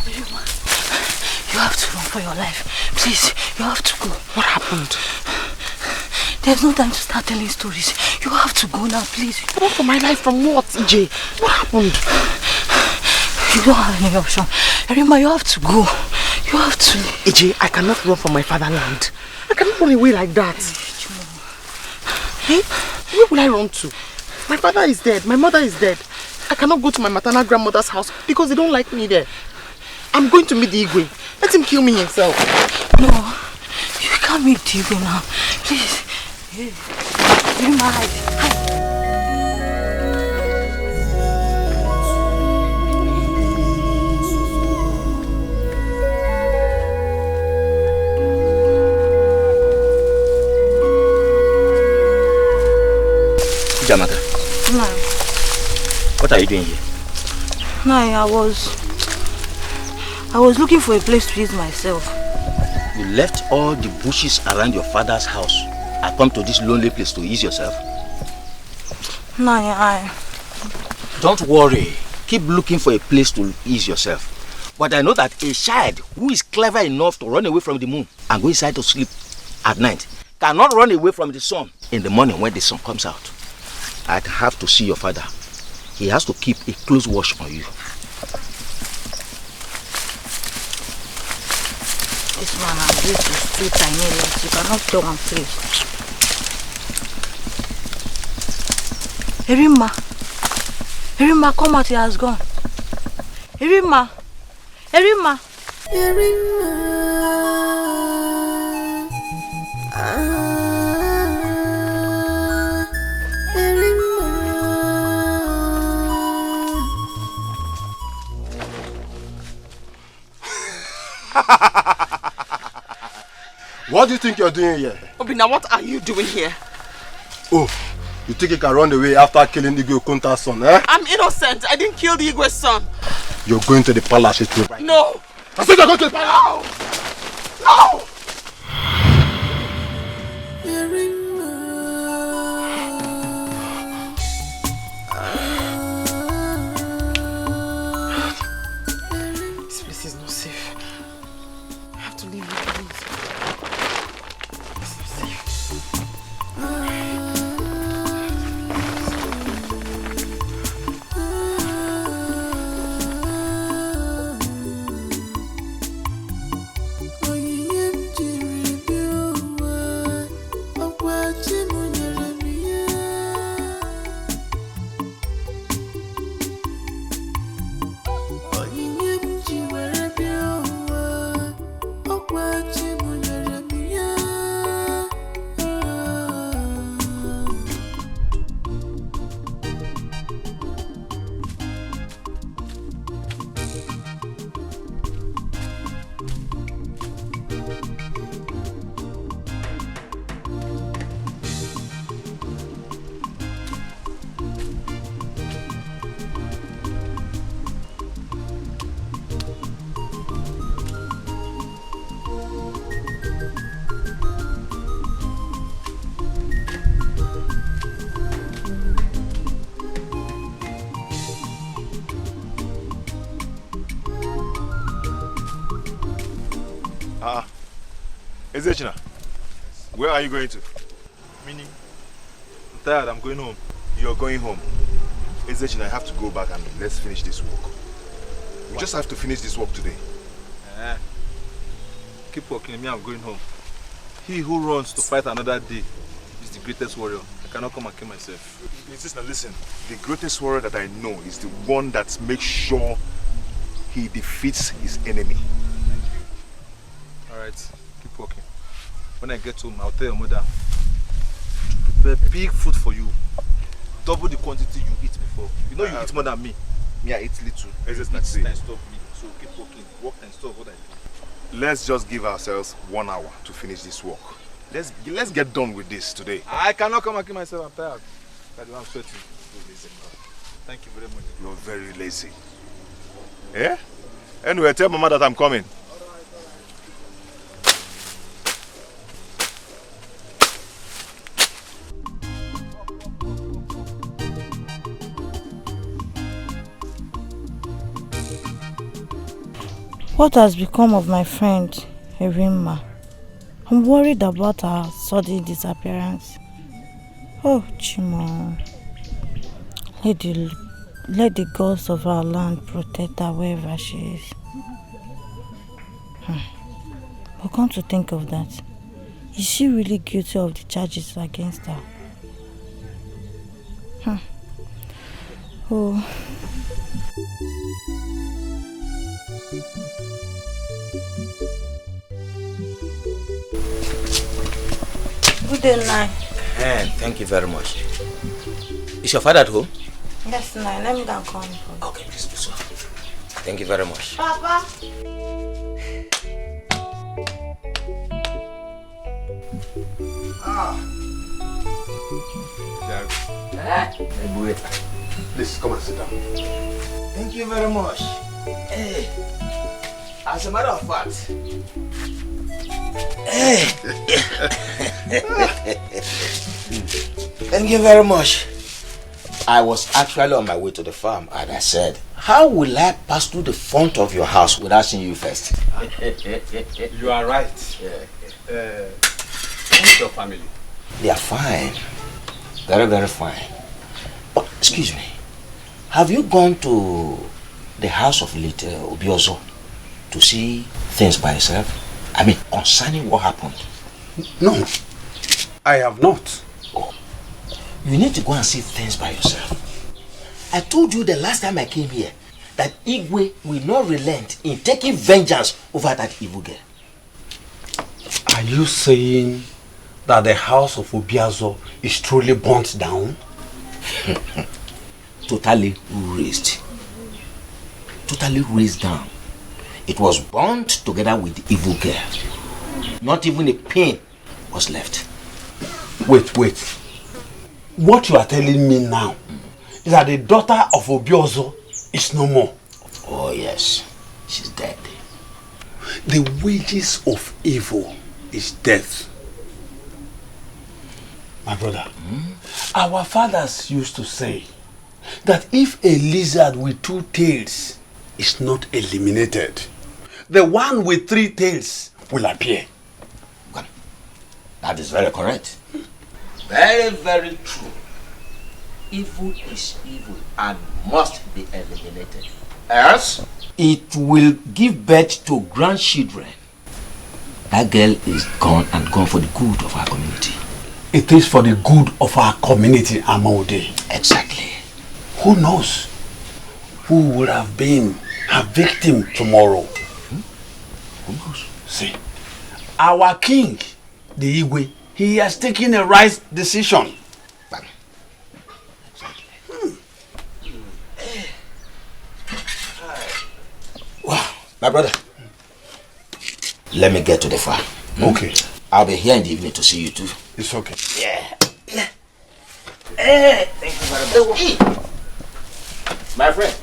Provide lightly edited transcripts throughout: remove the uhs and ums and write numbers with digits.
You have to run for your life. Please, you have to go. What happened? There's no time to start telling stories. You have to go now, please. Run for my life from what, EJ? What happened? You don't have any option. Erima, you have to go. You have to. EJ, I cannot run from my fatherland. I cannot run away like that. Hey, where will I run to? My father is dead. My mother is dead. I cannot go to my maternal grandmother's house because they don't like me there. I'm going to meet the Igwe. Let him kill me himself. No, you can't meet the Igwe now. Please. Erima, hide. Jamaka. No. What are you doing here? No, I was looking for a place to ease myself. You left all the bushes around your father's house and come to this lonely place to ease yourself? No, Don't worry. Keep looking for a place to ease yourself. But I know that a child who is clever enough to run away from the moon and go inside to sleep at night cannot run away from the sun in the morning when the sun comes out. I have to see your father. He has to keep a close watch on you. This man I'm going to too tiny that you cannot tell him, please. Erima, come out, he has gone. Erima. What do you think you're doing here? Obina, what are you doing here? Oh, you think you can run away after killing Igwe Okunta's son, eh? I'm innocent. I didn't kill the Igwe's son. You're going to the palace right? No. I said you're going to the palace! No! This place is not safe. I have to leave you, please. It's not safe. Ezechina, where are you going to? Meaning? I'm tired, I'm going home. You're going home. Ezechina, I have to go back and let's finish this work. We just have to finish this work today. Keep working, me, I'm going home. He who runs to fight another day is the greatest warrior. I cannot come and kill myself. Ezechina, listen. The greatest warrior that I know is the one that makes sure he defeats his enemy. Thank you. Alright, keep working. When I get home, I'll tell your mother to prepare big food for you. Double the quantity you eat before. You know you eat more than me. Me, I eat little. Let's just eat and stop me. So keep working. Work and stop what I do. Let's just give ourselves 1 hour to finish this work. Let's get done with this today. I cannot come and kill myself. I'm tired. I'm sweating. Thank you very much. You're very lazy. Yeah? Anyway, tell Mama that I'm coming. What has become of my friend, Erima? I'm worried about her sudden disappearance. Oh, Chimo. Let the gods of our land protect her wherever she is. But come to think of that, is she really guilty of the charges against her? Oh. Good day, Nai. Thank you very much. Is your father at home? Yes, Nai. Let me go and call him. Okay, please do so. Thank you very much. Papa. Please come and sit down. Thank you very much. Hey, as a matter of fact, thank you very much. I was actually on my way to the farm and I said, how will I pass through the front of your house without seeing you first? You are right. Who's your family? They are fine. Very, very fine. But, excuse me, have you gone to the house of little Obiozo to see things by yourself? I mean, concerning what happened. No, I have not. Oh, you need to go and see things by yourself. I told you the last time I came here that Igwe will not relent in taking vengeance over that evil girl. Are you saying that the house of Obiazo is truly burnt down? Totally razed. Totally razed down. It was burnt together with the evil girl. Not even a pin was left. Wait. What you are telling me now is that the daughter of Obiozo is no more. Oh yes, she's dead. The wages of evil is death. My brother, our fathers used to say that if a lizard with 2 tails is not eliminated, the one with 3 tails will appear. That is very correct. Very, very true. Evil is evil and must be eliminated. Else, it will give birth to grandchildren. That girl is gone and gone for the good of our community. It is for the good of our community, Amode. Exactly. Who knows who would have been her victim tomorrow? Who knows? See, our king, the Igwe, he has taken a right decision. Wow, my brother, let me get to the farm. Okay. I'll be here in the evening to see you too. It's okay. Yeah. Thank you very much. My friend.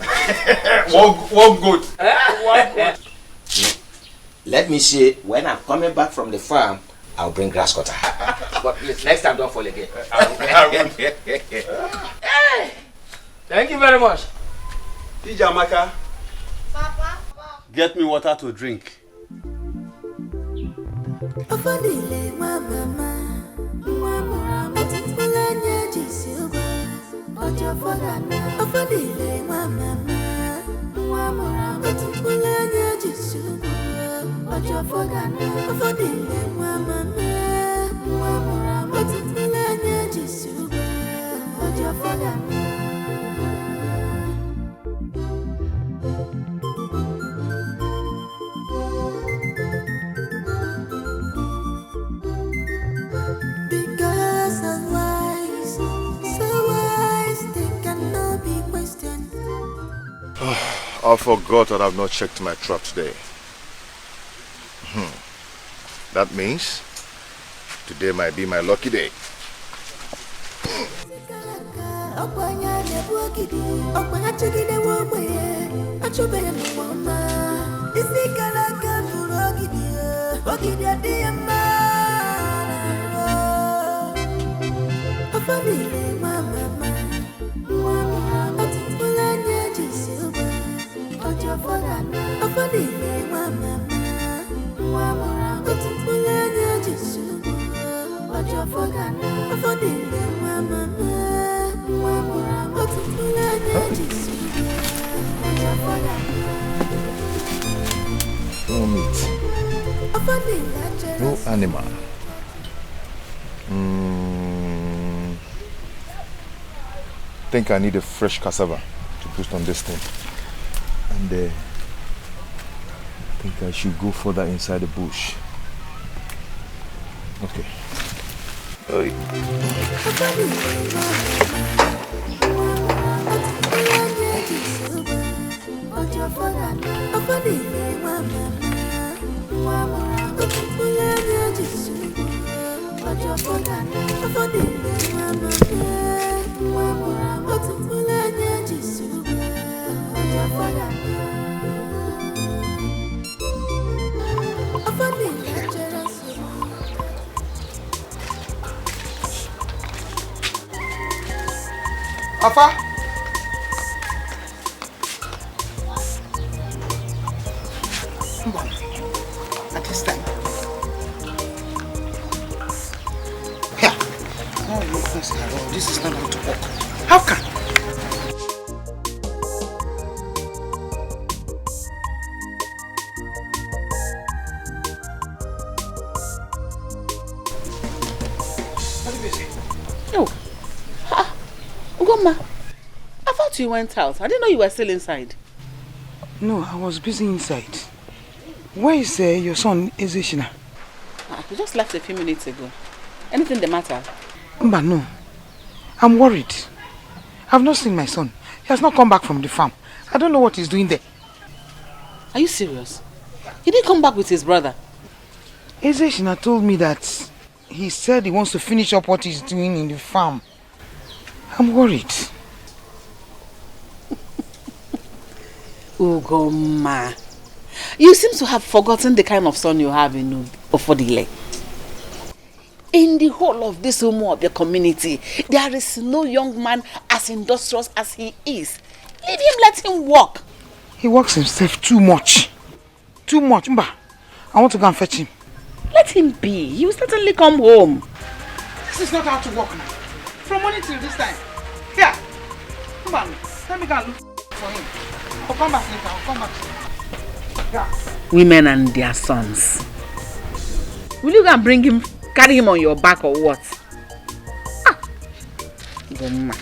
One good. Let me see, when I'm coming back from the farm, I'll bring grass cutter. But please, next time don't fall again. Thank you very much. Ijamaka, Papa. get me water to drink. I forgot that I've not checked my trap today. That means today might be my lucky day. No meat. No animal. Think I need a fresh cassava to put on this thing. And I think I should go further inside the bush. Okay. Oi. Afa! Come on. At this time. Here. No, you can't say hello. This is not how to walk. How can? I thought you went out. I didn't know you were still inside. No, I was busy inside. Where is your son, Ezeshina? He just left a few minutes ago. Anything the matter? But no. I'm worried. I've not seen my son. He has not come back from the farm. I don't know what he's doing there. Are you serious? He didn't come back with his brother. Ezeshina told me that he said he wants to finish up what he's doing in the farm. I'm worried. Ugoma, you seem to have forgotten the kind of son you have in Ofodile. In the whole of this Umu of the community, there is no young man as industrious as he is. Leave him, let him walk. He works himself too much. Too much. Mba, I want to go and fetch him. Let him be. He will certainly come home. This is not how to work now. From morning till this time. Here. Come on. Let me go and look for him. I'll come back later. I'll come back. Yeah. Women and their sons. Will you go and bring him, carry him on your back or what? Ah. Goma.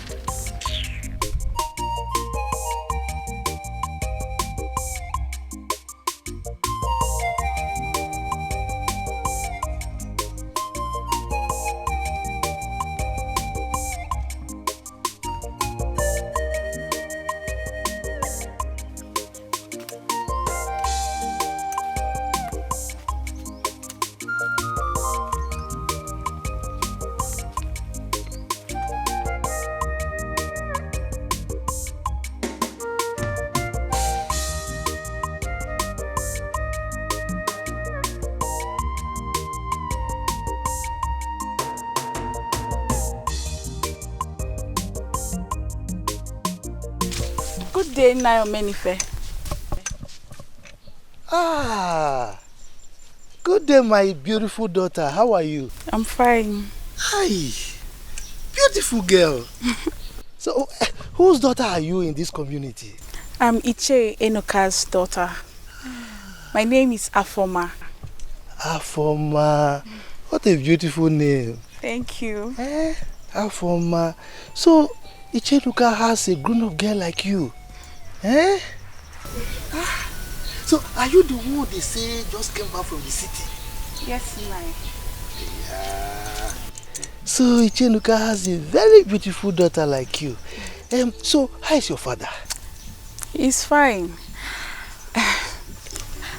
Good day, Naomenife. Ah, good day, my beautiful daughter. How are you? I'm fine. Hi, beautiful girl. So, whose daughter are you in this community? I'm Iche Enoka's daughter. My name is Afoma. Afoma. What a beautiful name. Thank you. Afoma. So, Iche Enoka has a grown-up girl like you. Eh? So, are you the one they say just came back from the city? Yes, ma'am. Yeah. So, Iche Enoka has a very beautiful daughter like you. So, how is your father? He's fine. I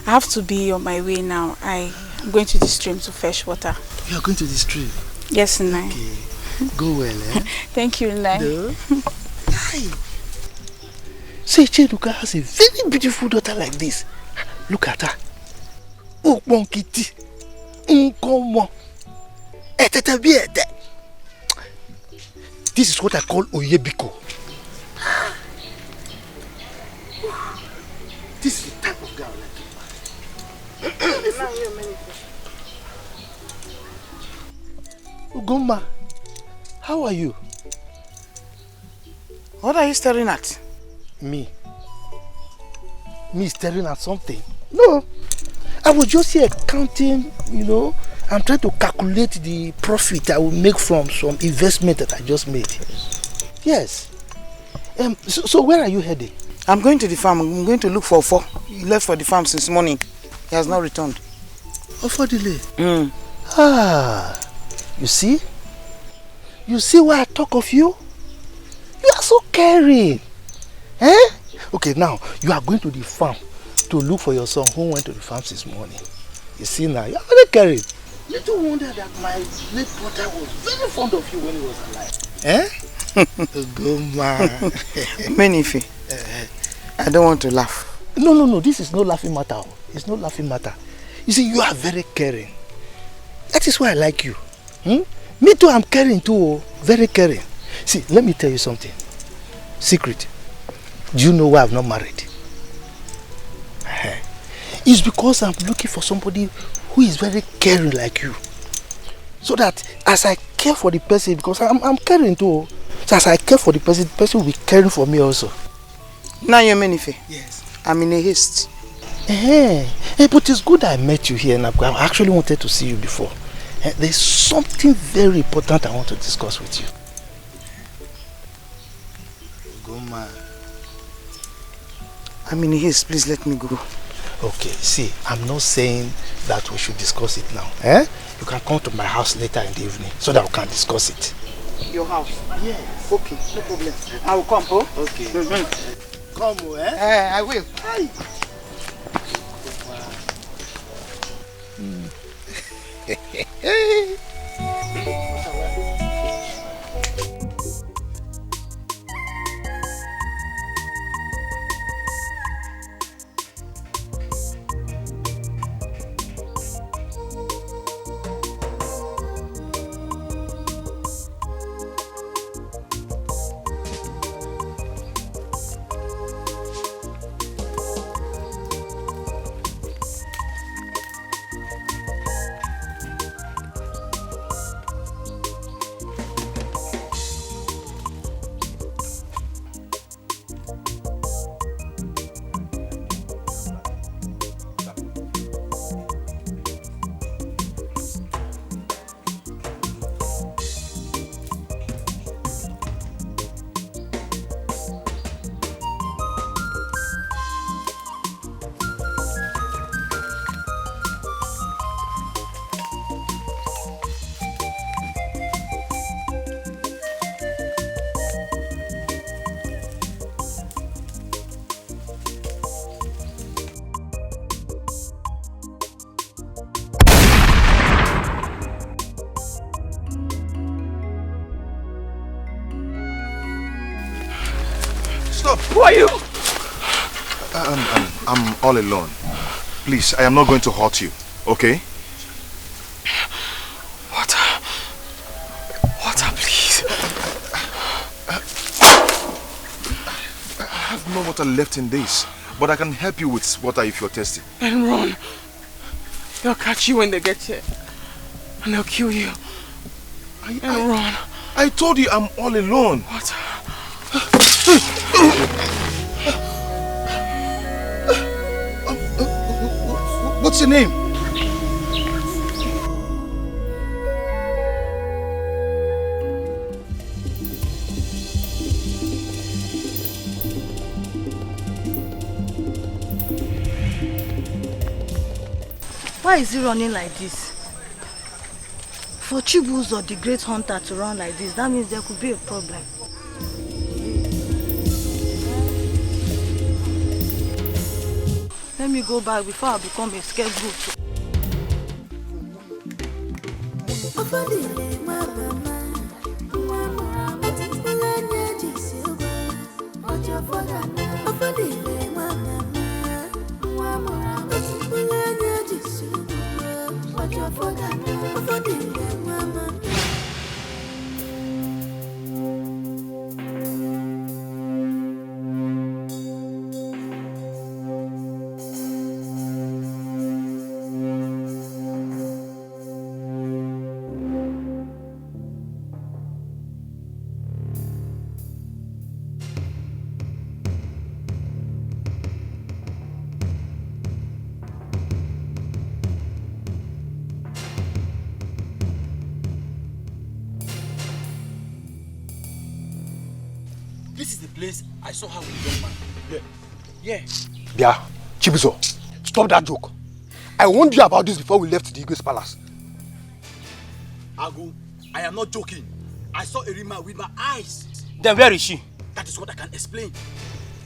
have to be on my way now. I'm going to the stream to fetch water. You are going to the stream? Yes, Nai. Okay. Go well, eh? Thank you, Nai. No? So Iche Enoka has a very beautiful daughter like this. Look at her. Ukmonkiti. Unkomo. Etetebiete. This is what I call Oyebiko. This is the type of girl like you. Ugoma, how are you? What are you staring at? Me? Me staring at something? No, I was just here counting, you know. I'm trying to calculate the profit I will make from some investment that I just made. Yes. So where are you heading? I'm going to the farm. I'm going to look for Ofo. He left for the farm since morning. He has not returned. Ofo delay? Ah, you see? You see why I talk of you? You are so caring. Eh? Okay, now you are going to the farm to look for your son who went to the farm since morning. You see now, you are very caring. Little wonder that my late brother was very fond of you when he was alive. Eh? Good man. Menife, I don't want to laugh. No, this is no laughing matter. It's no laughing matter. You see, you are very caring. That is why I like you. Me too, I'm caring too. Very caring. See, let me tell you something. Secret. Do you know why I'm not married? It's because I'm looking for somebody who is very caring like you. So that as I care for the person, because I'm caring too. So as I care for the person will be caring for me also. Now you're Menife. Yes. I'm in a haste. But it's good I met you here, Napko. I actually wanted to see you before. There's something very important I want to discuss with you. Go, man. I'm in a haste. Please let me go. Okay, see, I'm not saying that we should discuss it now. You can come to my house later in the evening so that we can discuss it. Your house? Yes. Okay, no problem. I will come, oh? Okay. Come, I will. Hi. Who are you? I'm all alone. Please, I am not going to hurt you, okay? Water, please. I have no water left in this, but I can help you with water if you're thirsty. And run. They'll catch you when they get here. And they'll kill you. Run. I told you I'm all alone. Water. What's your name? Why is he running like this? For Chibuzo, the great hunter, to run like this, that means there could be a problem. Let me go back before I become a scapegoat. place, I saw her with a young man. Yeah. Yeah, Chibuzo, stop that joke. I warned you about this before we left the Igwe's palace. Agu, I am not joking. I saw Erima with my eyes. Then where is she? That is what I can explain.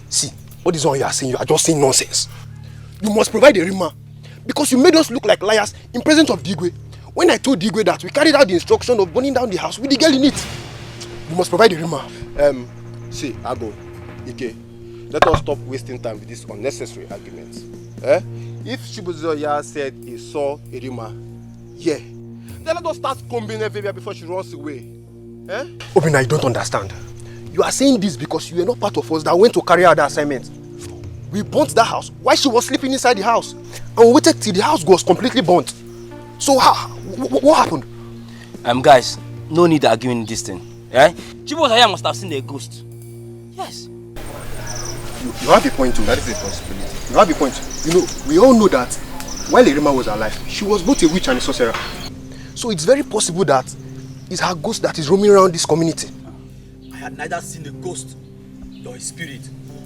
See, what is all you are saying? You are just saying nonsense. You must provide Erima because you made us look like liars in presence of Digwe. When I told Digwe that we carried out the instruction of burning down the house with the girl in it. You must provide Erima. See, Ago, Ike, let us stop wasting time with this unnecessary argument. If Chibuzoya said he saw Erima, yeah, then let us start combing everywhere before she runs away. Obina, you don't understand. You are saying this because you were not part of us that went to carry out the assignment. We burnt that house while she was sleeping inside the house. And we waited till the house was completely burnt. So what happened? Guys, no need arguing this thing. Chibuzoya must have seen a ghost. Yes. You have a point too. That is a possibility. You have a point. You know, we all know that while Erima was alive, she was both a witch and a sorcerer. So it's very possible that it's her ghost that is roaming around this community. I had neither seen a ghost nor a spirit.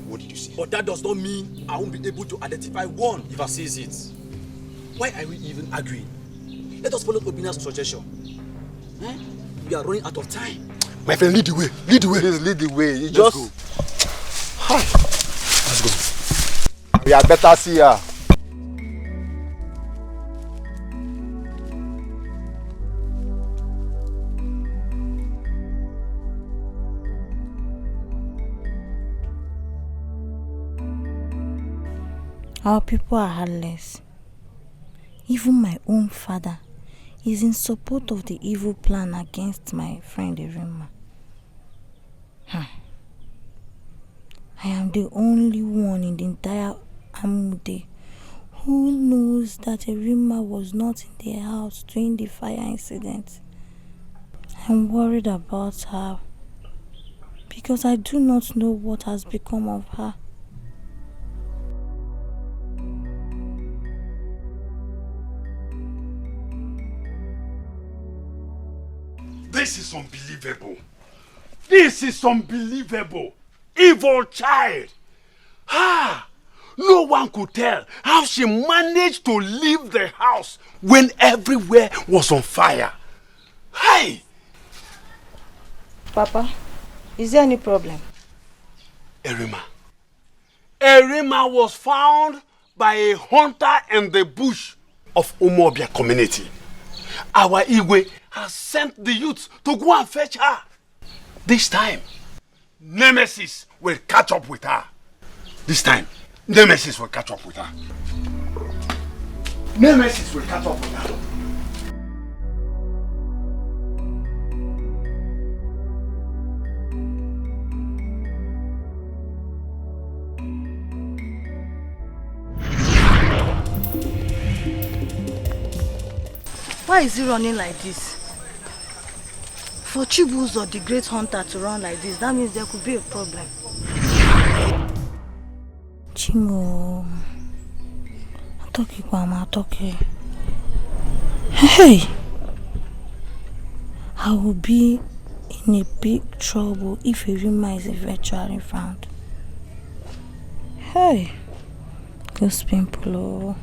What did you see? But that does not mean I won't be able to identify one if I see it. Why are we even arguing? Let us follow Obina's suggestion. We are running out of time. My friend, lead the way. Lead the way. Please lead the way. You Let's just go. Hi. Let's go. We had better see her. Our people are heartless. Even my own father is in support of the evil plan against my friend Erima. I am the only one in the entire Amude who knows that Erima was not in the house during the fire incident. I'm worried about her because I do not know what has become of her. This is unbelievable. This is unbelievable. Evil child. No one could tell how she managed to leave the house when everywhere was on fire. Hey! Papa, is there any problem? Erima. Erima was found by a hunter in the bush of Umobia community. Our Igwe has sent the youth to go and fetch her. This time, Nemesis will catch up with her. This time, Nemesis will catch up with her. Nemesis will catch up with her. Why is he running like this? For Chibuzo, the great hunter, to run like this, that means there could be a problem. Chimo, Atoki. Hey! I will be in a big trouble if Erima is eventually found. Hey! Ghost people.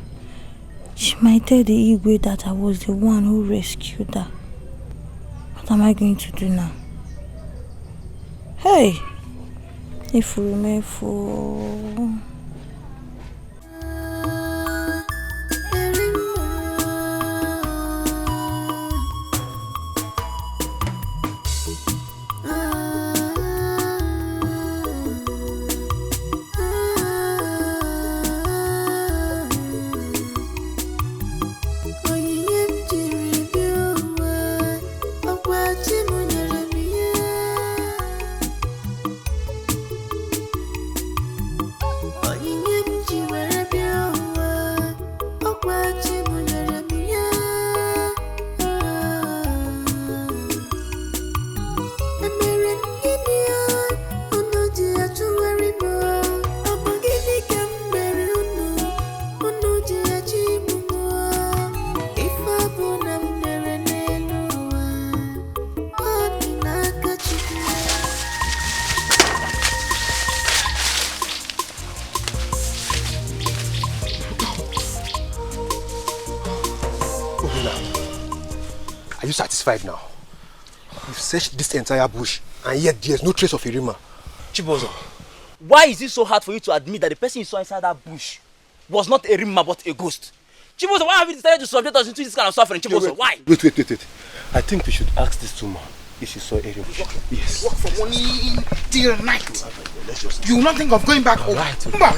She might tell the Igwe that I was the one who rescued her. What am I going to do now? Hey! If we remain for... Are you satisfied now? You've searched this entire bush, and yet there's no trace of Irima. Chibozo, why is it so hard for you to admit that the person you saw inside that bush was not a Irima but a ghost? Chibozo, why have you decided to subject us into this kind of suffering? Chibozo, why? Wait. I think we should ask this woman if she saw Irima. Yes. Work from morning till night. You will not think of going back home. Come back.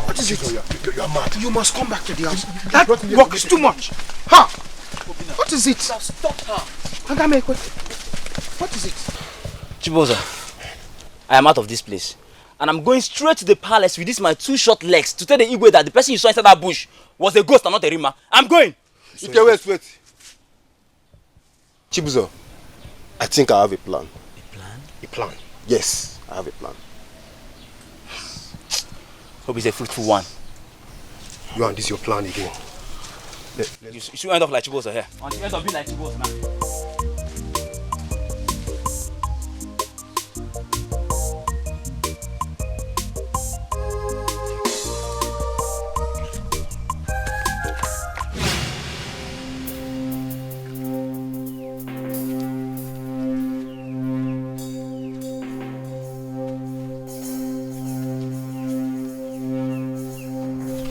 What is it? You're mad. You must come back to the house. That work is too much. Ha! What is it? Stop her. What is it? Chibozo, I am out of this place. And I'm going straight to the palace with these my 2 short legs to tell the Igwe that the person you saw inside that bush was a ghost and not a Rima. I'm going! Okay, wait. Chibuzo, I think I have a plan. A plan? A plan. Yes, I have a plan. Hope it's a fruitful one. You and this your plan again. You should end up like Chibozo here. And you end up being like Chibozo now.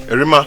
Irima.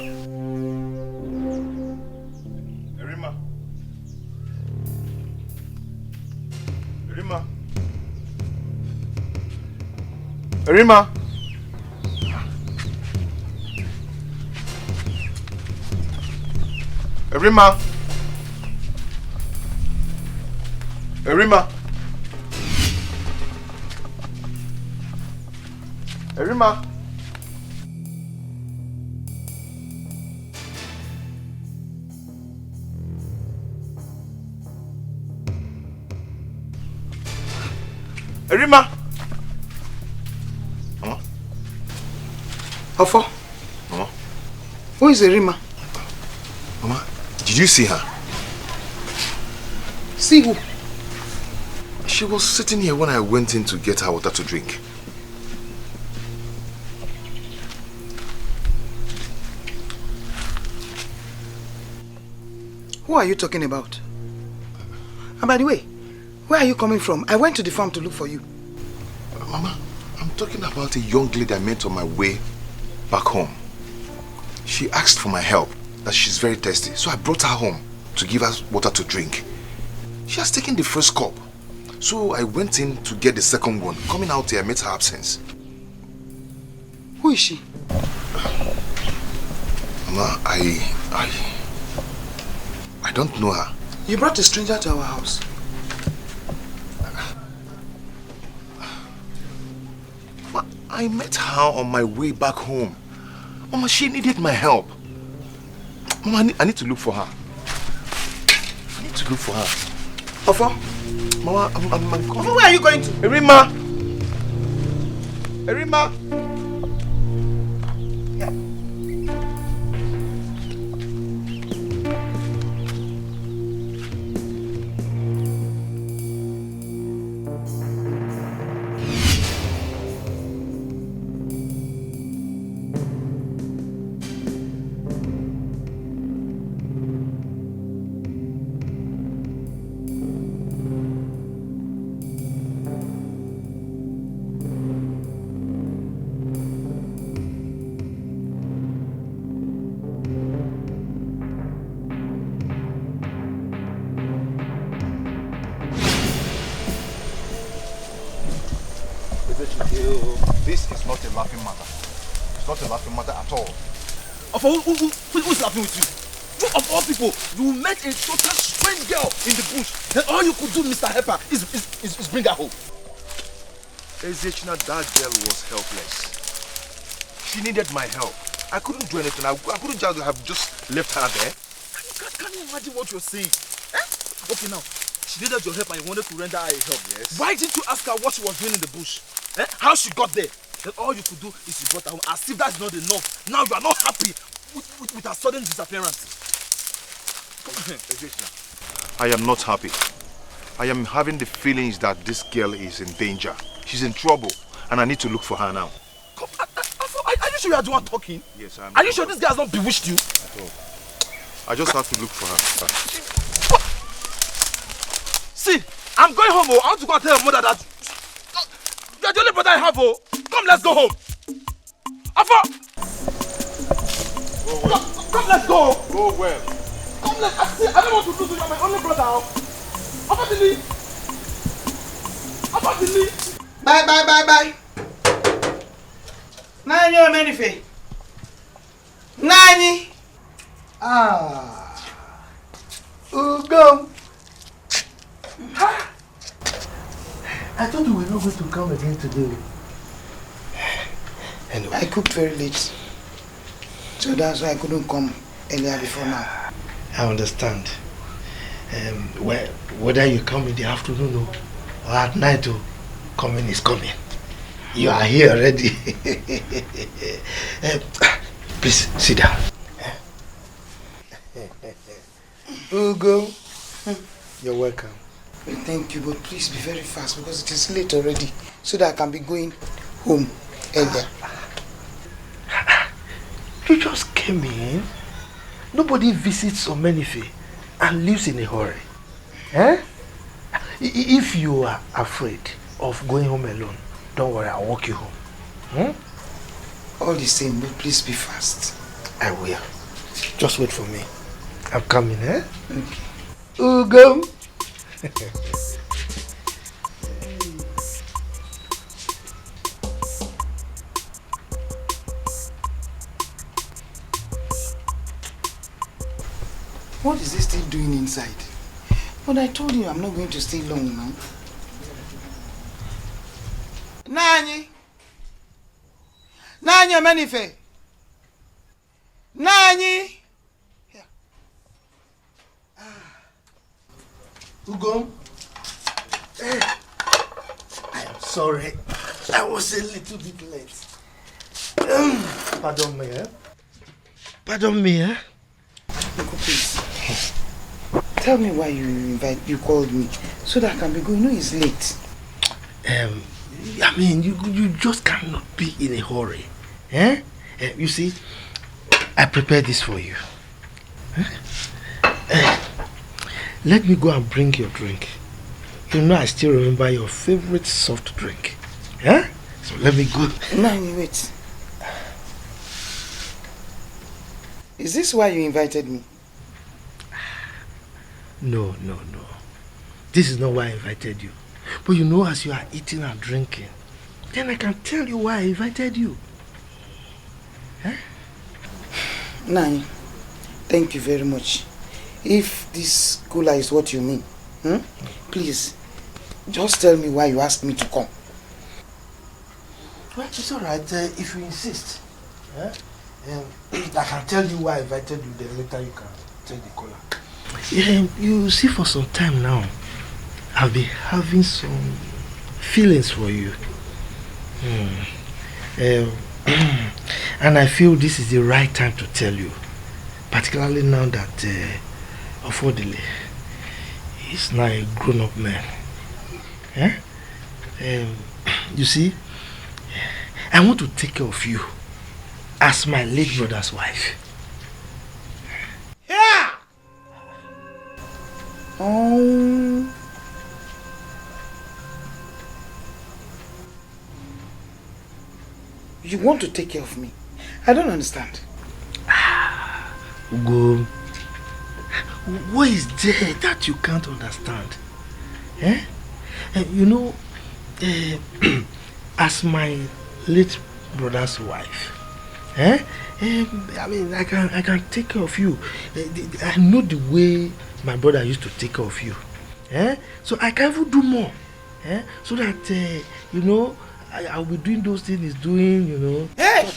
Irima. Mama. How far? Mama. Who is Irima? Mama, did you see her? See who? She was sitting here when I went in to get her water to drink. Who are you talking about? And by the way, where are you coming from? I went to the farm to look for you. Mama, I'm talking about a young lady I met on my way back home. She asked for my help, that she's very thirsty, so I brought her home to give her water to drink. She has taken the first cup, so I went in to get the second one. Coming out here, I met her absence. Who is she? Mama, I don't know her. You brought a stranger to our house. I met her on my way back home. Mama, she needed my help. Mama, I need to look for her. I need to look for her. Ofo? Mama, I'm coming. Ofo, where are you going to? Irima! Irima! This is not a laughing matter. It's not a laughing matter at all. Who's laughing with you? You of all people, you met a total strange girl in the bush. Then all you could do, Mr. Hepper, is bring her home. Ezechina, that girl was helpless. She needed my help. I couldn't do anything. I couldn't just have just left her there. Can you imagine what you're saying? Eh? Okay, now, she needed your help and you wanted to render her a help. Yes. Why didn't you ask her what she was doing in the bush? Eh? How she got there? Then all you could do is you brought her home. As if that's not enough. Now you are not happy with her sudden disappearance. I am not happy. I am having the feelings that this girl is in danger. She's in trouble and I need to look for her now. Are you sure you are the one talking? Yes, I am. Are you sure this guy has not bewitched you? At all. I just have to look for her. See, I'm going home. Oh. I want to go and tell your mother that you're the only brother I have. Oh. Come, let's go home. Afa! Come, let's go. Go well. Come, let's see. I don't want to lose you. You're my only brother. Afa Dili. Afa Dili. Bye. Nani o Menife? Nani? Ugo. I thought we were not going to come again today. Anyway, I cooked very late. So that's why I couldn't come earlier before now. I understand. Whether you come in the afternoon or at night, coming is coming. You are here already. Please sit down. Ugo, you're welcome. Well, thank you, but please be very fast because it is late already, so that I can be going home earlier. You just came in. Nobody visits Omenife and lives in a hurry. If you are afraid of going home alone, don't worry, I'll walk you home. All the same, but please be fast. I will. Just wait for me. I'm coming, eh? Okay. Ugo. What is this thing doing inside? But I told you I'm not going to stay long now. Nani Omenife. Nani. Ugo. I am sorry. I was a little bit late. Pardon me, eh? Pardon me, eh? Uncle, please. Tell me why you called me so that I can be going. No, it's late. I mean, you just cannot be in a hurry. Eh? You see, I prepared this for you. Let me go and bring your drink. You know I still remember your favorite soft drink. Yeah? So let me go. Nani, wait. Is this why you invited me? No. This is not why I invited you. But you know, as you are eating and drinking, then I can tell you why I invited you. Huh? Nani, thank you very much. If this cooler is what you mean, please, just tell me why you asked me to come. Well, it's alright if you insist. I can tell you why I invited you, then later you can take the cooler. You see, for some time now, I've been having some feelings for you. And I feel this is the right time to tell you, particularly now that Ofodile is now a grown-up man. You see, I want to take care of you as my late brother's wife. Yeah! You want to take care of me? I don't understand. Ugo, what is there that you can't understand? You know, as my late brother's wife, I mean, I can take care of you. I know the way my brother used to take care of you. So I can even do more. So that, you know, I'll be doing those things he's doing, you know. Hey!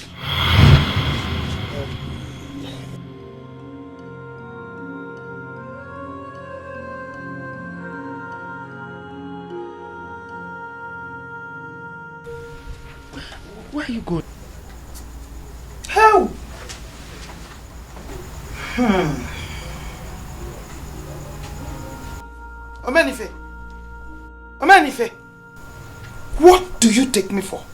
Where are you going? How? Omenife, what do you take me for?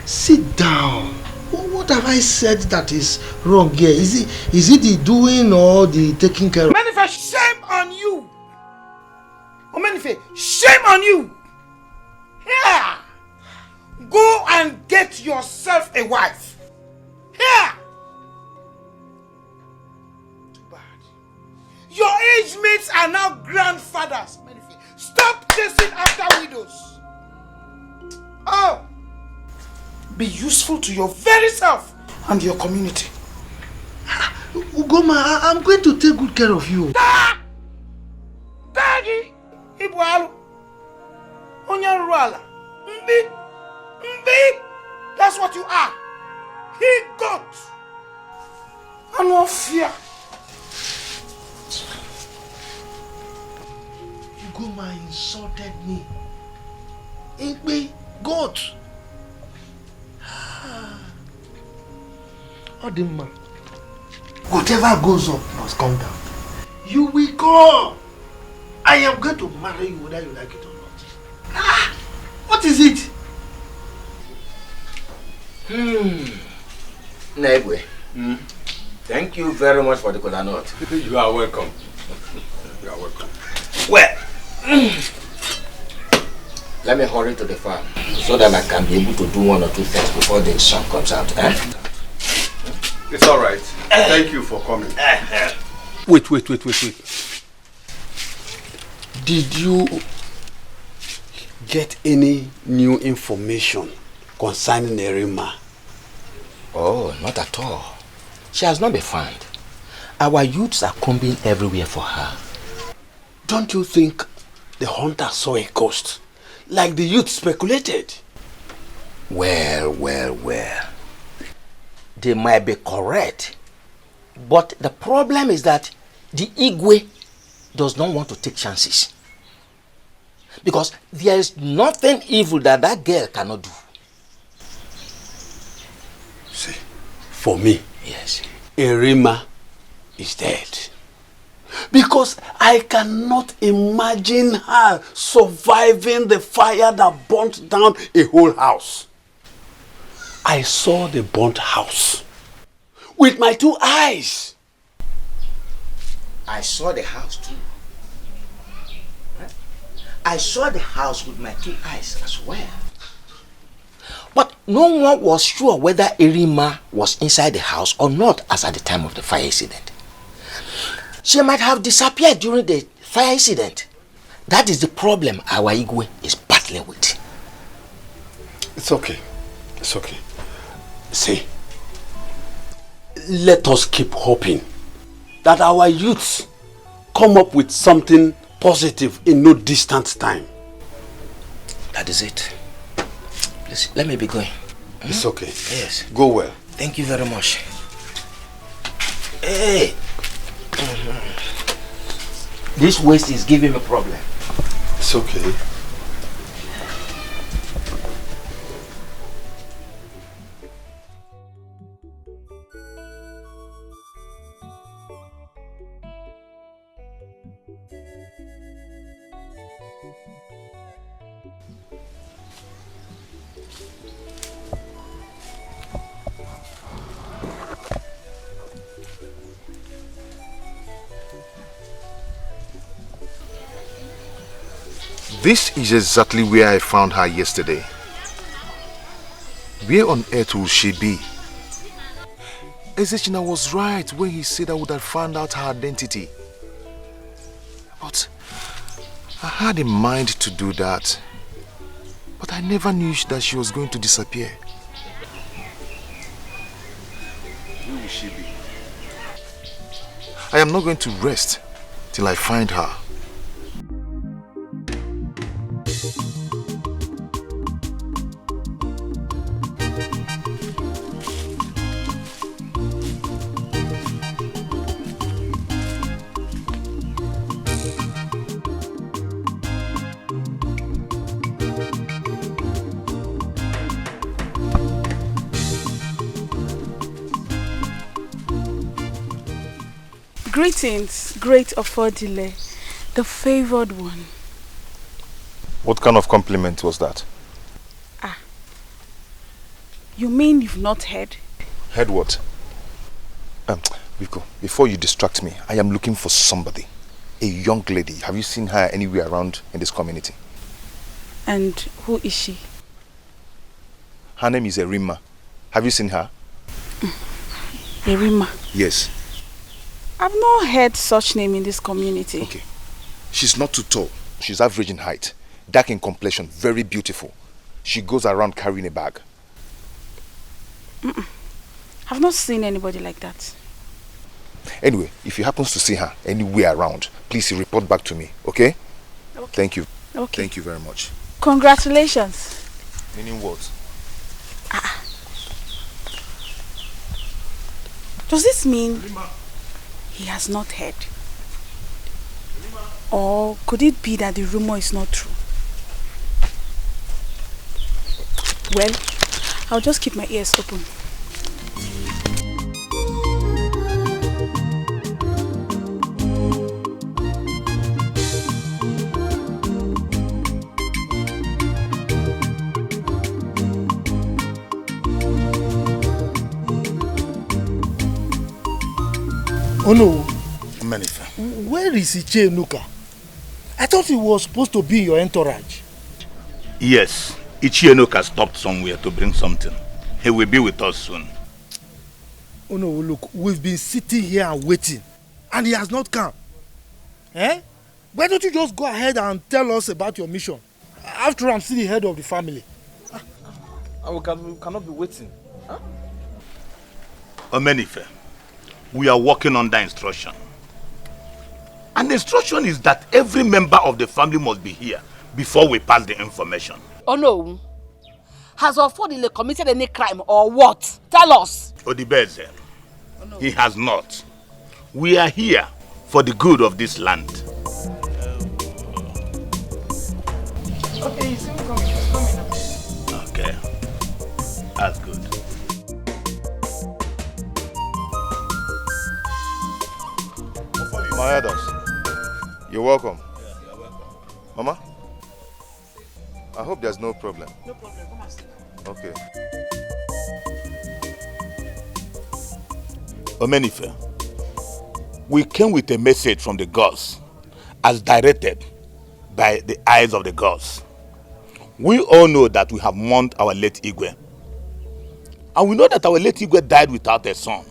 Sit down. What have I said that is wrong here? Is it the doing or the taking care of? Manifest, shame on you! Oh, Manifest, shame on you! Here! Go and get yourself a wife. Here! Too bad. Your age mates are now grandfathers. Manifest, stop chasing after widows. Oh! Be useful to your very self and your community. Ugoma, I'm going to take good care of you. Daddy! Ibualu! Onyaruala! Mbi! That's what you are! He got! And no fear! Ugoma insulted me. Mbi! Goat! Odimma. Whatever goes up must come down. You will go. I am going to marry you whether you like it or not. What is it? Negwe. Thank you very much for the cola nut. You are welcome. You are welcome. Well, let me hurry to the farm so that I can be able to do one or two things before the sun comes out. It's all right. Thank you for coming. Wait. Did you get any new information concerning Erima? Oh, not at all. She has not been found. Our youths are combing everywhere for her. Don't you think the hunter saw a ghost, like the youth speculated? Well. They might be correct. But the problem is that the Igwe does not want to take chances. Because there is nothing evil that girl cannot do. See, for me, yes, Erima is dead. Because I cannot imagine her surviving the fire that burnt down a whole house. I saw the burnt house with my 2 eyes. I saw the house too. I saw the house with my 2 eyes as well. But no one was sure whether Erima was inside the house or not as at the time of the fire incident. She might have disappeared during the fire incident. That is the problem our Igwe is battling with. It's okay. It's okay. See, let us keep hoping that our youths come up with something positive in no distant time. That is it. Please, let me be going. It's okay. Yes. Go well. Thank you very much. Hey! This waste is giving me a problem. It's okay. This is exactly where I found her yesterday. Where on earth will she be? Ezechina was right when he said I would have found out her identity. But I had in mind to do that. But I never knew that she was going to disappear. Where will she be? I am not going to rest till I find her. Greetings, great Ofodile, the favored one. What kind of compliment was that? You mean you've not heard? Heard what? Biko, before you distract me, I am looking for somebody. A young lady. Have you seen her anywhere around in this community? And who is she? Her name is Erima. Have you seen her? Erima? Yes. I've not heard such name in this community. Okay. She's not too tall. She's average in height. Dark in complexion. Very beautiful. She goes around carrying a bag. I've not seen anybody like that. Anyway, if you happen to see her anywhere around, please report back to me, okay? Okay. Thank you. Okay. Thank you very much. Congratulations. Meaning what? Does this mean he has not heard? Or could it be that the rumor is not true? Well, I'll just keep my ears open. Oh no. Manifa. Where is Iche Nuka? I thought he was supposed to be your entourage. Yes, Ichienuka stopped somewhere to bring something. He will be with us soon. Oh no, look, we've been sitting here and waiting, and he has not come. Eh? Why don't you just go ahead and tell us about your mission? After all, I'm still the head of the family. We cannot be waiting. Huh? Omenife, we are working under instruction. And the instruction is that every member of the family must be here before we pass the information. Oh no. Has Ofodile committed any crime or what? Tell us. Odibeze, he has not. We are here for the good of this land. Okay, he's coming. He's coming. Okay, that's good. My elders, you're welcome. Yeah, you're welcome. Mama, I hope there's no problem. No problem, come and sit. Okay. Omenife, we came with a message from the gods as directed by the eyes of the gods. We all know that we have mourned our late Igwe. And we know that our late Igwe died without a son.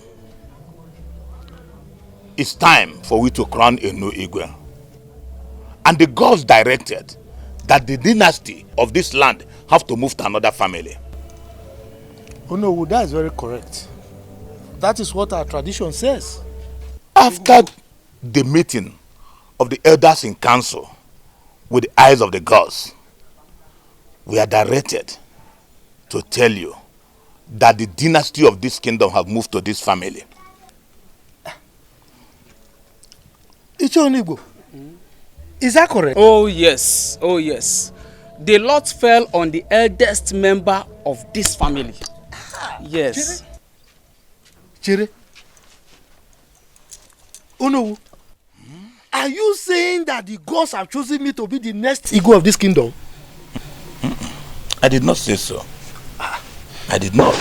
It's time for we to crown a new Igwe. And the gods directed that the dynasty of this land have to move to another family. Oh no, that is very correct. That is what our tradition says. After the meeting of the elders in council with the eyes of the gods, we are directed to tell you that the dynasty of this kingdom have moved to this family. Ichonigbo, is that correct? Oh yes, oh yes. The lot fell on the eldest member of this family. Yes. Chere. Oh no. Are you saying that the gods have chosen me to be the next Igwe of this kingdom? I did not say so. I did not.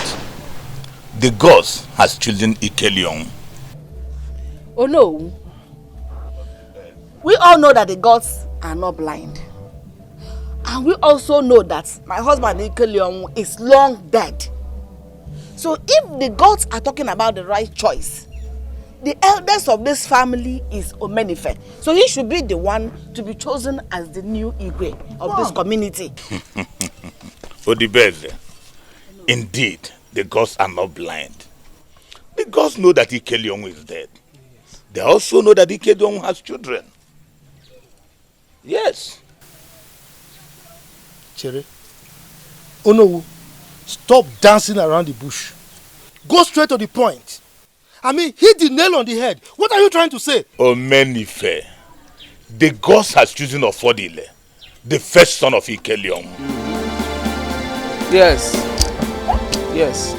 The gods has chosen Ikelion. Oh no. We all know that the gods are not blind. And we also know that my husband Ikelion is long dead. So if the gods are talking about the right choice, the eldest of this family is Omenife. So he should be the one to be chosen as the new Igwe of this community. Odibeze, indeed, the gods are not blind. The gods know that Ikelion is dead. They also know that Ikelion has children. Yes. Chere. Oh no. Stop dancing around the bush. Go straight to the point. I mean, hit the nail on the head. What are you trying to say? Omenife, the gods has chosen Ofodile, the first son of Ikelion. Yes. Yes.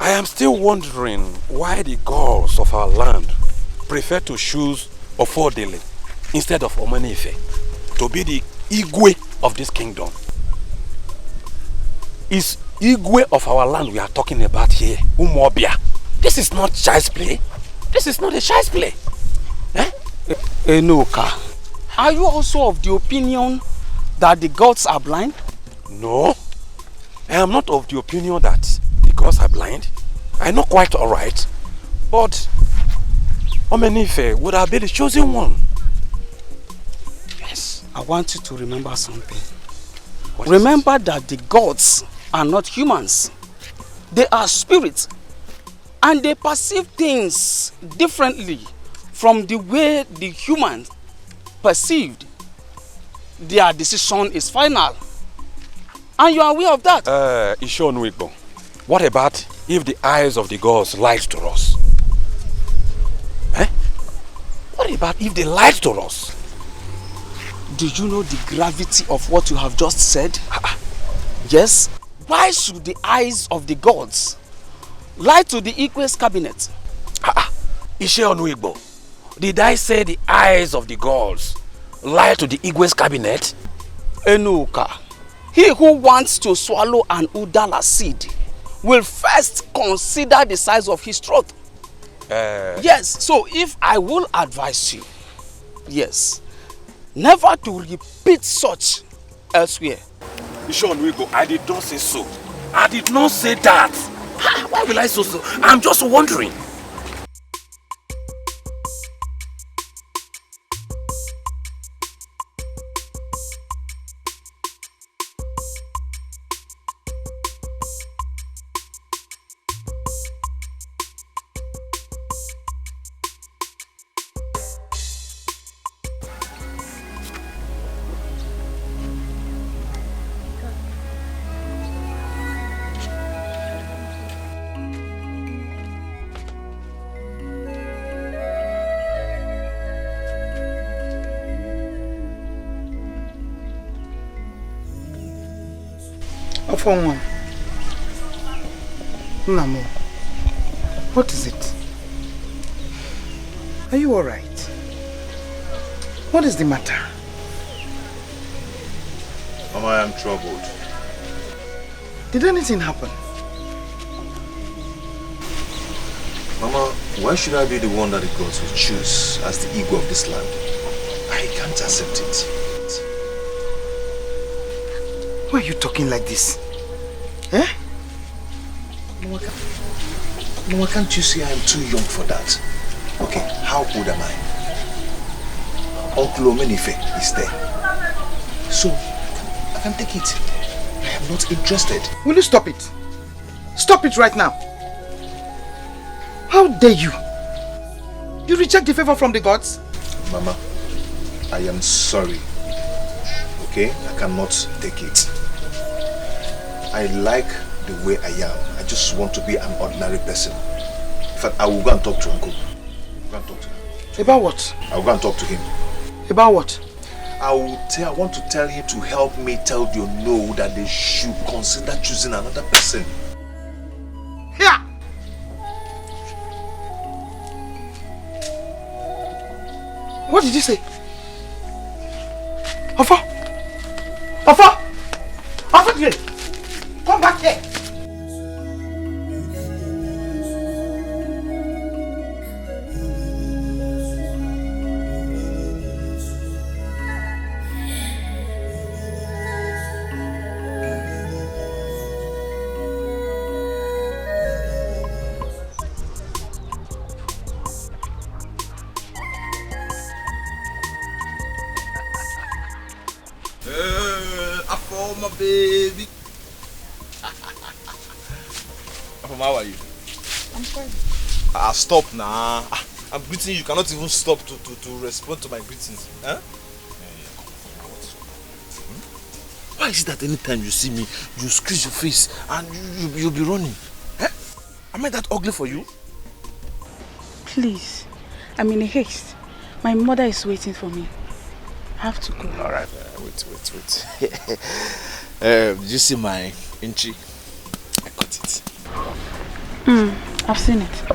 I am still wondering why the gods of our land prefer to choose Ofodele instead of Omanife to be the Igwe of this kingdom. It's Igwe of our land we are talking about here, Umobia. This is not child's play. This is not a child's play. Enoka, are you also of the opinion that the gods are blind? No, I am not of the opinion that the gods are blind. I know quite alright, but Omenife would have been the chosen one. Yes. I want you to remember something. Remember that the gods are not humans. They are spirits. And they perceive things differently from the way the humans perceived. Their decision is final. And you are aware of that. Ishonwigbo, what about if the eyes of the gods lied to us? What about if they lied to us? Do you know the gravity of what you have just said? Yes. Why should the eyes of the gods lie to the Igwe's cabinet? Ishonwigbo, did I say the eyes of the gods lie to the Igwe's cabinet? Enoka, he who wants to swallow an udala seed will first consider the size of his throat. Yes, so if I will advise you, yes, never to repeat such elsewhere. Ishonwigbo, I did not say so. I did not say that. Why will I say so? I'm just wondering. Namo, what is it? Are you alright? What is the matter? Mama, I am troubled. Did anything happen? Mama, why should I be the one that the gods will choose as the ego of this land? I can't accept it. Why are you talking like this? Eh? Mama, can't you see I am too young for that? Okay, how old am I? Uncle Omenife is there. So, I can take it. I am not interested. Will you stop it? Stop it right now. How dare you? You reject the favor from the gods? Mama, I am sorry. Okay? I cannot take it. I like the way I am. I just want to be an ordinary person. In fact, I will go and talk to Uncle. Go and talk to him. About what? I will go and talk to him. About what? I want to tell him to help me tell the no that they should consider choosing another person. Yeah. What did you say? Afa! Afa! Afa here! Come back here! My baby. How are you? I'm fine. Stop now. I'm greeting you. You cannot even stop to respond to my greetings. Huh? Why is it that anytime you see me, you squeeze your face and you'll be running? Huh? Am I that ugly for you? Please, I'm in a haste. My mother is waiting for me. I have to go. Alright, wait. Did you see my entry? I got it. I've seen it.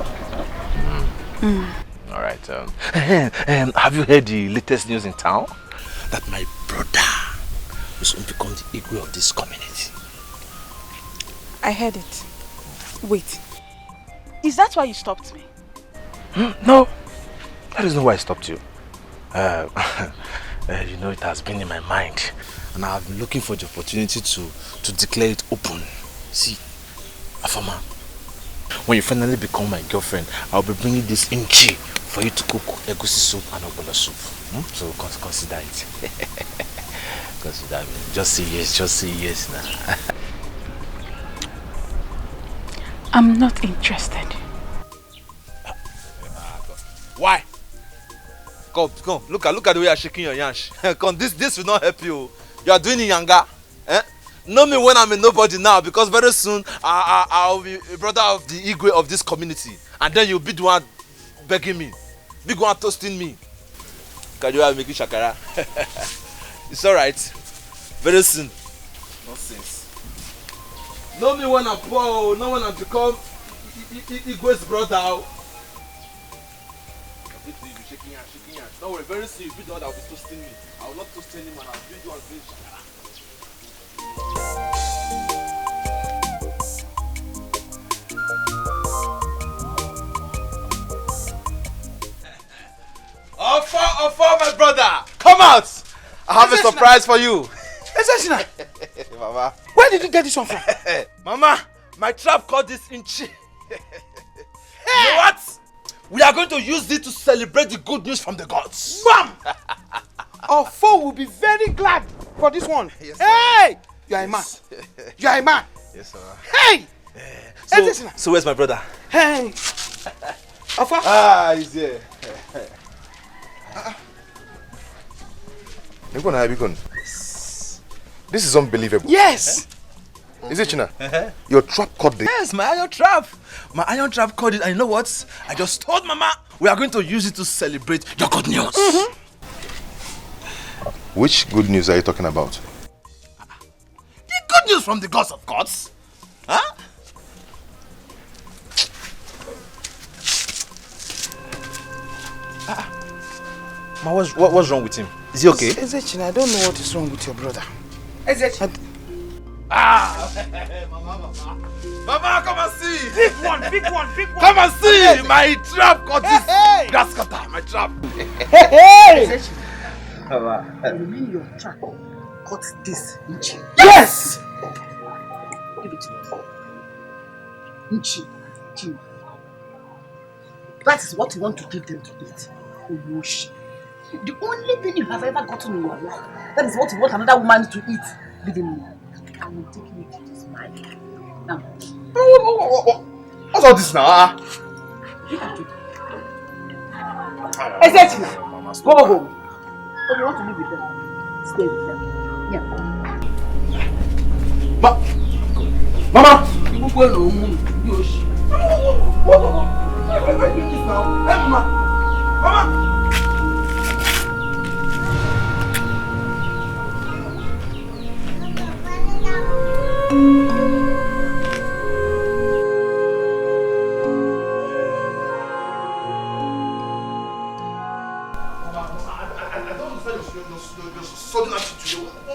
All right. Have you heard the latest news in town? That my brother will soon become the Igwe of this community. I heard it. Wait. Is that why you stopped me? No. That is not why I stopped you. You know, it has been in my mind. And I have been looking for the opportunity to declare it open. See, Afama, when you finally become my girlfriend, I'll be bringing this inchi for you to cook egusi soup and ogbono soup. So consider it. Consider me. Just say yes now. I'm not interested. Why? Come, look at the way you're shaking your yansh. Come, this will not help you. You are doing it younger. Know me when I'm a nobody now, because very soon I'll be a brother of the Igwe of this community, and then you'll be the one begging me, be the one toasting me. Can you make it shakara? It's alright. Very soon. Nonsense. Know me when I'm poor, know when I become Igwe's brother. Shaking hands. Don't worry, very soon you'll be the one that will be toasting me. I will not toast anyone, I'll be the one doing shakara. Offer, my brother! Come out! I have a surprise for you. Mama. Where did you get this one from? Mama, my trap caught this inchi. You know what? We are going to use it to celebrate the good news from the gods. Bam! Our foe will be very glad for this one. Yes, hey! You are a man. You are a man. Yes, sir. Hey! So where's my brother? Hey! Alpha? He's here. This is unbelievable. Yes! Is it, China? Your trap caught this? Yes, my iron trap. My iron trap caught it. And you know what? I just told Mama we are going to use it to celebrate your good news. Which good news are you talking about? The good news from the gods of gods. Huh? Ma, what's wrong with him? Is he okay? Ezechin, I don't know what is wrong with your brother. Ezechin. Mama, come and see. Big one. Come and see. My trap caught this grass cutter. My trap. Hey! Mama. You mean your trap caught this inchi? Yes! Give it to me. Inchi. That is what you want to give them to eat. Owoshi. The only thing you have ever gotten in your life, that is what you want another woman to eat. Give me. I will take you to this man. Now. What's all this now? Look at you. Ezechina. Go home. If you want to live with them, stay with them. Yeah. Mama! You will go no moon. Yoshi. Why are you doing this now? Hey, Mama!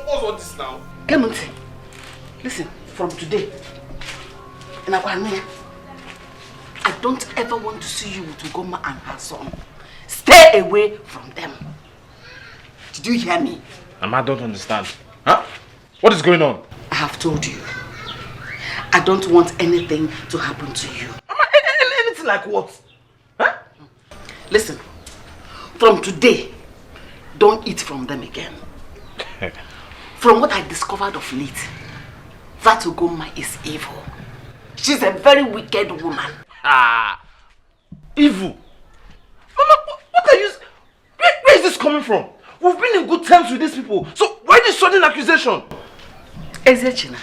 What's all this now? Clemente, listen, from today, in Akwanya, I don't ever want to see you with Ugoma and her son. Stay away from them. Did you hear me? Mama, I don't understand. Huh? What is going on? I have told you. I don't want anything to happen to you. Mama, anything like what? Huh? Listen, from today, don't eat from them again. From what I discovered of late, that Ugoma is evil. She's a very wicked woman. Evil? Mama, what are you... Where is this coming from? We've been in good terms with these people. So why this sudden accusation? Ezechina,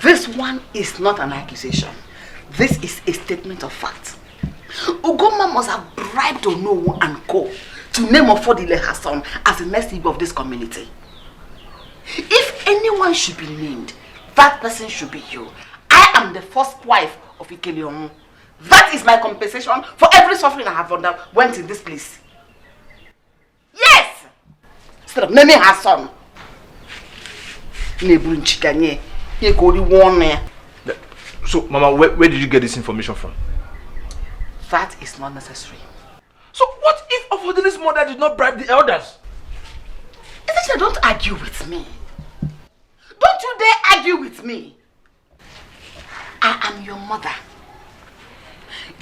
this one is not an accusation. This is a statement of fact. Ugoma must have bribed Onowu and Co. to name Ofodile her son as the next Igwe of this community. If anyone should be named, that person should be you. I am the first wife of Ikeleon. That is my compensation for every suffering I have underwent in this place. Yes! Instead of naming her son. So, Mama, where did you get this information from? That is not necessary. So, what if Ofodili's mother did not bribe the elders? Ezechiel, don't argue with me. Don't you dare argue with me. I am your mother.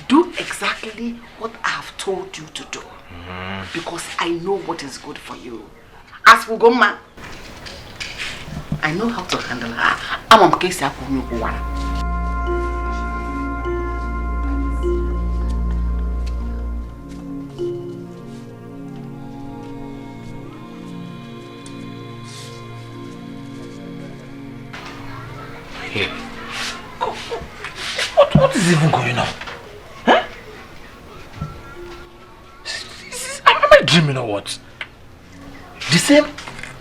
Do exactly what I have told you to do. Because I know what is good for you. As for Goma, I know how to handle her. I'm a case of one. What is even going on? Huh? Am I dreaming or what? The same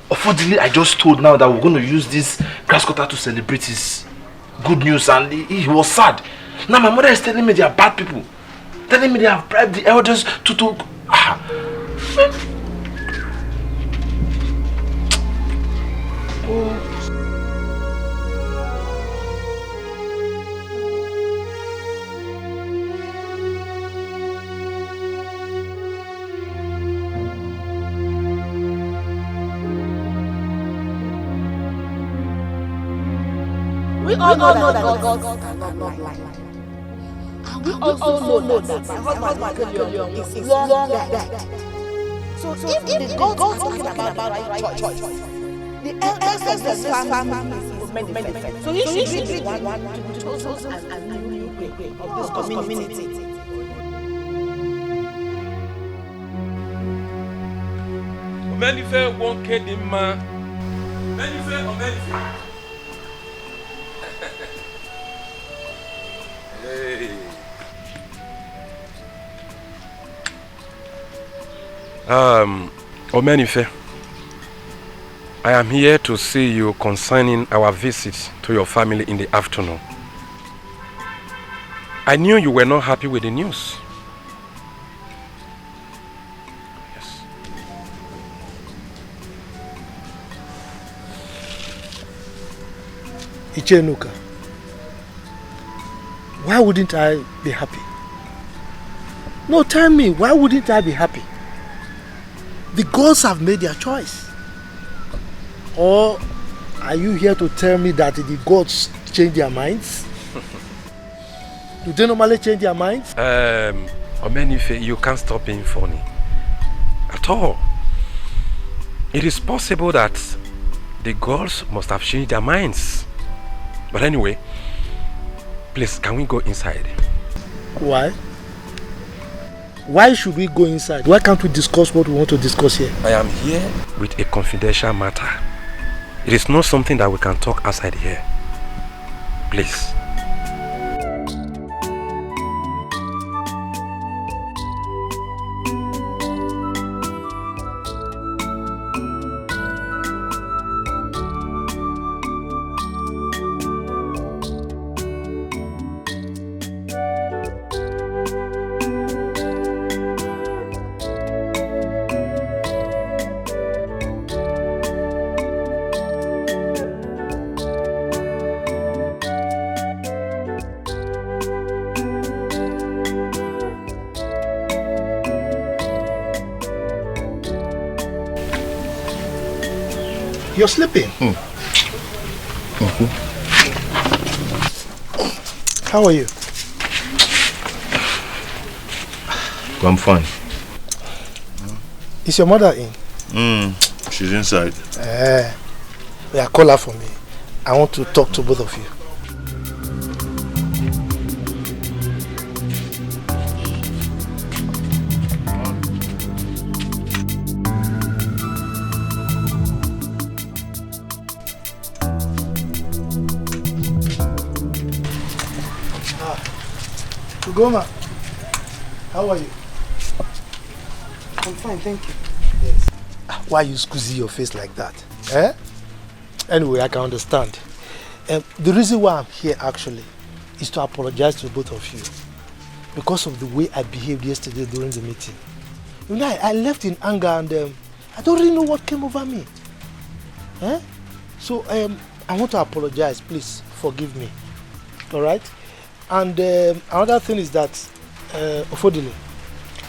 Ofodili I just told now that we're going to use this grass cutter to celebrate his good news, and he was sad. Now my mother is telling me they are bad people. Telling me they have bribed the elders to Oh. We all know that God cannot lie. And we also know that my husband is long dead. So if the God talking about the right choice, the elders of this family is many. So he should be the one to choose as a new way of this community. Omenife won't kid him, man. Omenife. Hey. Omenife, I am here to see you concerning our visit to your family in the afternoon. I knew you were not happy with the news. Yes. Ichenuka, why wouldn't I be happy? No, tell me, why wouldn't I be happy? The gods have made their choice. Or are you here to tell me that the gods change their minds? Do they normally change their minds? Omenife, you can't stop being funny. At all. It is possible that the gods must have changed their minds. But anyway, please, can we go inside? Why? Why should we go inside? Why can't we discuss what we want to discuss here? I am here with a confidential matter. It is not something that we can talk outside here. Please. You're sleeping. How are you? I'm fine. Is your mother in? She's inside. Yeah, call her for me. I want to talk to both of you. Goma, how are you? I'm fine, thank you. Yes. Why you squeeze your face like that? Anyway, I can understand. The reason why I'm here actually is to apologize to both of you because of the way I behaved yesterday during the meeting. You know, I left in anger and I don't really know what came over me. So I want to apologize. Please forgive me. All right? And another thing is that, Ofodile,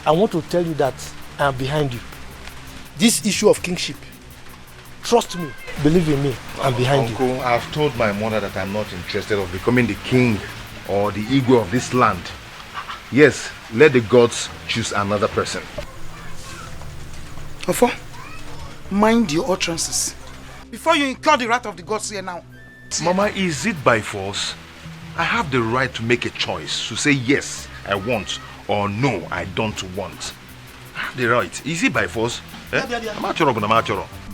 I want to tell you that I am behind you. This issue of kingship, trust me, believe in me, I'm behind you. Uncle, I've told my mother that I'm not interested of becoming the king or the Igwe of this land. Yes, let the gods choose another person. Ofo, mind your utterances before you incur the wrath of the gods here now. Mama, is it by force? I have the right to make a choice, to say yes, I want, or no, I don't want. I have the right. Is it by force?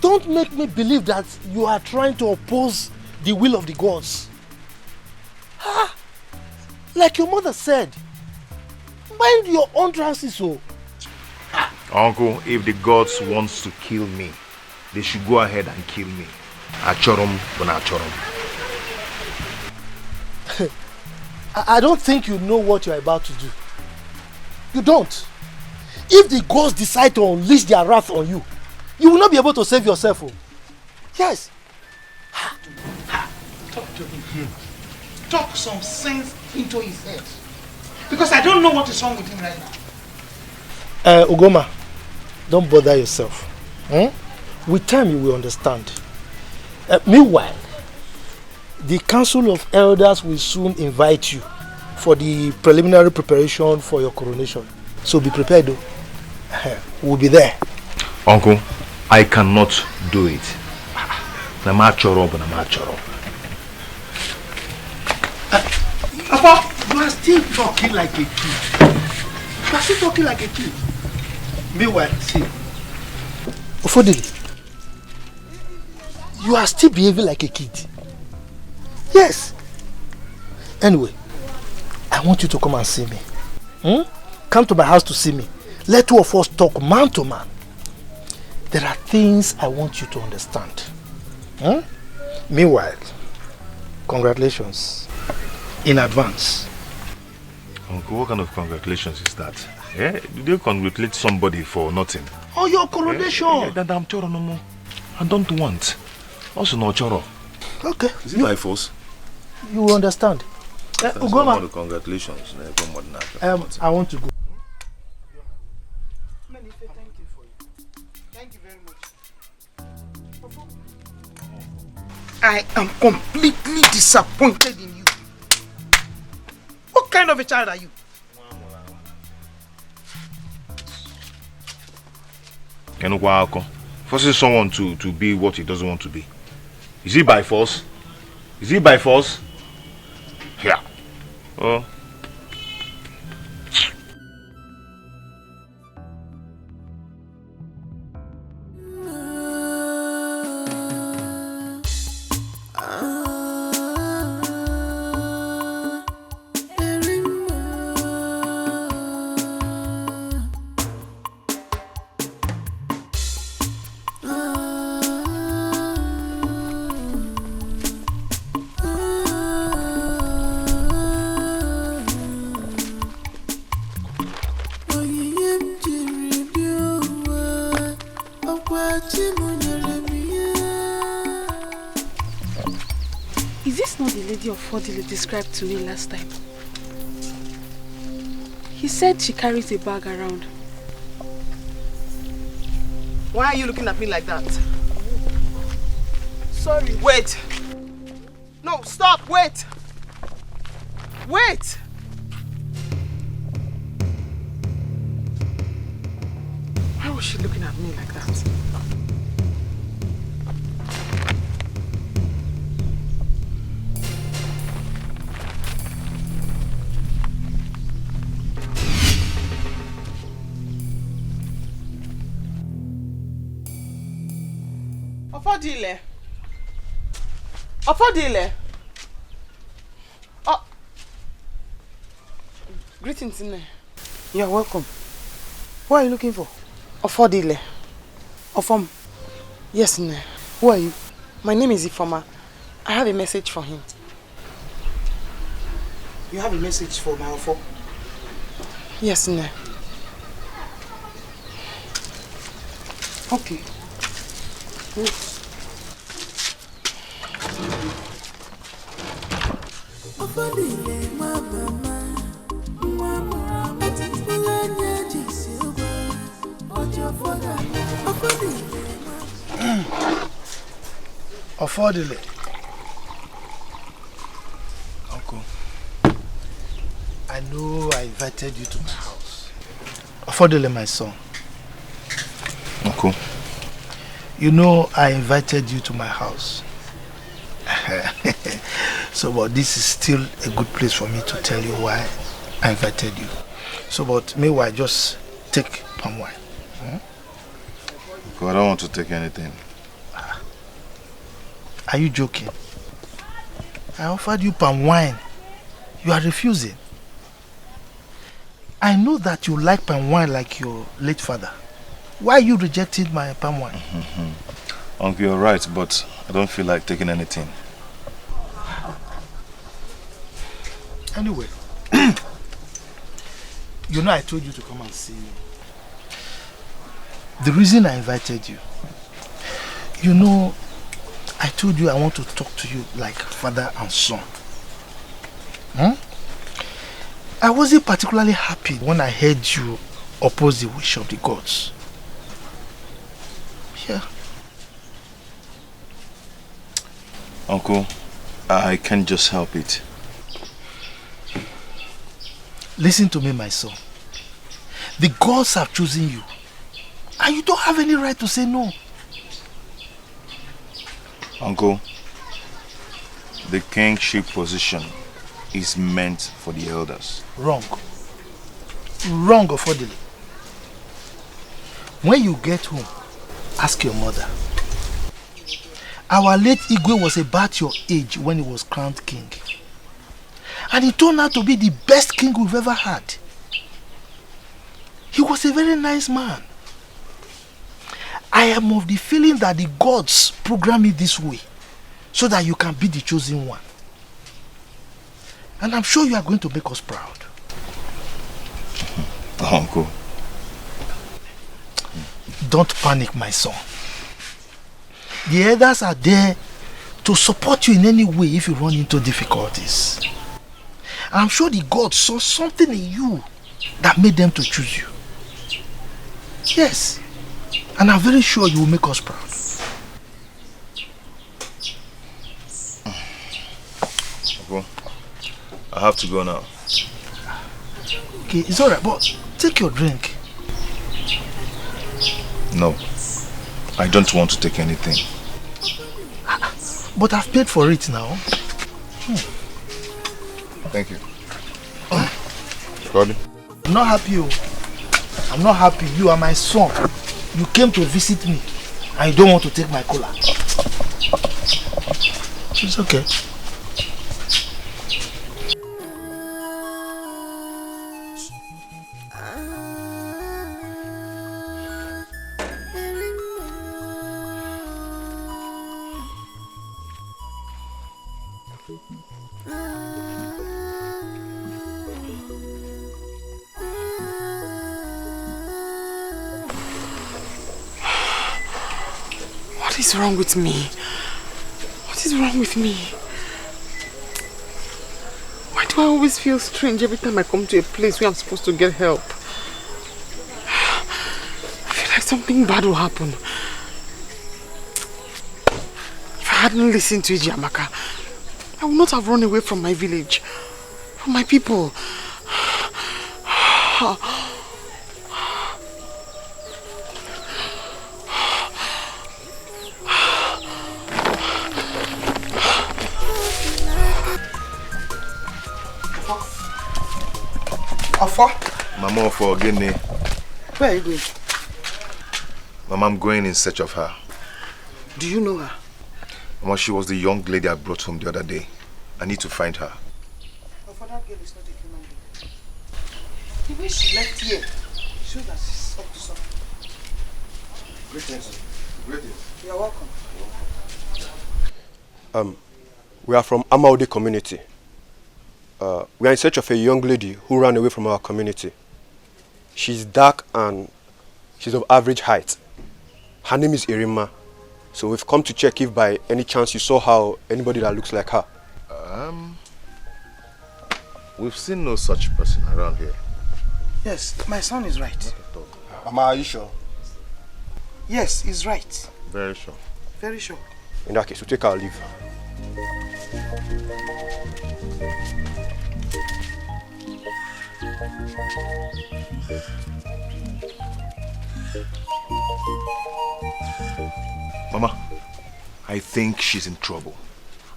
Don't make me believe that you are trying to oppose the will of the gods. Like your mother said, mind your own utterances. Uncle, if the gods wants to kill me, they should go ahead and kill me. Achorum, bonachorum. I don't think you know what you're about to do. You don't. If the gods decide to unleash their wrath on you, you will not be able to save yourself. Yes. Talk to him. Talk some sense into his head. Because I don't know what is wrong with him right now. Ugoma, don't bother yourself. With time you will understand. Meanwhile, the Council of Elders will soon invite you for the preliminary preparation for your coronation. So be prepared though. We'll be there. Uncle, I cannot do it. Papa, you are still talking like a kid. You are still talking like a kid. Meanwhile, see. Ofodili, you are still behaving like a kid. Yes. Anyway, I want you to come and see me. Come to my house to see me. Let two of us talk man to man. There are things I want you to understand. Meanwhile, congratulations in advance. Uncle, what kind of congratulations is that? Did you congratulate somebody for nothing? Oh, your coronation! I'm choro no more. I don't want. Also no choro. Okay. Is it by force? You will understand. Ugoma, congratulations. I want to go. I am completely disappointed in you. What kind of a child are you? Forcing someone to be what he doesn't want to be. Is it by force? Is it by force? Yeah. Oh. Is this not the lady of Fodile described to me last time? He said she carries a bag around. Why are you looking at me like that? Sorry. Wait! No, stop! Wait! Wait! Why was she looking at me like that? Ofodile. Ofodile. Oh. Greetings, Nne. You're welcome. Who are you looking for? Ofodile. Ofom. Yes, Nne. Who are you? My name is Ifoma. I have a message for him. You have a message for my offer? Yes, Nne. Okay. Affordably. Uncle, I know I invited you to my house. Affordably, my son. Uncle. You know I invited you to my house. So, but this is still a good place for me to tell you why I invited you. So, but meanwhile, just take palm wine. Uncle, I don't want to take anything. Are you joking? I offered you palm wine. You are refusing. I know that you like palm wine like your late father. Why you rejected my palm wine? Uncle, you're right, but I don't feel like taking anything. Anyway, you know I told you to come and see me. The reason I invited you, you know, I told you I want to talk to you like father and son. I wasn't particularly happy when I heard you oppose the wish of the gods. Yeah. Uncle, I can't just help it. Listen to me, my son. The gods have chosen you. And you don't have any right to say no. Uncle, the kingship position is meant for the elders. Wrong. Wrong, affordably. When you get home, ask your mother. Our late Igwe was about your age when he was crowned king. And he turned out to be the best king we've ever had. He was a very nice man. I am of the feeling that the gods program it this way so that you can be the chosen one. And I'm sure you are going to make us proud. Uncle. Don't panic, my son. The elders are there to support you in any way if you run into difficulties. I'm sure the gods saw something in you that made them to choose you. Yes. And I'm very sure you will make us proud. Uncle, I have to go now. Okay, it's alright, but take your drink. No, I don't want to take anything. But I've paid for it now. Thank you. Roddy? I'm not happy. I'm not happy. You are my son. You came to visit me and you don't want to take my cola. It's okay. What is wrong with me? What is wrong with me? Why do I always feel strange every time I come to a place where I'm supposed to get help? I feel like something bad will happen. If I hadn't listened to Ijeamaka, I would not have run away from my village, from my people. Mama for Guinea. Where are you going? Mama, I'm going in search of her. Do you know her? Mama, she was the young lady I brought home the other day. I need to find her. Oh, for that girl is not a human being. The way she left here shows that she's up to something. Greetings. Greetings. You're welcome. We are from Amaudi community. We are in search of a young lady who ran away from our community. She's dark and she's of average height. Her name is Irima. So we've come to check if by any chance you saw her or anybody that looks like her. We've seen no such person around here. Yes, my son is right. Mama, are you sure? Yes, he's right. Very sure. Very sure. In that case, we'll take our leave. Mama, I think she's in trouble.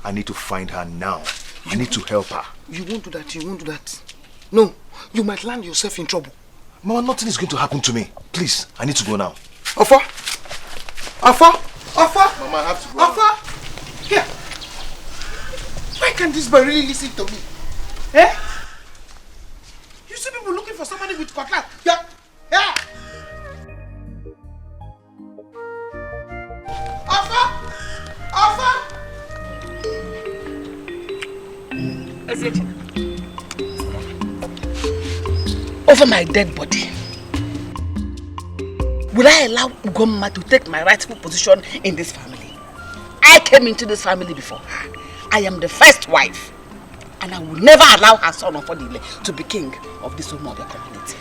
I need to find her now. I need to help her. You won't do that, you won't do that. No, you might land yourself in trouble. Mama, nothing is going to happen to me. Please, I need to go now. Alpha! Alpha! Alpha! Mama, I have to go. Alpha! Here! Why can't this boy really listen to me? Eh? You see people looking for somebody with cutlass. Yeah! Yeah! Alpha! Alpha! Over my dead body, will I allow Ugomma to take my rightful position in this family? I came into this family before her. I am the first wife, and I will never allow her son Ofodile to be king of this Umobia community.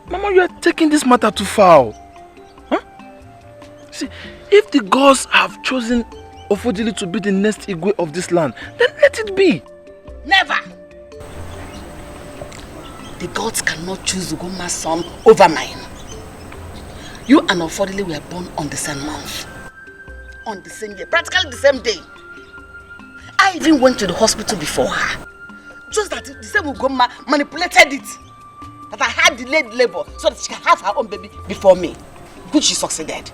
Mama, you are taking this matter too far. Huh? See, if the gods have chosen Ofodile to be the next Igwe of this land, then let it be. Never! The gods cannot choose Ugomma's son over mine. You and Ofodile were born on the same month. On the same year, practically the same day. I even went to the hospital before her. Just that the same Ugomma manipulated it. That I had delayed labor so that she can have her own baby before me. Which she succeeded.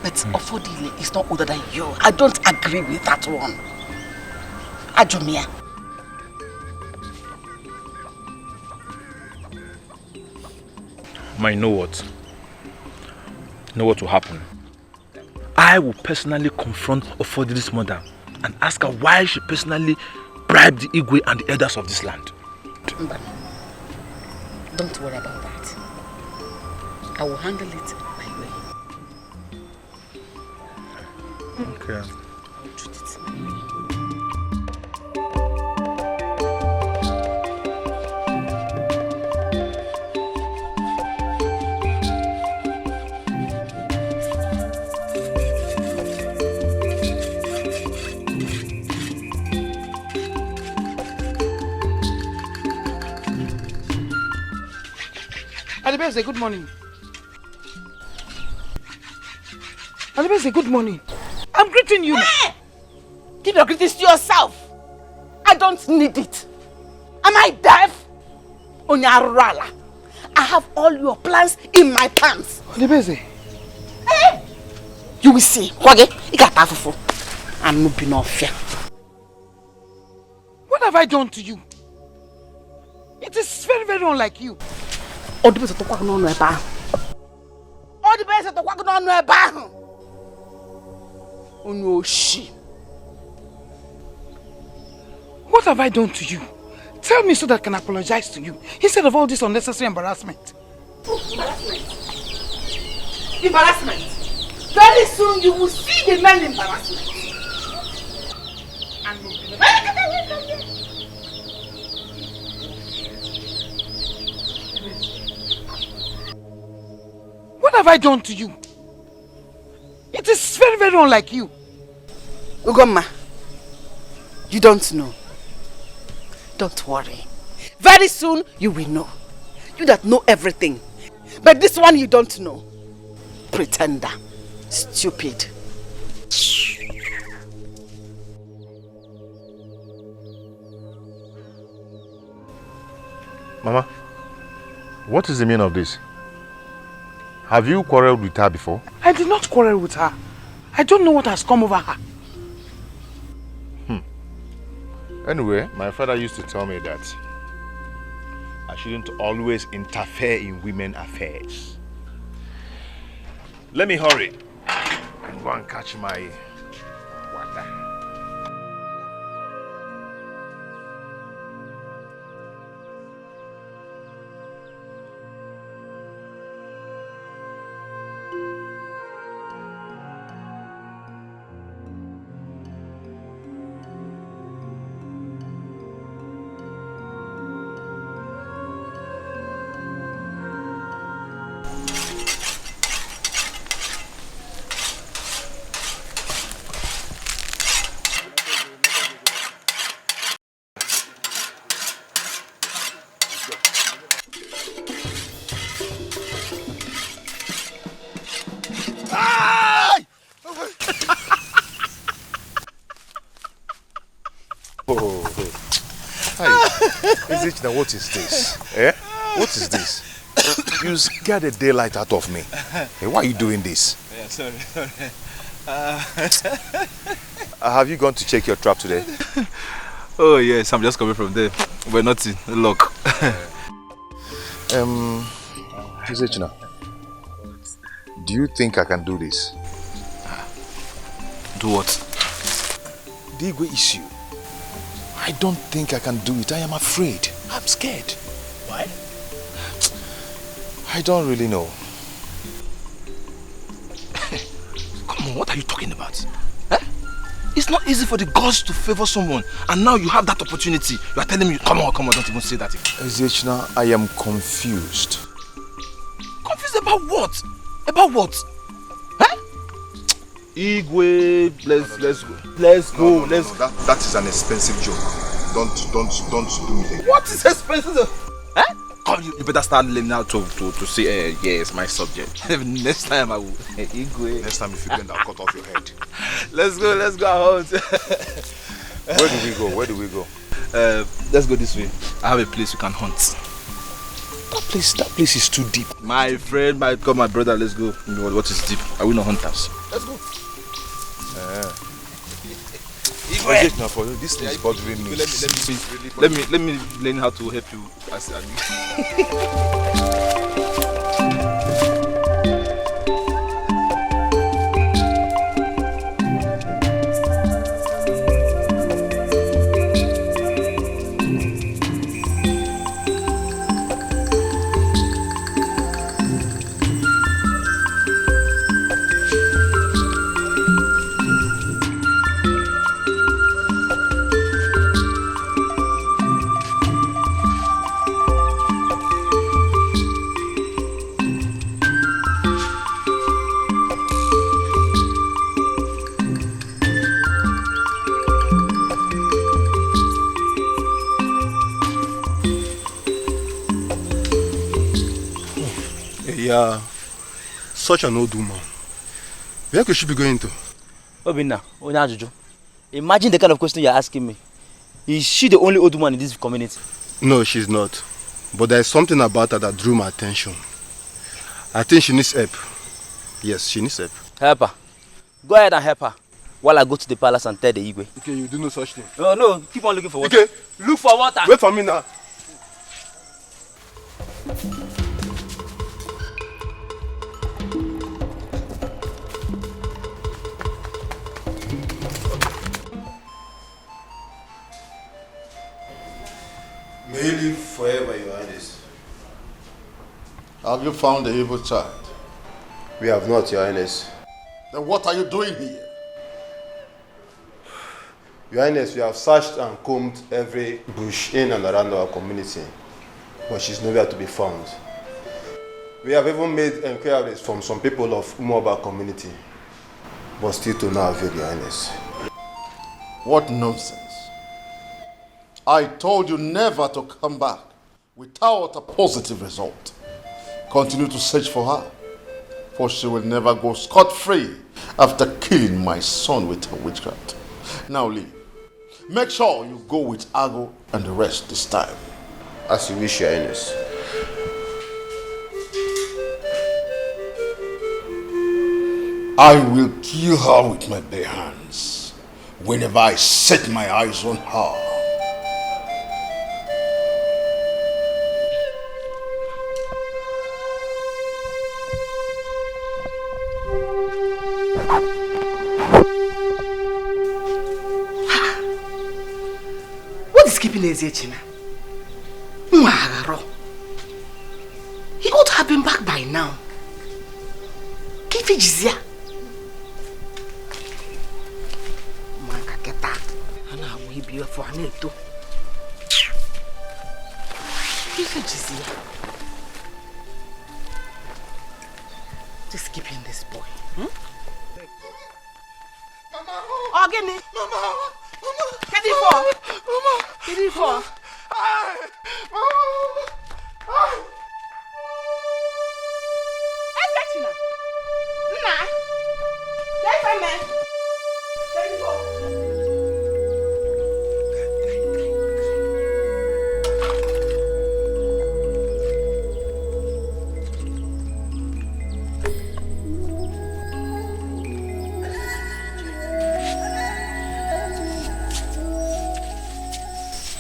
But Ofodile is not older than you. I don't agree with that one. Ajumia. Ma, you know what? You know what will happen? I will personally confront Ofodile's mother and ask her why she personally bribed the Igwe and the elders of this land. Mbana, don't worry about that. I will handle it my way. Okay. I will treat it my way. Adibese, good morning. Adibese, good morning. I'm greeting you. Hey! Give your greetings to yourself. I don't need it. Am I deaf? Onyarala. I have all your plans in my pants. Adibese. Hey! You will see. I'm moving off here. What have I done to you? It is very, very unlike you. What have I done to you? Tell me so that I can apologize to you instead of all this unnecessary embarrassment. Embarrassment? Very soon you will see the man embarrassment. What have I done to you? It is very, very unlike you. Ugomma, you don't know. Don't worry. Very soon you will know. You that know everything. But this one you don't know. Pretender. Stupid. Mama, what is the meaning of this? Have you quarreled with her before? I did not quarrel with her. I don't know what has come over her. Anyway, my father used to tell me that I shouldn't always interfere in women's affairs. Let me hurry. and go and catch my water. Now what is this? Eh? What is this? You scared the daylight out of me. Hey, why are you doing this? Yeah, sorry. Have you gone to check your trap today? Oh yes, I'm just coming from there. But nothing, luck. Akuzechina, do you think I can do this? Do what? The Igwe issue. I don't think I can do it. I am afraid. I'm scared. Why? I don't really know. Come on, what are you talking about? Eh? It's not easy for the gods to favor someone, and now you have that opportunity. You are telling me, come on, don't even say that. Ezechina, I am confused. Confused about what? About what? Huh? Igwe, let's go. Let's go. That is an expensive joke. Don't do it. What is expensive? Eh? Come, you better start learning how to say, yes, my subject. Next time I will. Igwe. Next time if you bend, I'll cut off your head. Let's go out. Where do we go? Let's go this way. I have a place you can hunt. That place is too deep. My friend, my brother, let's go. You know what is deep? Are we not hunters? Let's go. Now for you, this is bothering me. Let me learn how to help you. Yeah, such an old woman. Where could she be going to? Obinna, Onyajuju. Imagine the kind of question you're asking me. Is she the only old woman in this community? No, she's not. But there's something about her that drew my attention. I think she needs help. Yes, she needs help. Help her. Go ahead and help her while I go to the palace and tell the Igwe. Okay, you do no such thing. No, keep on looking for water. Okay, look for water. Wait for me now. May he live forever, Your Highness. Have you found the evil child? We have not, Your Highness. Then what are you doing here? Your Highness, we have searched and combed every bush in and around our community, but she's nowhere to be found. We have even made inquiries from some people of Umoba community, but still to no avail, Your Highness. What nonsense. I told you never to come back without a positive result. Continue to search for her, for she will never go scot-free after killing my son with her witchcraft. Now leave. Make sure you go with Ago and the rest this time. As you wish, Your Highness. I will kill her with my bare hands whenever I set my eyes on her. peacekeeping Ezechina. He ought to have been back by now. Kifi Jizia. Makaketa. Ana we be for Aneto. Kifi Jizia. Just keeping this boy. Mama! Oh, get me! Mama! Mama! Get it for! Mama! Get it for! Ezechina! Nna! Get it, man! Get it for!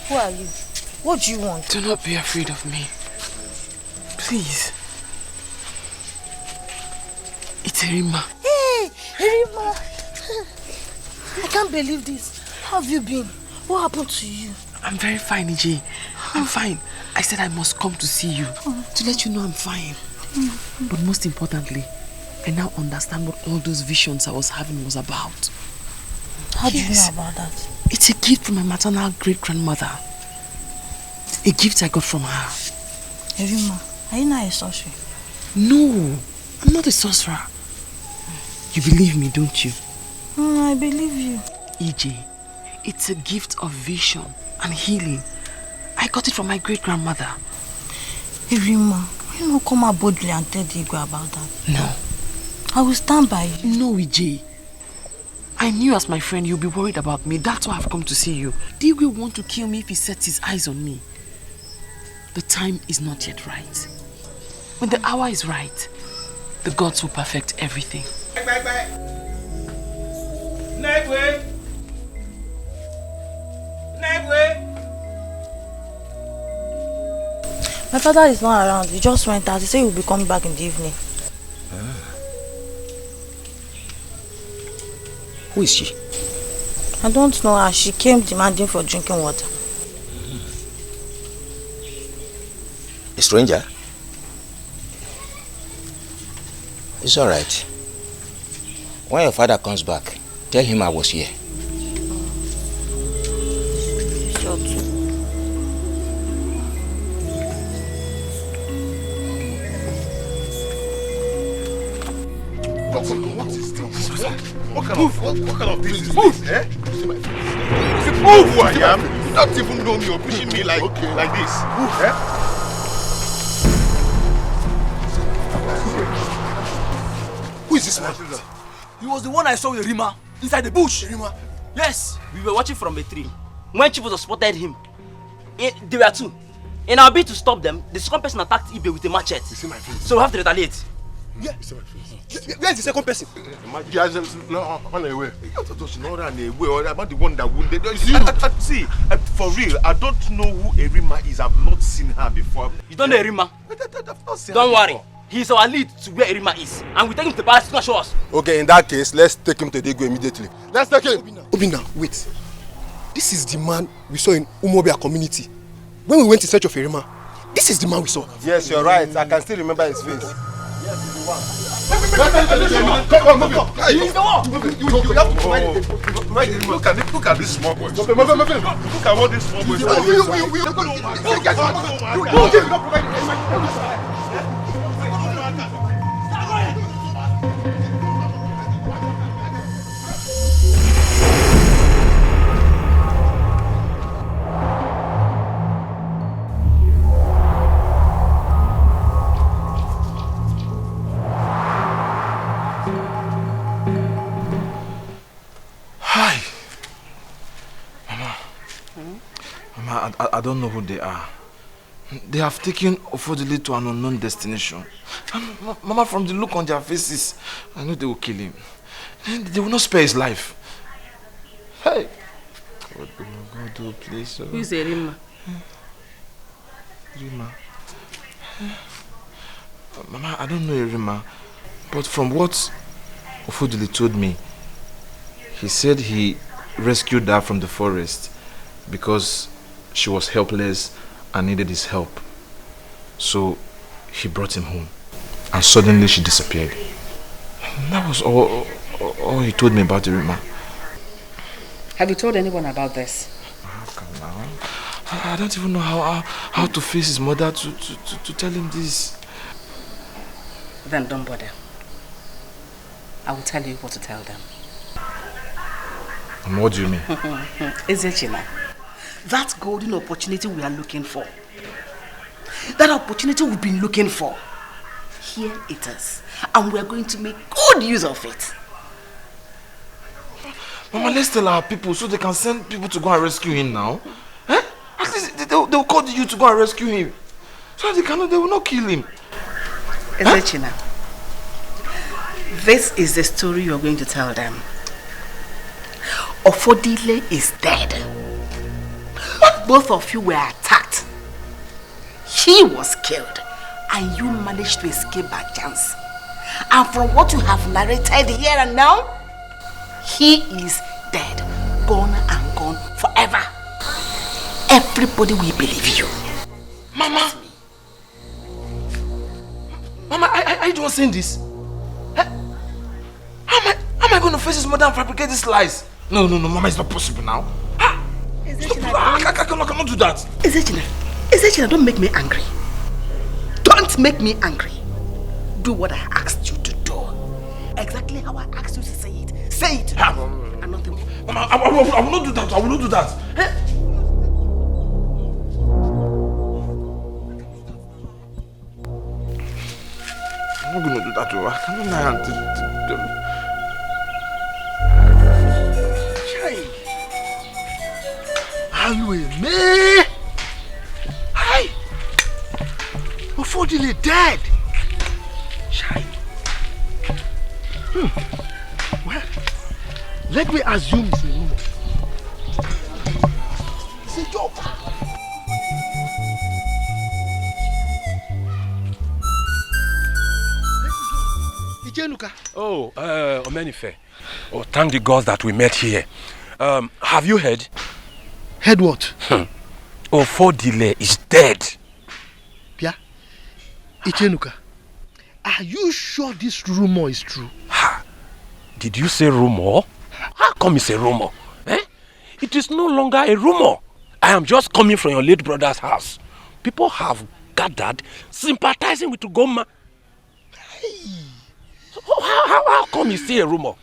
Who are you? What do you want? Do not be afraid of me. Please. It's Erima. Hey, Erima! I can't believe this. How have you been? What happened to you? I'm very fine, EJ. I'm fine. I said I must come to see you to let you know I'm fine. But most importantly, I now understand what all those visions I was having was about. How do you know about that? It's a gift from my maternal great-grandmother. A gift I got from her. Erima, are you not a sorcerer? No, I'm not a sorcerer. You believe me, don't you? I believe you. EJ, it's a gift of vision and healing. I got it from my great-grandmother. Erima, you not come out boldly and tell Digo about that. No. I will stand by you. No, EJ. I knew as my friend you'll be worried about me. That's why I've come to see you. Digo will want to kill me if he sets his eyes on me. The time is not yet right. When the hour is right, the gods will perfect everything. My father is not around. He just went out. He said he will be coming back in the evening. Who is she? I don't know her. She came demanding for drinking water. A stranger? It's alright. When your father comes back, tell him I was here. Sure too. What is this? What kind of this is this? Eh? Move who I am. You don't even know me or pushing me like this. Eh? Who is this man? He was the one I saw with Rima inside the bush. Rima? Yes, we were watching from a tree. When Chief spotted him, there were two. In our bid to stop them, the second person attacked Ibe with a machete. You see my face? So we have to retaliate. Yeah. You see my face? Where is the second person? Run away. About the one that wounded. See, for real, I don't know who Erima is. I've not seen her before. You don't know Erima? Don't worry. He's our lead to where Erima is. And we take him to the palace to show us. Okay, in that case, let's take him to Digo immediately. Let's take him. Obina, wait. This is the man we saw in Umobia community. When we went in search of Erima, this is the man we saw. Yes, you're right. I can still remember his face. Yes, he's the one. Come on. He's the one. You have to provide him. Look at this small boy. Look at what this small boy is. Hi. Mama, I don't know who they are. They have taken Ofodile to an unknown destination. And Mama, from the look on their faces, I know they will kill him. They will not spare his life. Hey. God, oh, please. Who is Erima? Erima. Mama, I don't know Erima. But from what Ofodile told me, he said he rescued her from the forest because she was helpless and needed his help. So he brought him home. And suddenly she disappeared. That was all he told me about Irima. Have you told anyone about this? Come now. I don't even know how to face his mother to tell him this. Then don't bother. I will tell you what to tell them. And what do you mean? Ezechina, that golden opportunity we are looking for, that opportunity we've been looking for, here it is. And we are going to make good use of it. Mama, let's tell our people so they can send people to go and rescue him now. Eh? At least they'll call you to go and rescue him. So they will not kill him. Ezechina, this is the story you're going to tell them. Ofodile is dead. Both of you were attacked. He was killed. And you managed to escape by chance. And from what you have narrated here and now, he is dead, gone and gone forever. Everybody will believe you. Mama! Mama, are you the one saying this? How am I going to face his mother and fabricate these lies? No, Mama, it's not possible now. I cannot do that. Ezechina, don't make me angry. Don't make me angry. Do what I asked you to do. Exactly how I asked you to say it. Say it. And nothing more. Mama, I will not do that. I will not do that. I'm not going to do that. I cannot lie. Me? Hi! Ofodile dead. Shine. Well, let me assume it's a rumor. It's a joke. Oh, Omenife. Oh, thank the gods that we met here. Have you heard? Heard what? Ofodile is dead. Pia, Ichenuka, are you sure this rumor is true? Did you say rumor? How come it's a rumor? It is no longer a rumor. I am just coming from your late brother's house. People have gathered sympathizing with Ugoma. Hey. So how come it's still a rumor?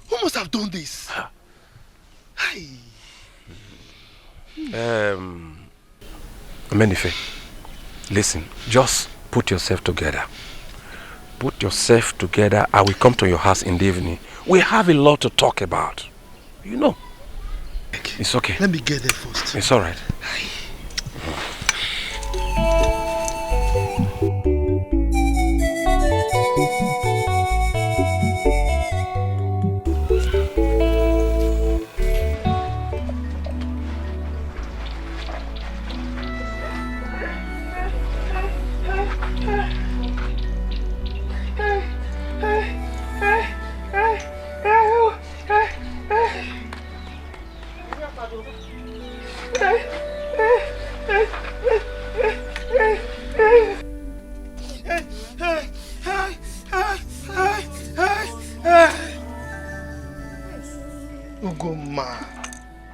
Who must have done this? Hey. Menife, listen, just put yourself together. Put yourself together. I will come to your house in the evening. We have a lot to talk about. You know. It's okay. Let me get there first. It's all right.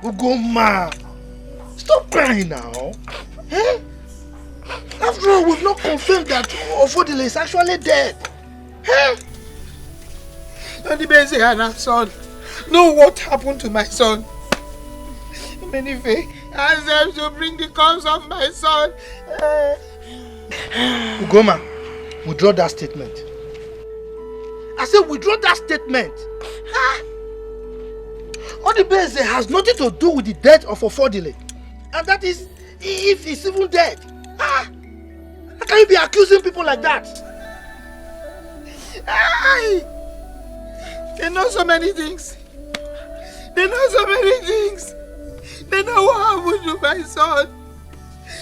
Ugoma, stop crying now. After all, we've not confirmed that Ofodile is actually dead. Don't son. Know what happened to my son. Menife, ask them to bring the corpse of my son. Ugoma, withdraw that statement. I said withdraw that statement. Odibeze has nothing to do with the death of Ofodile. And that is, if he's even dead. How can you be accusing people like that? They know so many things. They know so many things. They know what happened to my son.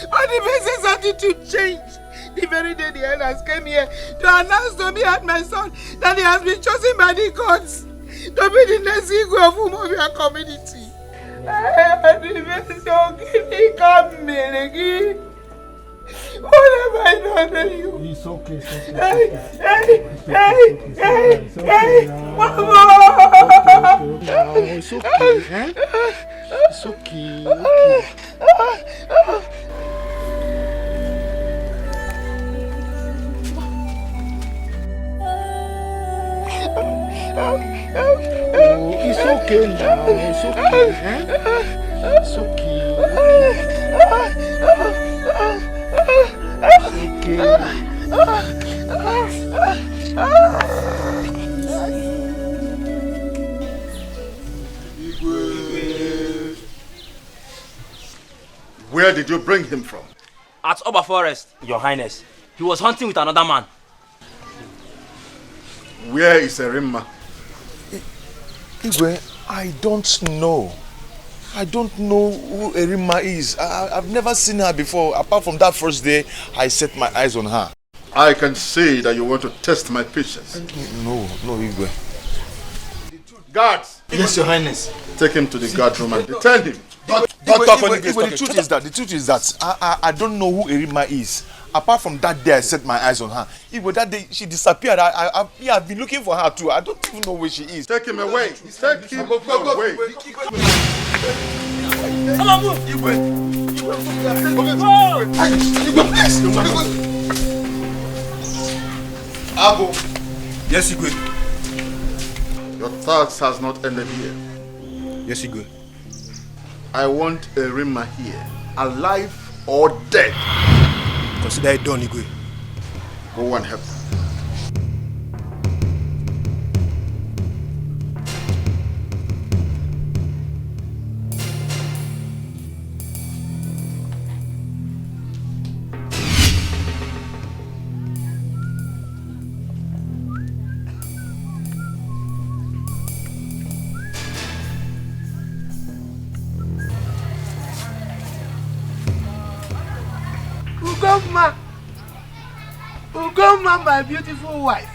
Odibeze's attitude changed the very day the elders came here to announce to me and my son that he has been chosen by the gods to be the next Igwe of Umobia community. What have I done to you? It's okay. Hey, Mama! It's okay, eh? It's okay. It's okay now. It's okay, eh? It's okay. Where did you bring him from? At Oba Forest, Your Highness. He was hunting with another man. Where is Erimma? Igwe, I don't know. I don't know who Erimma is. I've never seen her before. Apart from that first day, I set my eyes on her. I can see that you want to test my patience. No, Igwe. Guards! Yes, Your Highness. Take him to the guard room and detain him. The truth is that I don't know who Erimma is. Apart from that day I set my eyes on her. Igwe, that day she disappeared. I've been looking for her too. I don't even know where she is. Take him away. Take him away. Ago. Yes, Igwe. Your thoughts has not ended here. Yes, Igwe. I want Erimma here, alive or dead. Consider it done, Igwe. Go and help her. Ugoma, my beautiful wife.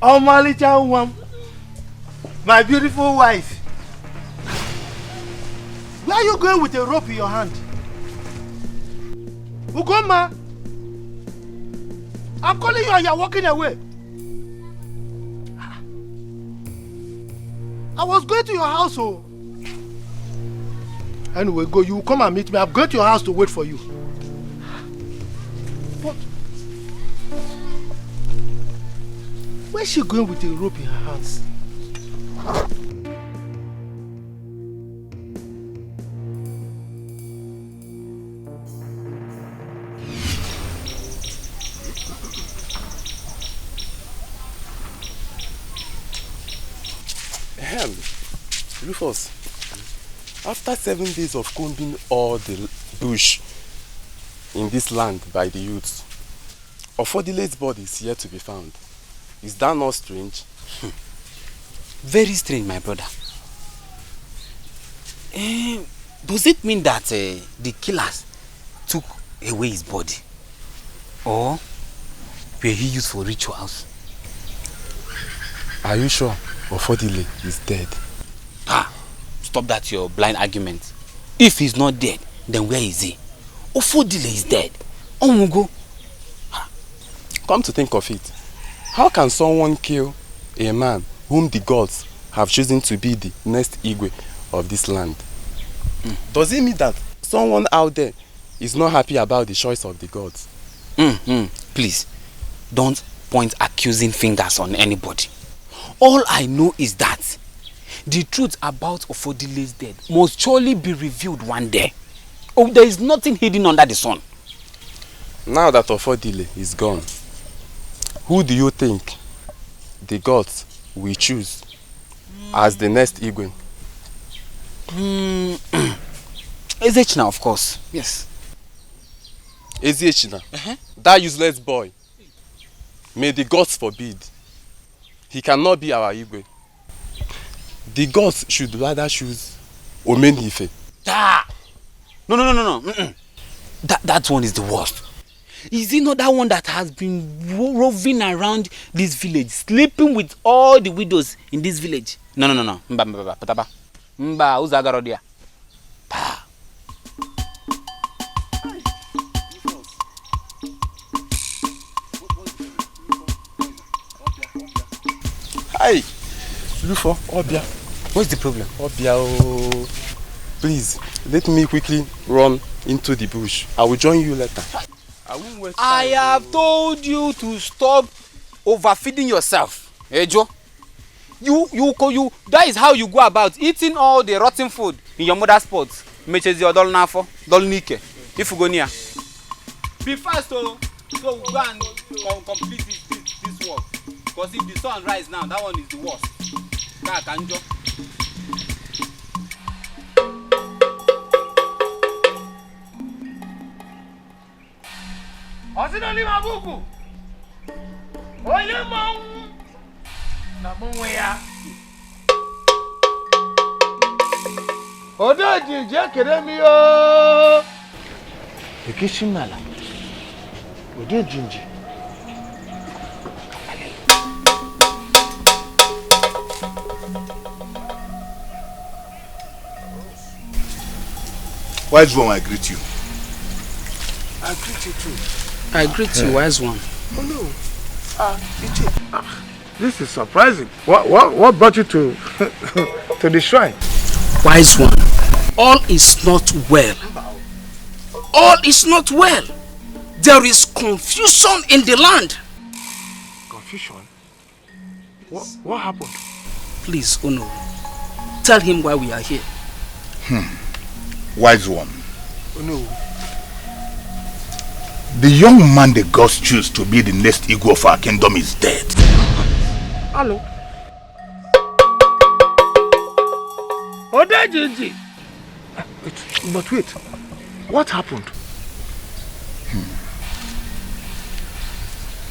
Omalicha Wam, my beautiful wife. Where are you going with a rope in your hand? Ugoma, I'm calling you and you're walking away. I was going to your house, oh. Anyway, go. You come and meet me. I'm going to your house to wait for you. But where's she going with a rope in her hands? Rufus, after 7 days of combing all the bush in this land by the youths, Ofodile's body is yet to be found. Is that not strange? Very strange, my brother. Does it mean that the killers took away his body? Or were he used for rituals? Are you sure Ofodile is dead? Stop that your blind argument. If he's not dead, then where is he? Ofodile is dead. Omugo. Come to think of it, how can someone kill a man whom the gods have chosen to be the next Igwe of this land? Does it mean that someone out there is not happy about the choice of the gods? Please, don't point accusing fingers on anybody. All I know is that the truth about Ofodile's death must surely be revealed one day. Oh, there is nothing hidden under the sun. Now that Ofodile is gone, who do you think the gods will choose as the next Igwe? Ezechina, of course. Yes. Ezechina? That useless boy. May the gods forbid. He cannot be our Igwe. The gods should rather choose Omenife. No. That one is the worst. Is it not that one that has been roving around this village, sleeping with all the widows in this village? No. Mba, ụzọ agara dị ya. Hi, Lufo, Obia. What's the problem? Obia, oh, please let me quickly run into the bush. I will join you later. I have told you to stop overfeeding yourself. Hey, Joe. You, that is how you go about eating all the rotten food in your mother's pots. Meches your dol nafo, dol nike. If you go near. Be fast, so go and complete this work. Because if the sun rises now, that one is the worst. Kanjo. Osinoli mabuku. Oye mong. Na mongwe ya. Odo jinje kere mi o. Ekishimala. Odo jinje. Wise one, I greet you. I greet you too. I greet you, wise one. Oh no. This is surprising. What brought you to to the shrine? Wise one, all is not well. All is not well. There is confusion in the land. Confusion? What happened? Please, Ono, tell him why we are here. Wise one. Oh no. The young man the gods choose to be the next ego of our kingdom is dead. Hello. Odejiji. But wait, what happened?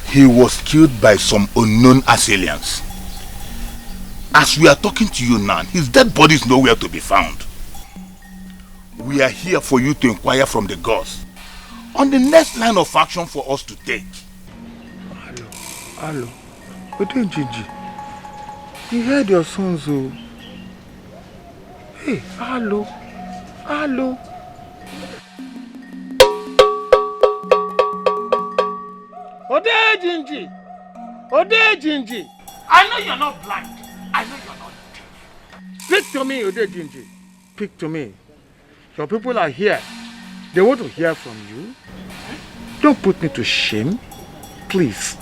He was killed by some unknown assailants. As we are talking to you now, his dead body is nowhere to be found. We are here for you to inquire from the gods on the next line of action for us to take. Hello. Odejiji. You heard your sons, oh. Hey, hello. Odejiji. I know you're not blind. I know you're not deaf. Speak to me, Odejiji. Speak to me. Your people are here. They want to hear from you. Don't put me to shame. Please.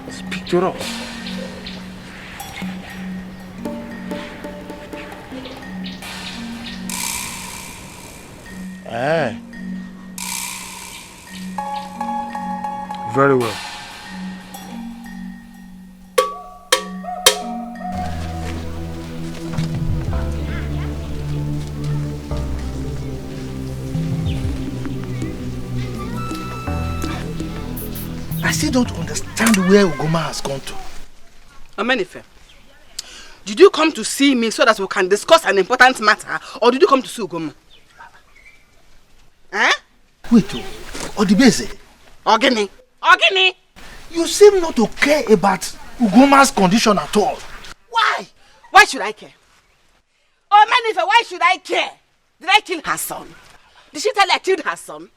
Speak to us. Very well. I still don't understand where Ugoma has gone to. Amenife, did you come to see me so that we can discuss an important matter, or did you come to see Ugoma? Eh? Wait, Odibese. Ogini. You seem not to care about Ugoma's condition at all. Why? Why should I care? Oh, Amenife, why should I care? Did I kill her son? Did she tell you I killed her son?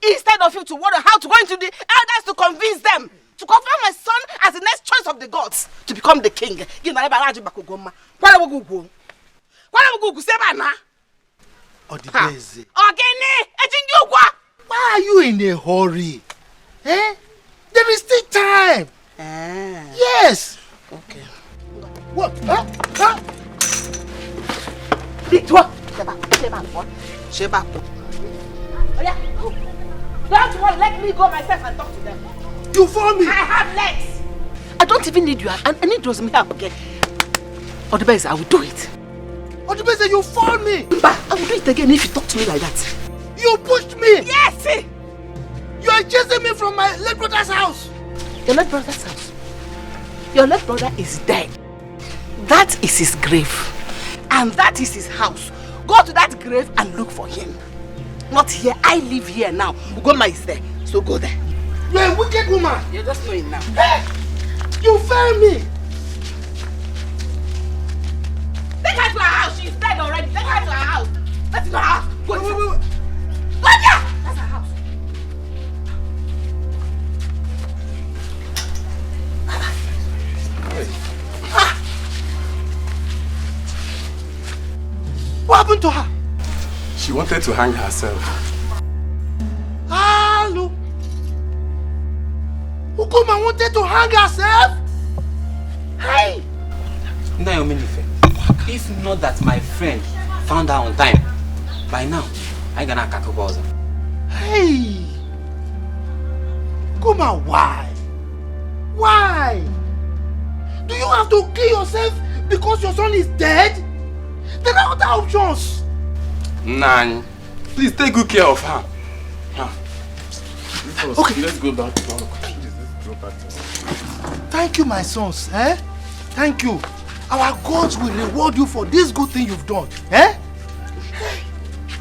Instead of you to wonder how to go into the elders to convince them to confirm my son as the next choice of the gods to become the king. Odibese. Why are you in a hurry? Eh? There is still time. Yes. Okay. What? Huh? Sheba. Don't worry, let me go myself and talk to them. You follow me? I have legs. I don't even need you. I need those help again. Odibese, I will do it. Odibese, you follow me. But I will do it again if you talk to me like that. You pushed me. Yes. You are chasing me from my late brother's house. Your late brother's house? Your late brother is dead. That is his grave. And that is his house. Go to that grave and look for him. Not here. I live here now. Ugoma is there. So go there. You're a wicked woman. You're just knowing now. Hey! You failed me. They can happened to her? She wanted to hang herself. Hello. Ugoma wanted to hang herself? Hey! If not that my friend found her on time, by now, I gonna kakabouza. Hey! Ugoma, why? Why? Do you have to kill yourself because your son is dead? There are other options. Nan, please take good care of her. Okay. Let's go back. Please, let's go back. Thank you, my sons. Thank you. Our gods will reward you for this good thing you've done. Hey,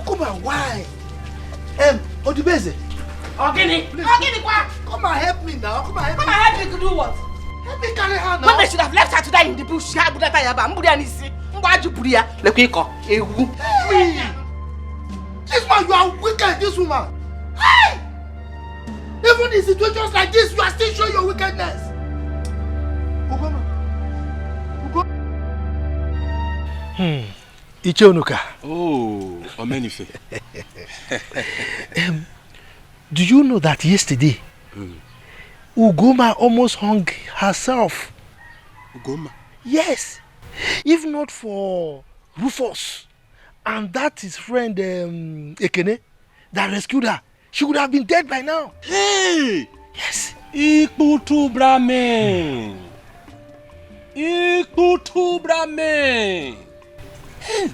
come on, why? Odubeze. Ogini, come and help me now. Come and help me. Come and help me to do what? Help me carry her now. When they should have left her to die in the bush, this man, you are wicked, this woman. Hey! Even in situations like this, you are still showing your wickedness. Ichonuka. Oh, Omenife. Do you know that yesterday, Ugoma almost hung herself? Ugoma? Yes. If not for Rufus and that his friend Ekene that rescued her, she would have been dead by now. Hey! Yes. Ikutu Brahmin. Ikutu Brahmin. Hey,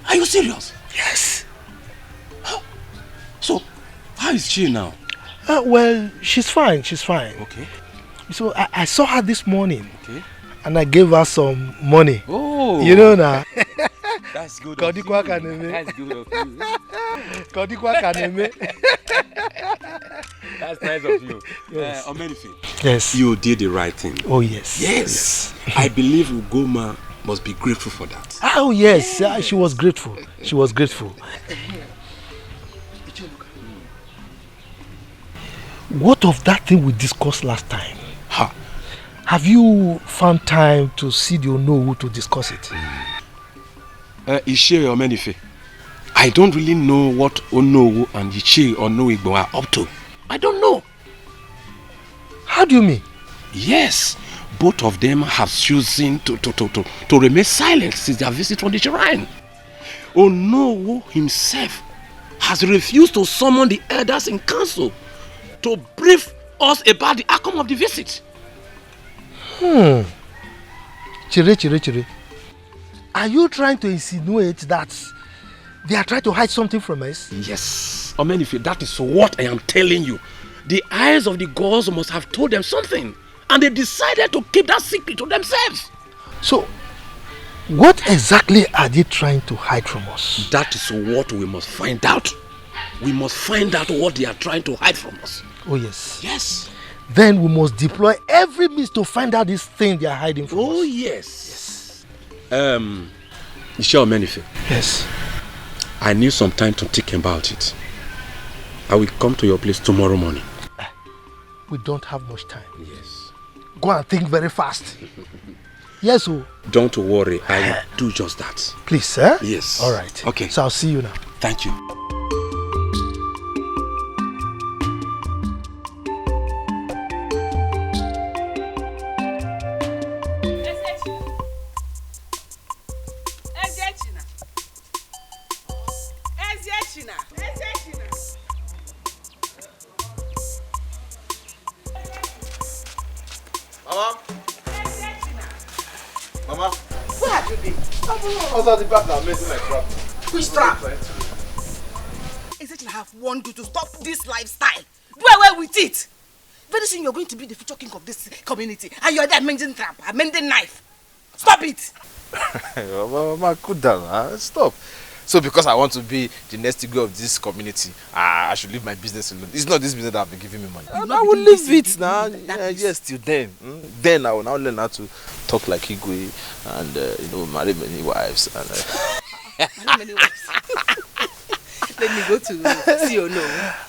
are you serious? Yes. So, how is she now? Well, she's fine. She's fine. Okay. So I saw her this morning. Okay. And I gave her some money. Oh. You know now. That's good. That's good of you. That's nice of you. Yes. Omenife. Yes. You did the right thing. Oh yes. Yes. I believe Ugoma must be grateful for that. Oh yes. She was grateful. She was grateful. What of that thing we discussed last time? Huh? Have you found time to see the Onowu to discuss it? Ishe Omenife, I don't really know what Onowu and Ishe Onoigbo are up to. I don't know. How do you mean? Yes, both of them have chosen to remain silent since their visit from the shrine. Onowu himself has refused to summon the elders in council to brief us about the outcome of the visit. Chire. Are you trying to insinuate that they are trying to hide something from us? Yes. Omenife, that is what I am telling you. The eyes of the gods must have told them something, and they decided to keep that secret to themselves. So, what exactly are they trying to hide from us? That is what we must find out. We must find out what they are trying to hide from us. Oh yes. Yes. Then we must deploy every means to find out this thing they are hiding from us. Oh yes. Ishe Omenife. Yes. I need some time to think about it. I will come to your place tomorrow morning. We don't have much time. Yes. Go and think very fast. Yes, oh. Don't worry, I will do just that. Please, sir? Yes. All right. Okay. So I'll see you now. Thank you. Mama, where have you been? I was at the back now, making my trap. Which trap? Ezechina, I have warned you to stop this lifestyle. Do away with it. Very soon you're going to be the future king of this community, and you're there mending trap, mending knife. Stop it. Mama, cool down. Stop. So because I want to be the next Igwe of this community, I should leave my business alone. It's not this business that have been giving me money. I will leave it now. Yes, till then. Then I will now learn how to talk like Igwe and marry many wives. And, Many wives. Let me go to see or no.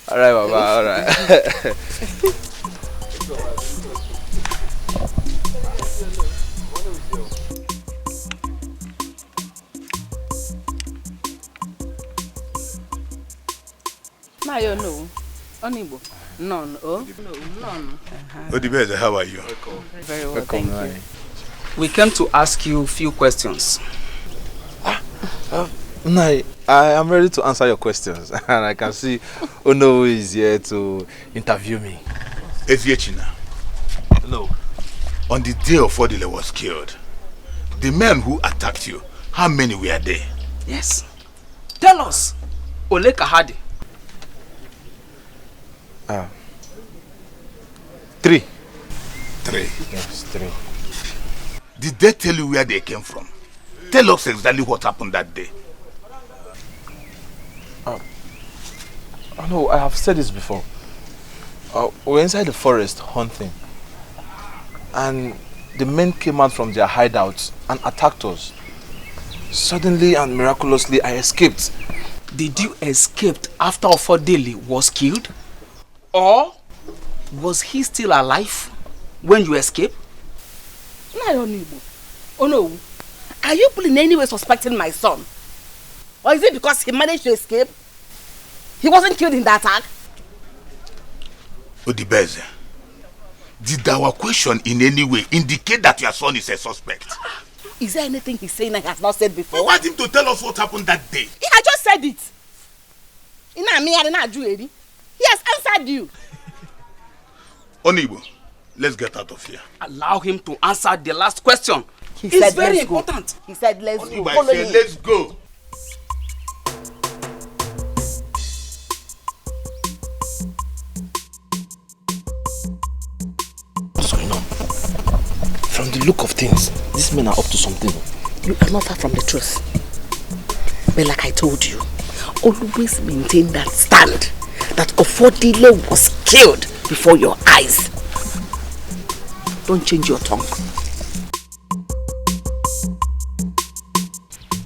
All right, Baba. All right. Now you know. Onibo. None. Oh? No, none. Odibeze, how are you? Very well, thank you. We came to ask you a few questions. I am ready to answer your questions. And I can see Ono is here to interview me. Eziechina. No. On the day of Odile was killed, the men who attacked you, how many were there? Yes. Tell us. Ole Kahadi. 3. 3. Yes, 3. Did they tell you where they came from? Tell us exactly what happened that day. No, I have said this before. We were inside the forest hunting, and the men came out from their hideouts and attacked us. Suddenly and miraculously, I escaped. Did you escape after Ofodele was killed? Or was he still alive when you escaped? Oh no. Are you in any way suspecting my son? Or is it because he managed to escape? He wasn't killed in the attack? Odibeze, did our question in any way indicate that your son is a suspect? Is there anything he's saying that he has not said before? We want him to tell us what happened that day. He had just said it. He has answered you. Onibo, let's get out of here. Allow him to answer the last question. He It's said, very let's go. important. He said, let's Onibo, go. I Follow said, him. let's go. What's going on? From the look of things, these men are up to something. You are not far from the truth. But like I told you, always maintain that stand that Ofodile was killed before your eyes. Don't change your tongue.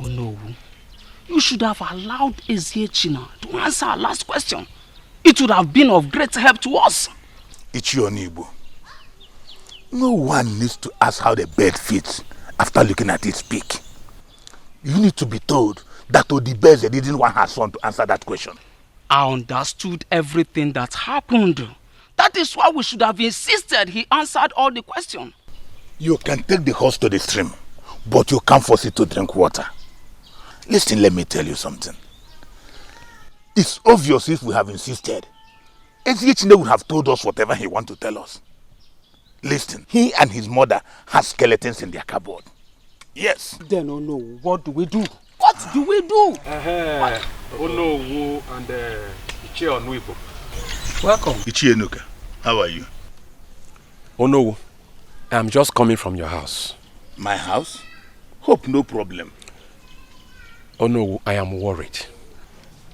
Oh no. You should have allowed Eziechina to answer our last question. It would have been of great help to us. Ichi Onibo, no one needs to ask how the bird fits after looking at its beak. You need to be told that Odibeze didn't want her son to answer that question. I understood everything that happened. That is why we should have insisted he answered all the questions. You can take the horse to the stream, but you can't force it to drink water. Listen, let me tell you something. It's obvious if we have insisted. Eziechine would have told us whatever he wants to tell us. Listen, he and his mother have skeletons in their cupboard. Yes. Then, oh no, what do we do? What do we do? Onowu and Ichie Onuibo. Welcome. Ichie Enuka, how are you? Onowu, I'm just coming from your house. My house? Hope no problem. Onowu, I am worried.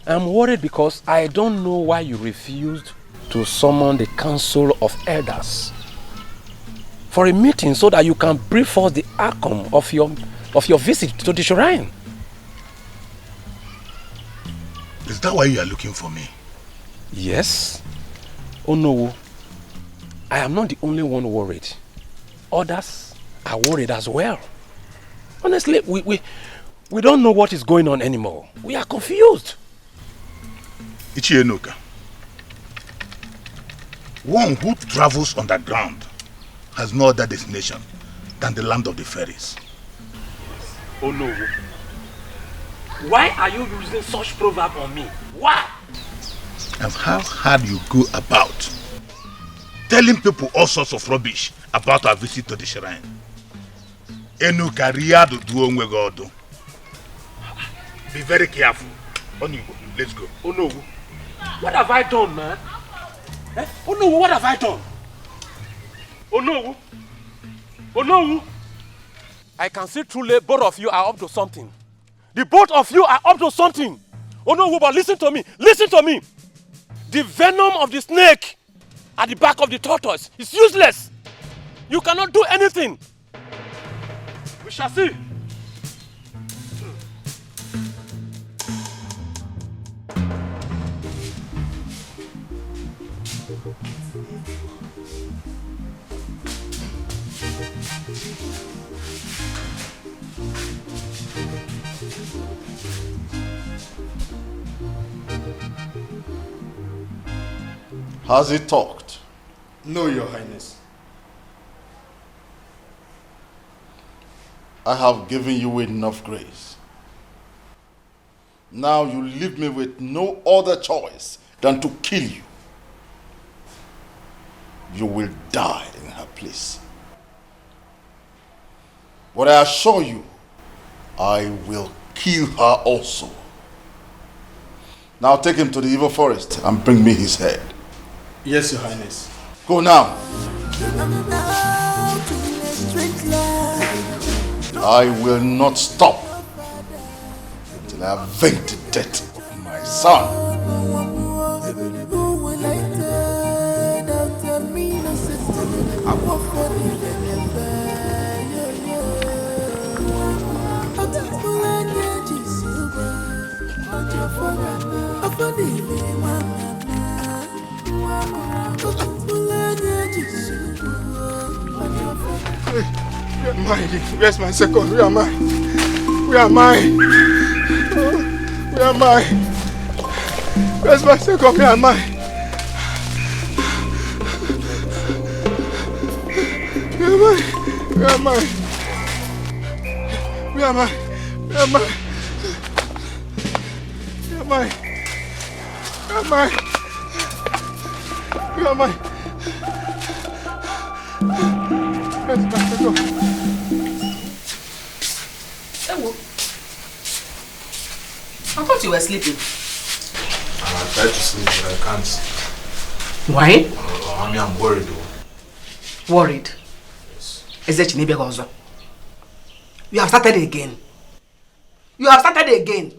I'm worried because I don't know why you refused to summon the Council of Elders for a meeting so that you can brief forth the outcome of your visit to the shrine. Is that why you are looking for me? Yes. Onowu, I am not the only one worried. Others are worried as well. Honestly, we don't know what is going on anymore. We are confused. Ichie Enuka, one who travels underground has no other destination than the land of the fairies. Onowu, why are you using such proverb on me? Why? And how hard you go about telling people all sorts of rubbish about our visit to the shrine. Enuka riado duonwe godo. Be very careful. Onigo, let's go. Onowu, what have I done, man? Eh? Onowu, what have I done? Onowu, Onowu, I can see truly both of you are up to something. The both of you are up to something. Onowu, but listen to me. Listen to me. The venom of the snake at the back of the tortoise is useless. You cannot do anything. We shall see. Has he talked? No, Your Highness. I have given you enough grace. Now you leave me with no other choice than to kill you. You will die in her place. But I assure you, I will kill her also. Now take him to the evil forest and bring me his head. Yes, Your Highness. Go now. I will not stop until I avenge the death of my son. Where's my second? Where am I? Where am I? Where am I? Where's my second? Where am I? Where am I? Where am I? Where am I? Where am I? Where am I? Where am I? Where am I? Where's my second? I thought you were sleeping. I tried to sleep, but I can't. Why? I mean, I'm worried though. Worried? Yes. Is that Chinebe Gonzo? You have started again. You have started again.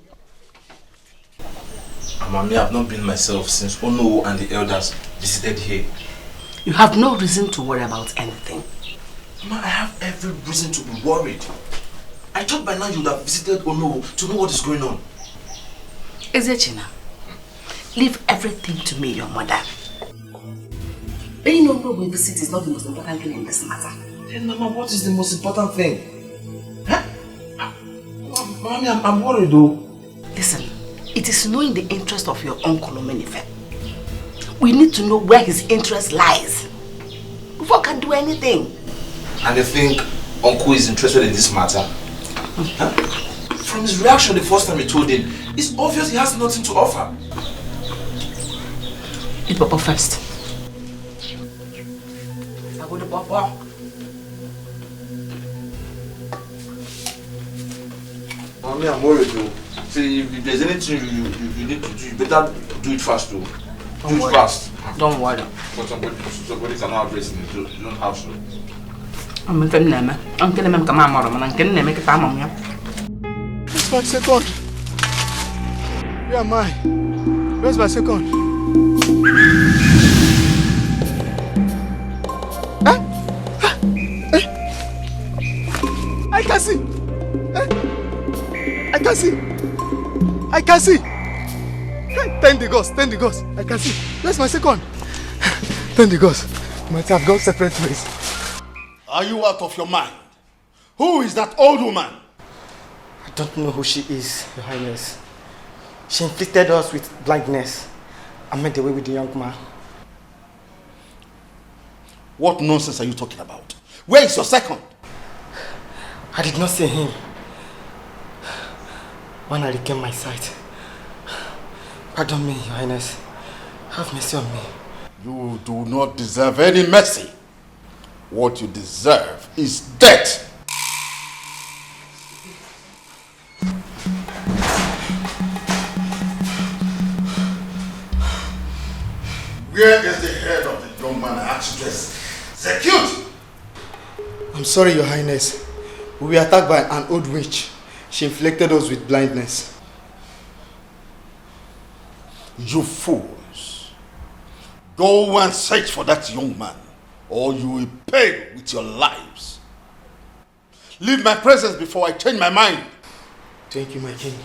Mommy, I've not been myself since Ono and the elders visited here. You have no reason to worry about anything. Mama, I have every reason to be worried. I thought by now you would have visited Ono to know what is going on. Ezechina, leave everything to me, your mother. Being Ono we visit is not the most important thing in this matter. Then, Mama, what is the most important thing? Huh? Mommy, I'm worried though. Listen, it is knowing the interest of your uncle Omenife. We need to know where his interest lies before we can do anything. And you think Uncle is interested in this matter? Huh? From his reaction the first time he told him, it's obvious he has nothing to offer. Eat Papa first. I go to Papa. Mommy, I'm worried though. See, if there's anything you need to do, you better do it fast though. Do it fast. Don't worry. But somebody cannot address me. You don't have to. I'm telling them. I'm telling them come on, man. I'm telling them make it time on you. Where's my second? Where am I? Where's my second? Huh? I can see. I can see. I can see. Thank the gods. Thank the gods. I can see. Where's my second? Thank the gods. Might have gone separate ways. Are you out of your mind? Who is that old woman? I don't know who she is, Your Highness. She inflicted us with blindness and made away with the young man. What nonsense are you talking about? Where is your second? I did not see him when I regained my sight. Pardon me, Your Highness. Have mercy on me. You do not deserve any mercy. What you deserve is death. Where is the head of the young man I asked you to execute? I'm sorry, Your Highness. We were attacked by an old witch. She inflicted us with blindness. You fools. Go and search for that young man, or you will pay with your lives. Leave my presence before I change my mind. Thank you, my king.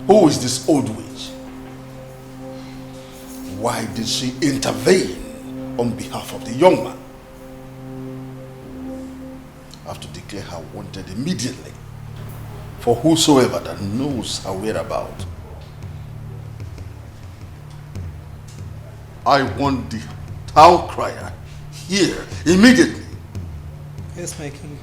Who is this old witch? Why did she intervene on behalf of the young man? I have to declare her wanted immediately for whosoever that knows her whereabouts. I want the town crier here immediately. Yes, my king.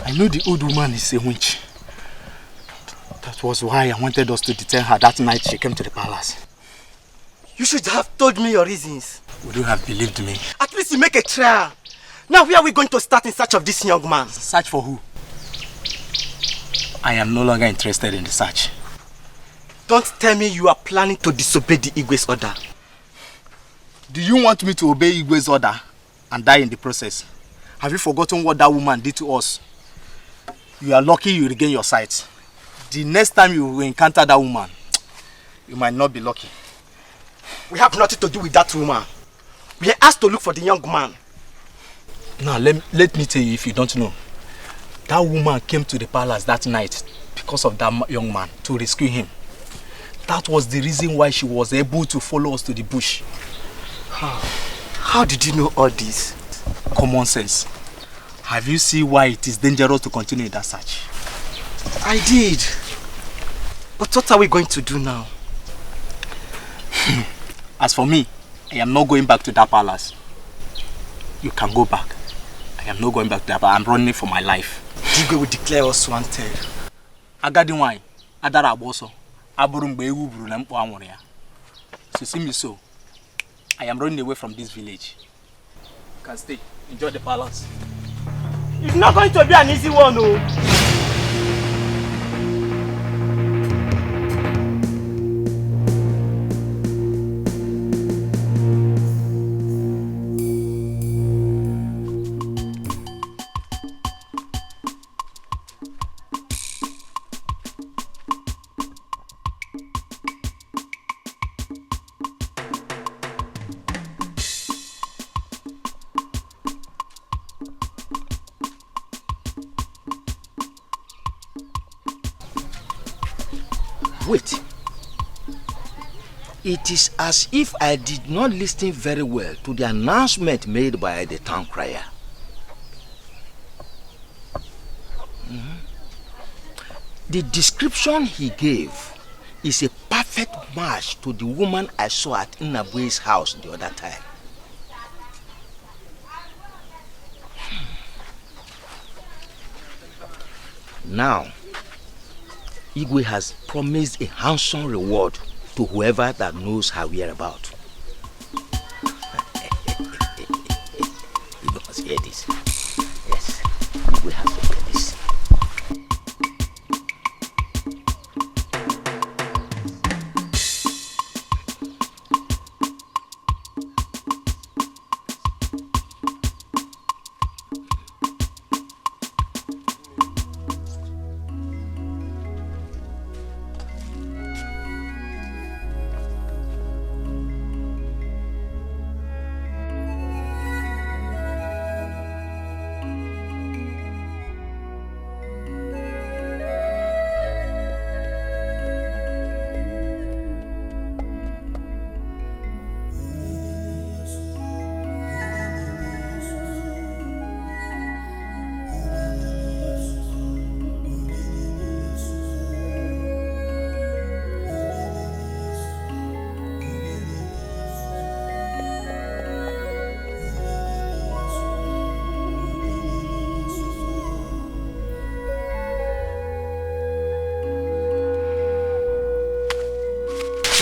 I know the old woman is a witch. That was why I wanted us to detain her that night she came to the palace. You should have told me your reasons. Would you have believed me? At least you make a trial. Now where are we going to start in search of this young man? Search for who? I am no longer interested in the search. Don't tell me you are planning to disobey the Igwe's order. Do you want me to obey Igwe's order and die in the process? Have you forgotten what that woman did to us? You are lucky you regain your sight. The next time you encounter that woman, you might not be lucky. We have nothing to do with that woman. We are asked to look for the young man. Now, let me tell you if you don't know. That woman came to the palace that night because of that young man, to rescue him. That was the reason why she was able to follow us to the bush. How did you know all this? Common sense. Have you seen why it is dangerous to continue in that search? I did. But what are we going to do now? As for me, I am not going back to that palace. You can go back. I am not going back to that palace. I'm running for my life. Dikeh will declare us wanted. Agadi wine, Adara Aboso, Aburumbe Ubru na mpo anwụrụ ya. So see me so. I am running away from this village. You can stay. Enjoy the palace. It's not going to be an easy one, no. Wait. It is as if I did not listen very well to the announcement made by the town crier. The description he gave is a perfect match to the woman I saw at Inabue's house the other time. Now, Igwe has promised a handsome reward to whoever that knows her whereabouts. You must hear this. Yes, Igwe has to hear this.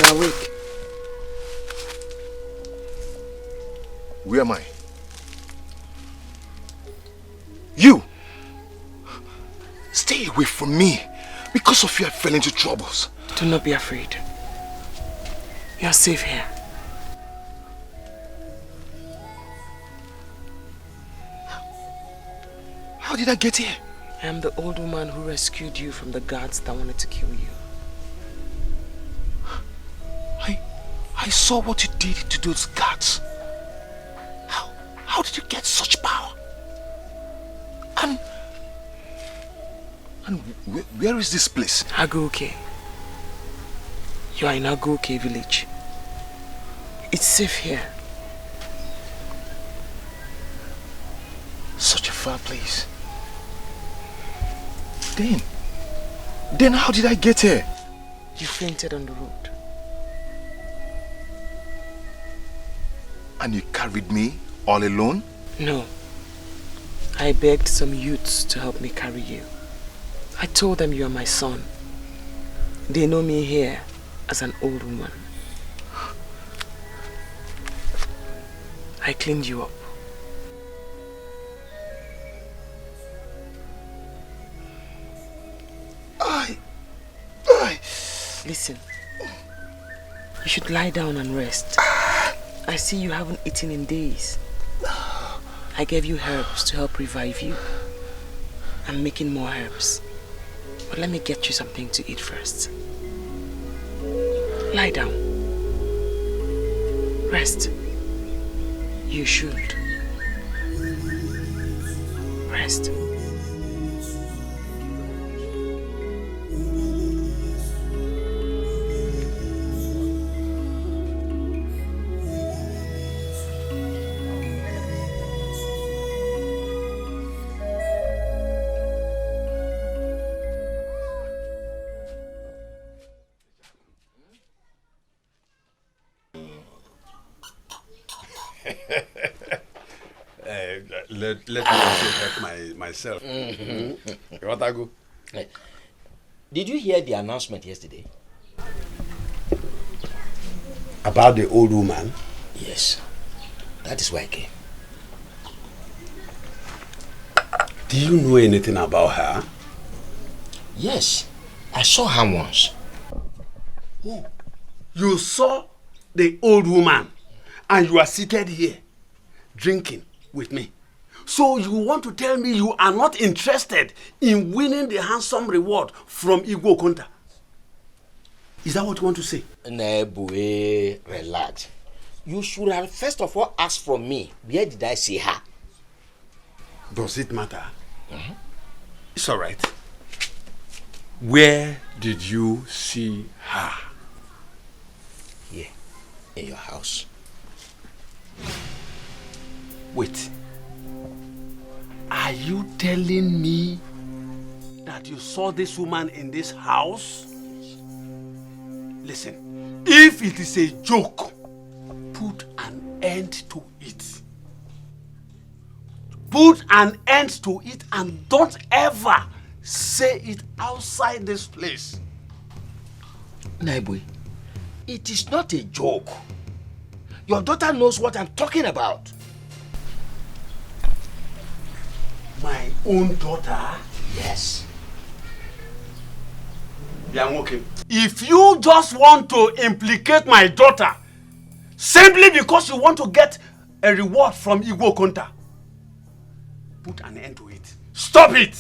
Awake. Where am I? You! Stay away from me. Because of you, I fell into troubles. Do not be afraid. You are safe here. How did I get here? I am the old woman who rescued you from the guards that wanted to kill you. I saw what you did to those guards. How did you get such power? And where is this place? Aguke. You are in Aguke village. It's safe here. far, please. Then how did I get here? You fainted on the road. And you carried me all alone? No. I begged some youths to help me carry you. I told them you are my son. They know me here as an old woman. I cleaned you up. Listen, you should lie down and rest. I see you haven't eaten in days. I gave you herbs to help revive you. I'm making more herbs. But let me get you something to eat first. Lie down. Rest. You should. Rest. Let me also help myself. What I go? Did you hear the announcement yesterday? About the old woman? Yes. That is why I came. Do you know anything about her? Yes. I saw her once. Oh, you saw the old woman and you are seated here drinking with me. So you want to tell me you are not interested in winning the handsome reward from Igbo Konta? Is that what you want to say? Nebue, relax. You should have first of all asked from me, where did I see her? Does it matter? It's all right. Where did you see her? Here, in your house. Wait. Are you telling me that you saw this woman in this house? Listen, if it is a joke, put an end to it. Put an end to it and don't ever say it outside this place. Naibwe, it is not a joke. Your daughter knows what I'm talking about. My own daughter? Yes. Okay. If you just want to implicate my daughter simply because you want to get a reward from Igbo Konta, put an end to it. Stop it!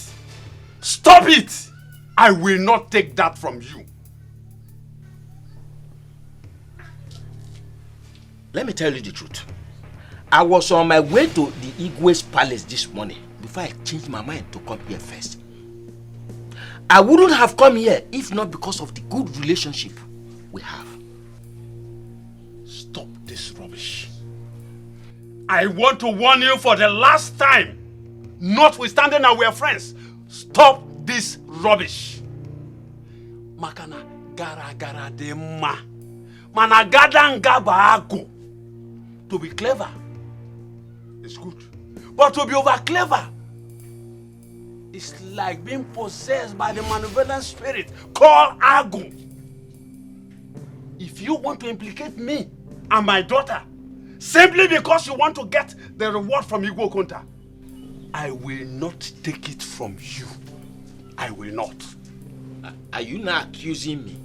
Stop it! I will not take that from you. Let me tell you the truth. I was on my way to the Igwe's palace this morning before I changed my mind to come here first. I wouldn't have come here if not because of the good relationship we have. Stop this rubbish. I want to warn you for the last time. Notwithstanding that we are friends, stop this rubbish. Makana gara gara de ma. Managada ngaba ago. To be clever is good, but to be over clever is like being possessed by the malevolent spirit called Agu. If you want to implicate me and my daughter simply because you want to get the reward from Igbo Konta, I will not take it from you. I will not. Are you not accusing me?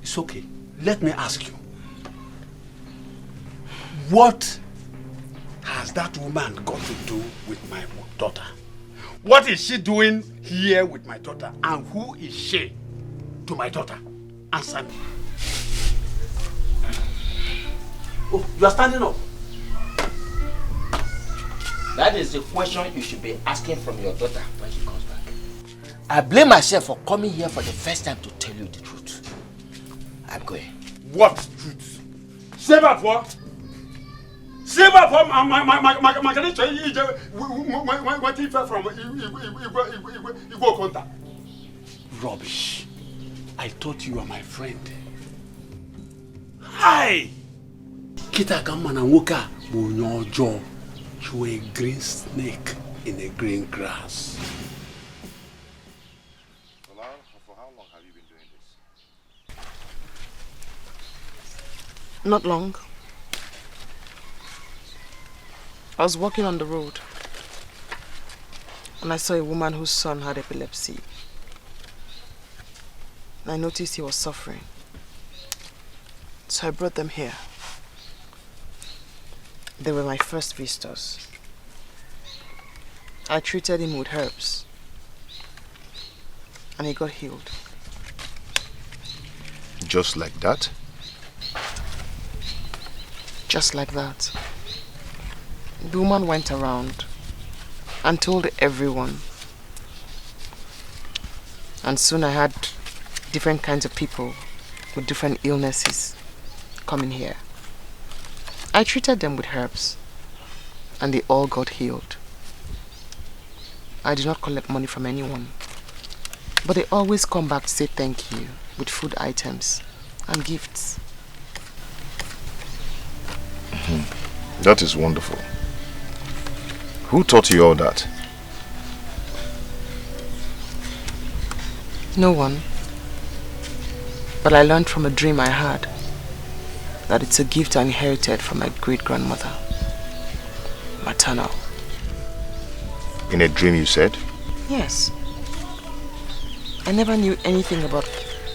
It's okay. Let me ask you. What has that woman got to do with my daughter? What is she doing here with my daughter? And who is she to my daughter? Answer me. Oh, you are standing up. That is the question you should be asking from your daughter when she comes back. I blame myself for coming here for the first time to tell you the truth. I'm going. What truth? Say that what? Silver from my connection, what he fell from Igbo contact. Rubbish. I thought you were my friend. Hi! Kita Kamana Woka Bunyojo. You were a green snake in a green grass. For how long have you been doing this? Not long. I was walking on the road and I saw a woman whose son had epilepsy. I noticed he was suffering. So I brought them here. They were my first visitors. I treated him with herbs and he got healed. Just like that? Just like that. The woman went around and told everyone. And soon I had different kinds of people with different illnesses coming here. I treated them with herbs and they all got healed. I did not collect money from anyone, but they always come back to say thank you with food items and gifts. That is wonderful. Who taught you all that? No one. But I learned from a dream I had that it's a gift I inherited from my great-grandmother, maternal. In a dream, you said? Yes. I never knew anything about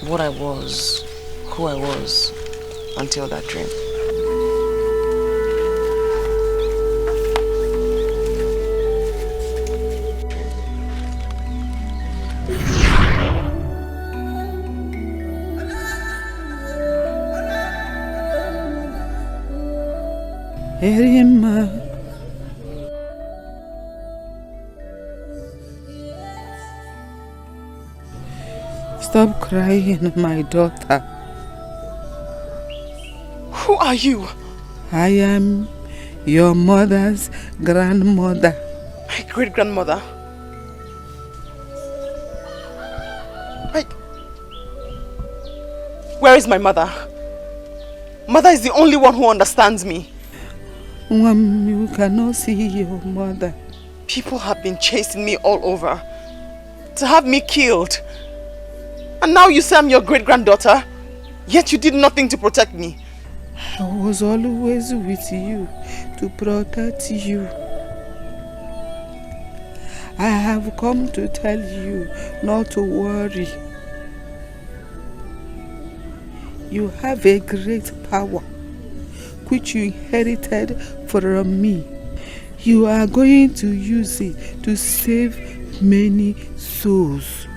what I was, who I was, until that dream. Erima, stop crying, my daughter. Who are you? I am your mother's grandmother. My great-grandmother? Where is my mother? Mother is the only one who understands me. You cannot see your mother. People have been chasing me all over to have me killed. And now you say I'm your great-granddaughter, yet you did nothing to protect me. I was always with you to protect you. I have come to tell you not to worry. You have a great power which you inherited from me. You are going to use it to save many souls,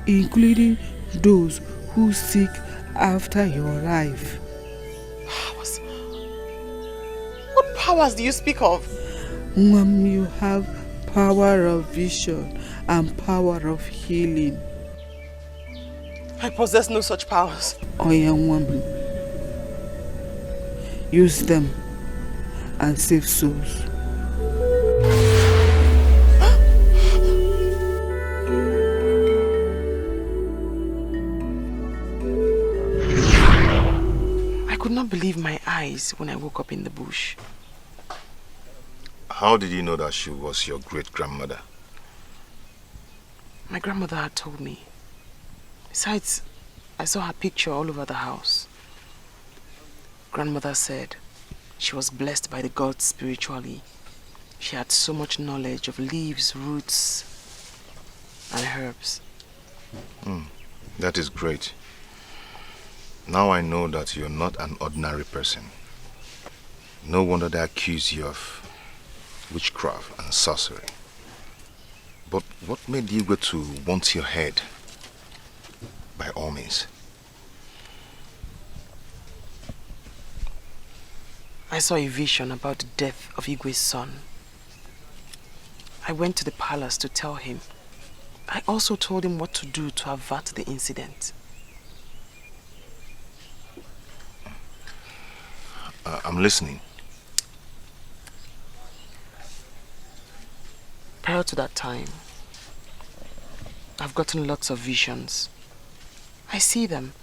including those who seek after your life. Powers? What powers do you speak of? You have power of vision and power of healing. I possess no such powers. Oh, young woman, use them and save souls. I could not believe my eyes when I woke up in the bush. How did you know that she was your great-grandmother? My grandmother had told me. Besides, I saw her picture all over the house. Grandmother said she was blessed by the gods spiritually. She had so much knowledge of leaves, roots, and herbs. That is great. Now I know that you're not an ordinary person. No wonder they accuse you of witchcraft and sorcery. But what made you go to want your head? By all means. I saw a vision about the death of Igwe's son. I went to the palace to tell him. I also told him what to do to avert the incident. I'm listening. Prior to that time, I've gotten lots of visions. I see them.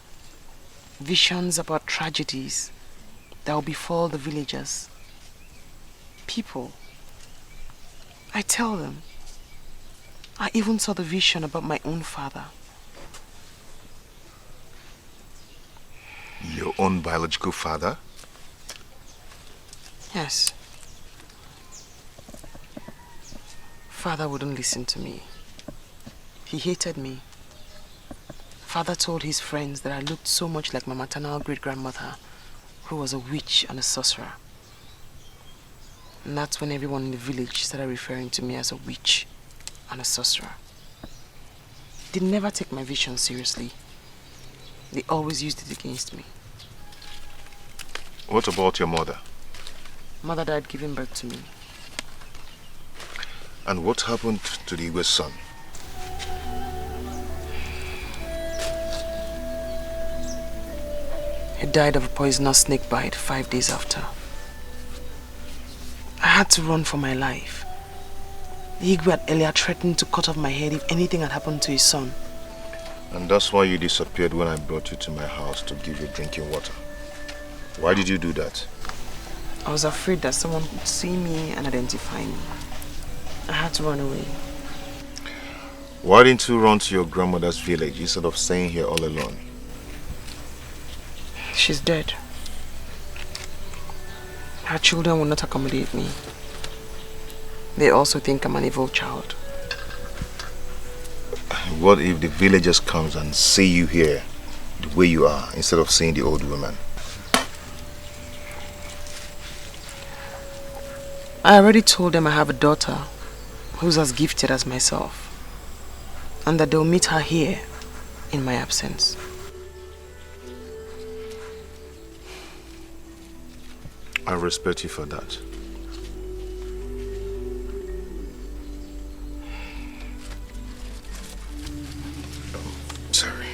Visions about tragedies that will befall the villagers. People. I tell them. I even saw the vision about my own father. Your own biological father? Yes. Father wouldn't listen to me. He hated me. Father told his friends that I looked so much like my maternal great-grandmother, who was a witch and a sorcerer. And that's when everyone in the village started referring to me as a witch and a sorcerer. They never take my vision seriously. They always used it against me. What about your mother? Mother died giving birth to me. And what happened to the Igwe's son? He died of a poisonous snake bite 5 days after. I had to run for my life. The Igwe had earlier threatened to cut off my head if anything had happened to his son. And that's why you disappeared when I brought you to my house to give you drinking water. Why did you do that? I was afraid that someone would see me and identify me. I had to run away. Why didn't you run to your grandmother's village instead of staying here all alone? She's dead. Her children will not accommodate me. They also think I'm an evil child. What if the villagers comes and see you here the way you are instead of seeing the old woman? I already told them I have a daughter who's as gifted as myself, and that they'll meet her here in my absence. I respect you for that. Sorry.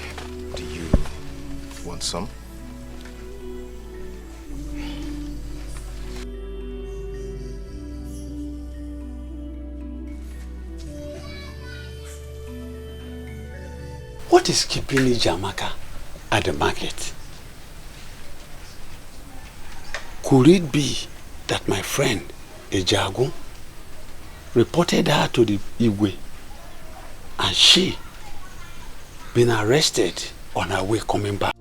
Do you want some? What is keeping Ijamaka at the market? Could it be that my friend, Ejagu, reported her to the Igwe and she been arrested on her way coming back?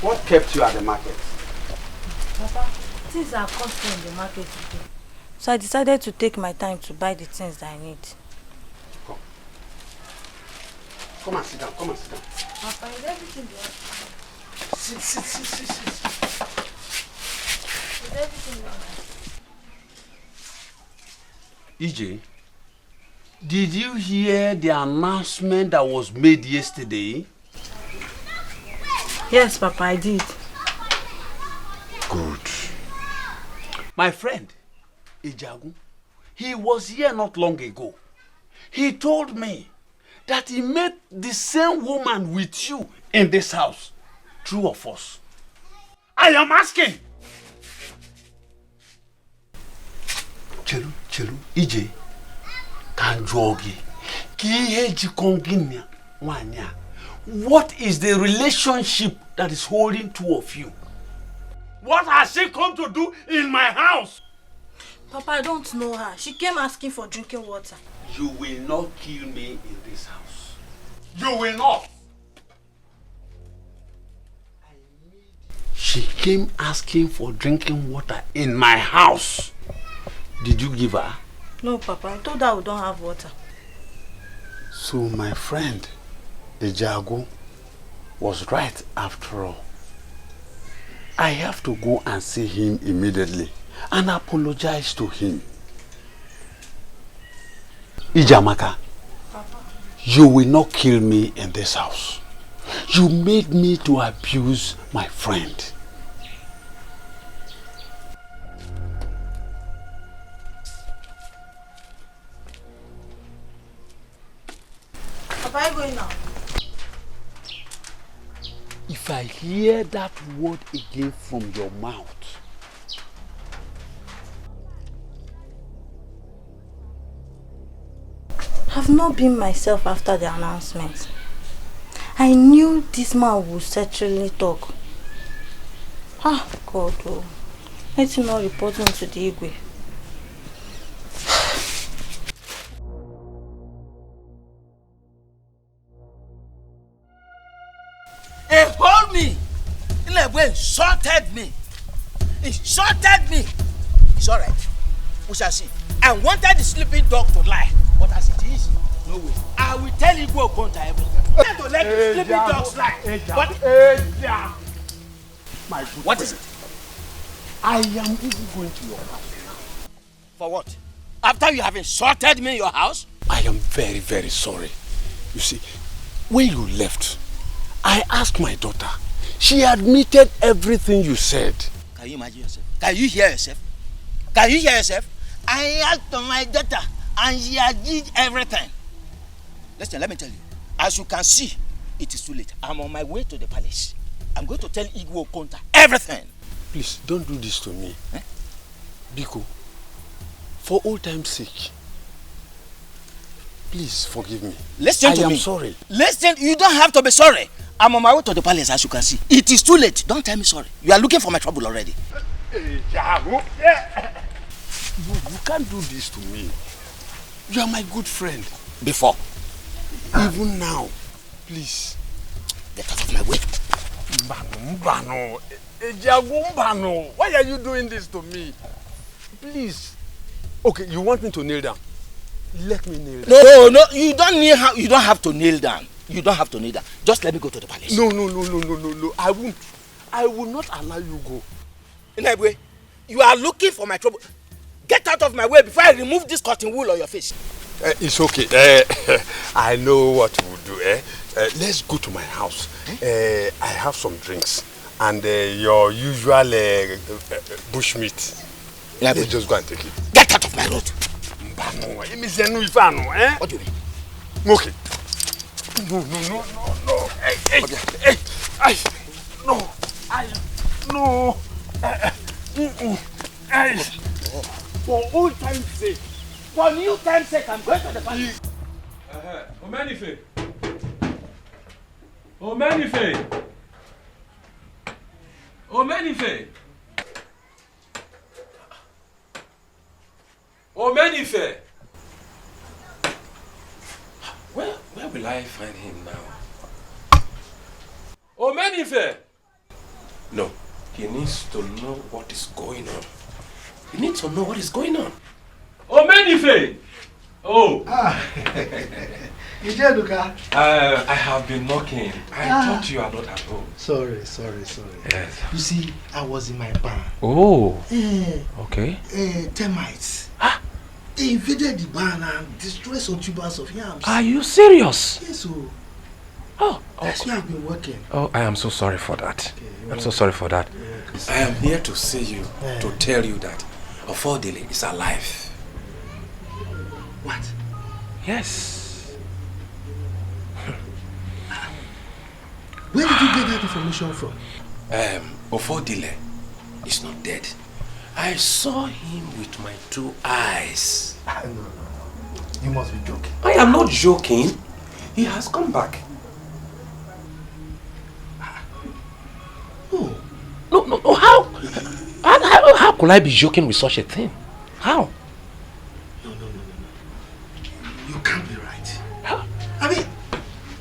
What kept you at the market? Papa, things are costly in the market today. So I decided to take my time to buy the things that I need. Come. Come and sit down, come and sit down. Papa, is everything there? Sit. Is everything there? EJ, did you hear the announcement that was made yesterday? Yes, Papa, I did. Good. My friend, Ejagu, he was here not long ago. He told me that he met the same woman with you in this house. True or false? I am asking. Chelu, EJ, Kanjogi, Kiheji Konginia, Wanya. What is the relationship that is holding two of you? What has she come to do in my house? Papa, I don't know her. She came asking for drinking water. You will not kill me in this house. You will not. She came asking for drinking water in my house. Did you give her? No, Papa. I told her we don't have water. So my friend, Ejagu, was right after all. I have to go and see him immediately and apologize to him. Ijamaka, Papa. You will not kill me in this house. You made me to abuse my friend. Am I going now? If I hear that word again from your mouth, I've not been myself after the announcement. I knew this man would certainly talk. Ah, God, oh. Let him not report me to the Igwe. He hold me. In a way, insulted me. Insulted me. It's alright. We shall see. I wanted the sleeping dog to lie. But as it is, no way. I will tell you go counter everything. I don't let the sleeping dogs lie. But my good what friend, is it? I am even going to your house now. For what? After you have insulted me in your house? I am very, very sorry. You see, when you left, I asked my daughter. She admitted everything you said. Can you imagine yourself? Can you hear yourself? Can you hear yourself? I asked my daughter and she did everything. Listen, let me tell you. As you can see, it is too late. I'm on my way to the palace. I'm going to tell Igwe Okonta everything. Please, don't do this to me. Biko, for old time's sake, please forgive me. Listen to me. I am sorry. Listen, you don't have to be sorry. I'm on my way to the palace, as you can see. It is too late. Don't tell me sorry. You are looking for my trouble already. You can't do this to me. You are my good friend. Before. Even now. Please. Get out of my way. Mbano. Why are you doing this to me? Please. Okay, you want me to kneel down? Let me kneel down. No, you don't have to kneel down. You don't have to kneel down. Just let me go to the palace. No. I won't. I will not allow you go. Inebwe, you are looking for my trouble. Get out of my way before I remove this cotton wool on your face. It's okay. I know what we'll do. Let's go to my house. I have some drinks and your usual bushmeat. Let's just go and take it. Get out of my road. What do you mean? Okay. No. For old time's sake. For new time's sake, I'm going to the palace. Omenife. Where will I find him now? Omenife! No, he needs to know what is going on. You need to know what is going on. Omenife! Oh! I have been knocking. I thought you are not at home. Sorry. Yes. You see, I was in my barn. Oh. Okay. Termites. They invaded the barn and destroyed some tubers of yams. Are you serious? Yes, so. Oh. That's why I've been working. Oh, I am so sorry for that. I'm so sorry for that. I am here to see you, to tell you that Ofodile is alive. What? Yes. Where did you get that information from? Ofodile is not dead. I saw him with my 2 eyes. No. You must be joking. I am not joking. He has come back. No. How could I be joking with such a thing? How? No. You can't be right. Huh? I mean,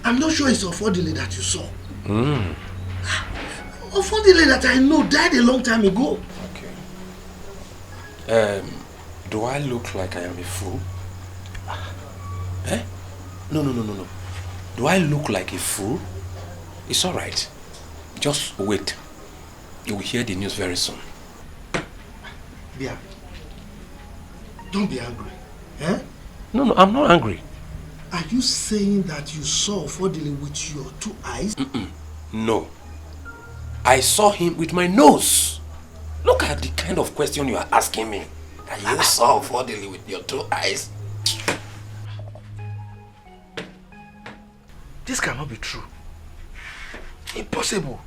I'm not sure it's Ofodile that you saw. Ofodile that I know died a long time ago. Okay. Do I look like I am a fool? No. Do I look like a fool? It's alright. Just wait. You will hear the news very soon. Bia, don't be angry. No, I'm not angry. Are you saying that you saw Fodile with your 2 eyes? No. I saw him with my nose. Look at the kind of question you are asking me. That you saw Fodile with your 2 eyes. This cannot be true. Impossible.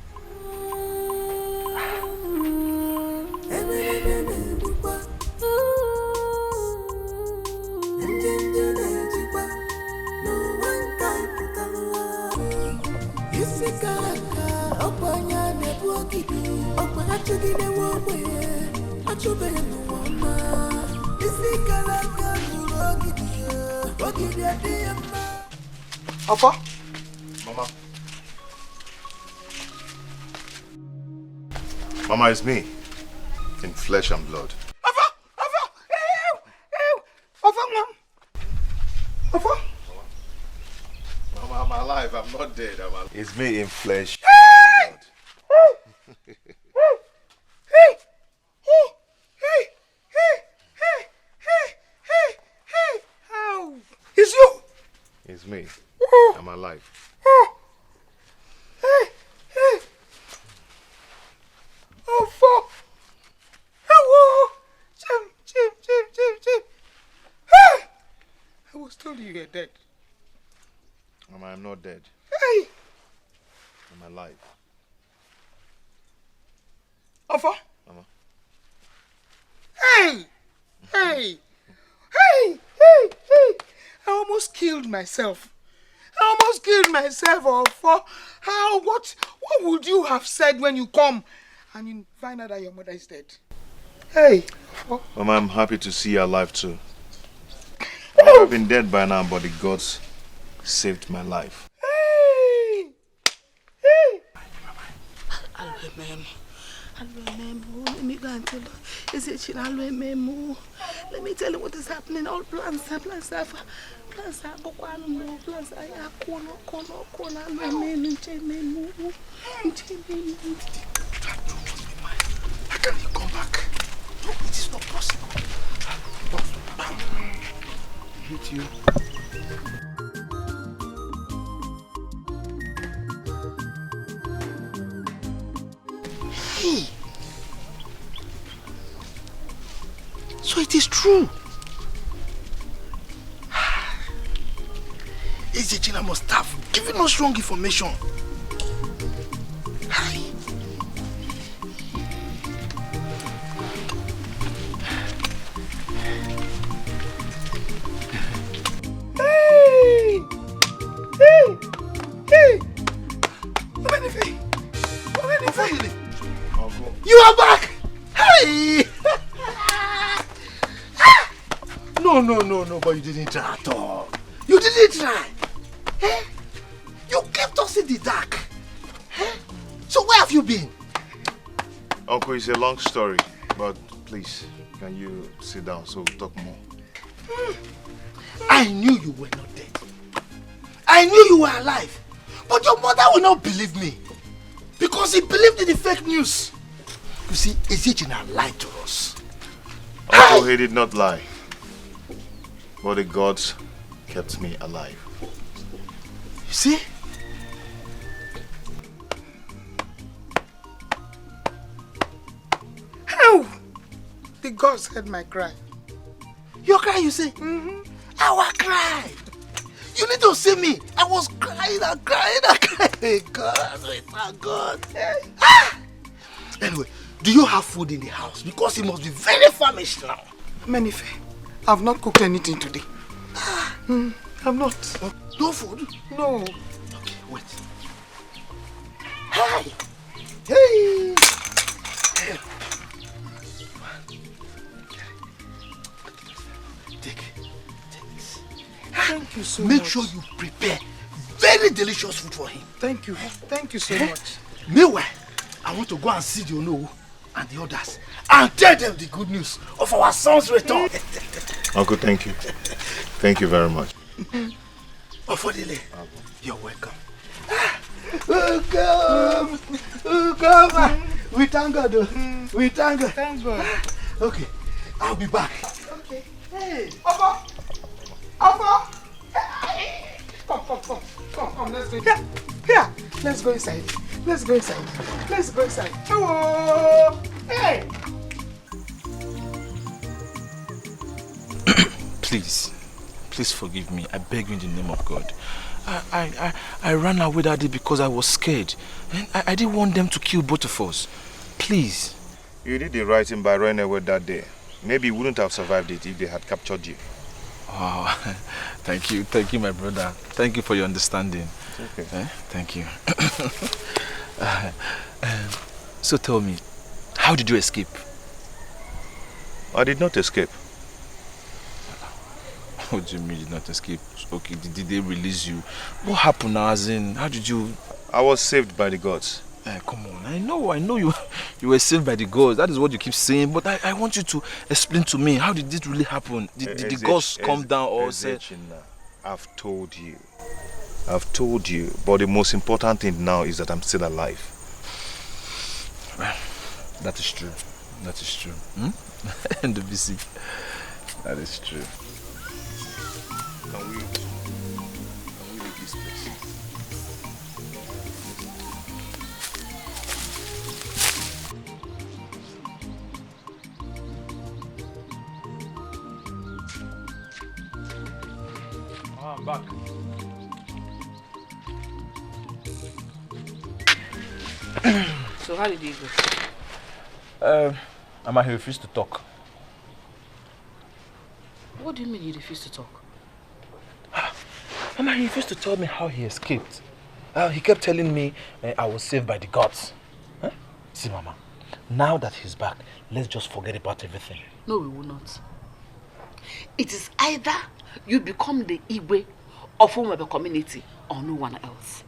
Papa? Mama. Mama, it's me. In flesh and blood. Mama, I'm alive. I'm not dead. I'm alive. It's me in flesh and blood. It's you! It's me. I'm alive. Oh, fuck! Hello! Jim! I was told you were dead. Mama, I'm not dead. Hey! I'm alive. Alpha? Mama. Hey! I almost killed myself. Alpha. What would you have said when you come and you find out that your mother is dead? Hey! Alpha. Mama, I'm happy to see you alive too. I would have been dead by now, but the gods saved my life. Let me go and tell her. Is it Memo? Let me tell you what is happening. All plans are How can you come back? No, it is not possible. I hate you. Hey! So it is true. Ezechina must have given us wrong information. Hi. Hey! You are back! Hey! No, but you didn't try at all. You didn't try. Eh? You kept us in the dark. Eh? So where have you been? Uncle, it's a long story, but please, can you sit down so we'll talk more? I knew you were not dead. I knew you were alive. But your mother will not believe me. Because he believed in the fake news. You see, Ezechina lied to us. Uncle, he did not lie. But the gods kept me alive. You see? How? The gods heard my cry. Your cry, you say? Our cry. You need to see me. I was crying and crying and crying. God, wait, my God. Anyway, do you have food in the house? Because he must be very famished now. Menife, I've not cooked anything today. I'm not. No food? No. Okay, wait. Hi. Hey. Take this. Thank you so much. Make sure you prepare very delicious food for him. Thank you. Thank you so much. Meanwhile, I want to go and see the Ono and the others and tell them the good news of our son's return. Uncle, thank you. Thank you very much. Ofodile, you're welcome. Welcome. We thank God. We thank God. Thank God. Okay, I'll be back. Okay. Hey. Abba. Hey. Come, let's go. Here, let's go inside. Let's go inside. Oh, hey! Please forgive me. I beg you in the name of God. I ran away that day because I was scared. And I didn't want them to kill both of us. Please. You did the right thing by running away that day. Maybe you wouldn't have survived it if they had captured you. Wow. Thank you, my brother. Thank you for your understanding. It's okay. Thank you. So tell me, how did you escape? I did not escape. What do you mean you did not escape? Okay, did they release you? What happened now, as in, how did you... I was saved by the gods. Come on, I know you were saved by the gods. That is what you keep saying, but I want you to explain to me, how did this really happen? Did the gods come down or say... I've told you, but the most important thing now is that I'm still alive. Well, that is true. And the busy. That is true. Can we leave this place? I'm back. So how did you go? Mama, he refused to talk. What do you mean you refuse to talk? Mama, he refused to tell me how he escaped. He kept telling me I was saved by the gods. Huh? See, Mama, now that he's back, let's just forget about everything. No, we will not. It is either you become the Igwe of the community or no one else.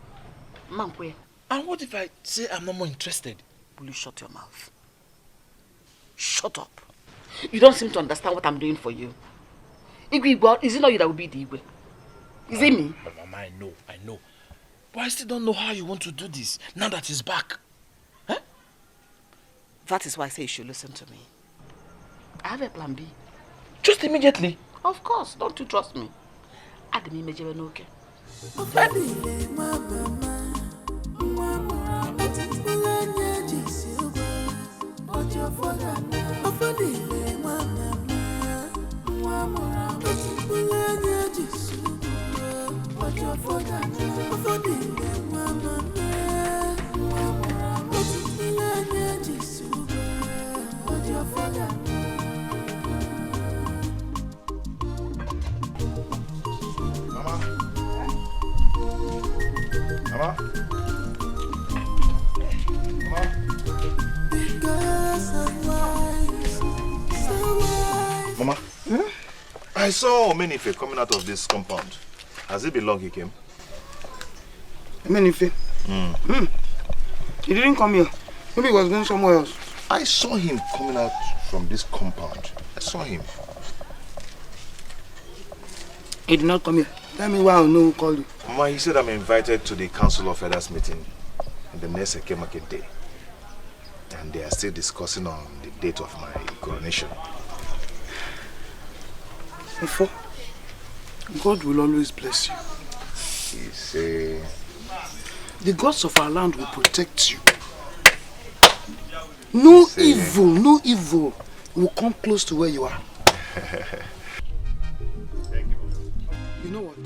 Mankwe. And what if I say I'm not more interested? Will you shut your mouth? Shut up. You don't seem to understand what I'm doing for you. Igwe, is it not you that will be the Igwe? Is it me? But Mama, I know. But I still don't know how you want to do this now that he's back. Huh? That is why I say you should listen to me. I have a plan B. Just immediately? Of course. Don't you trust me? Add me measure okay. Mama, I saw Omenife coming out of this compound. Has it been long he came? Omenife? He didn't come here. Maybe he was going somewhere else. I saw him coming out from this compound. I saw him. He did not come here. Tell me why I know who called you. Mama, he said I'm invited to the Council of Elders meeting in the next Eke market day. And they are still discussing on the date of my coronation. Before, God will always bless you. He say... The gods of our land will protect you. No evil will come close to where you are. Thank you. You know what?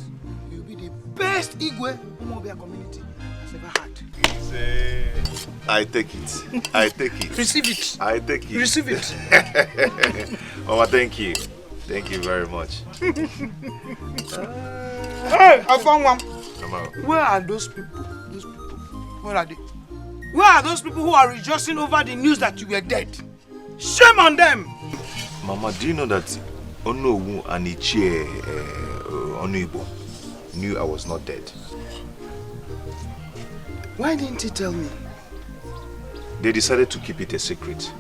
You'll be the best Igwe Umobia community has ever had. I take it. Receive it. I take it. Receive it. Mama, thank you. Thank you very much. Hey, I found one. Mama. Where are those people? Where are they? Where are those people who are rejoicing over the news that you were dead? Shame on them! Mama, do you know that Onowu and Ichie Onuibo knew I was not dead? Why didn't he tell me? They decided to keep it a secret.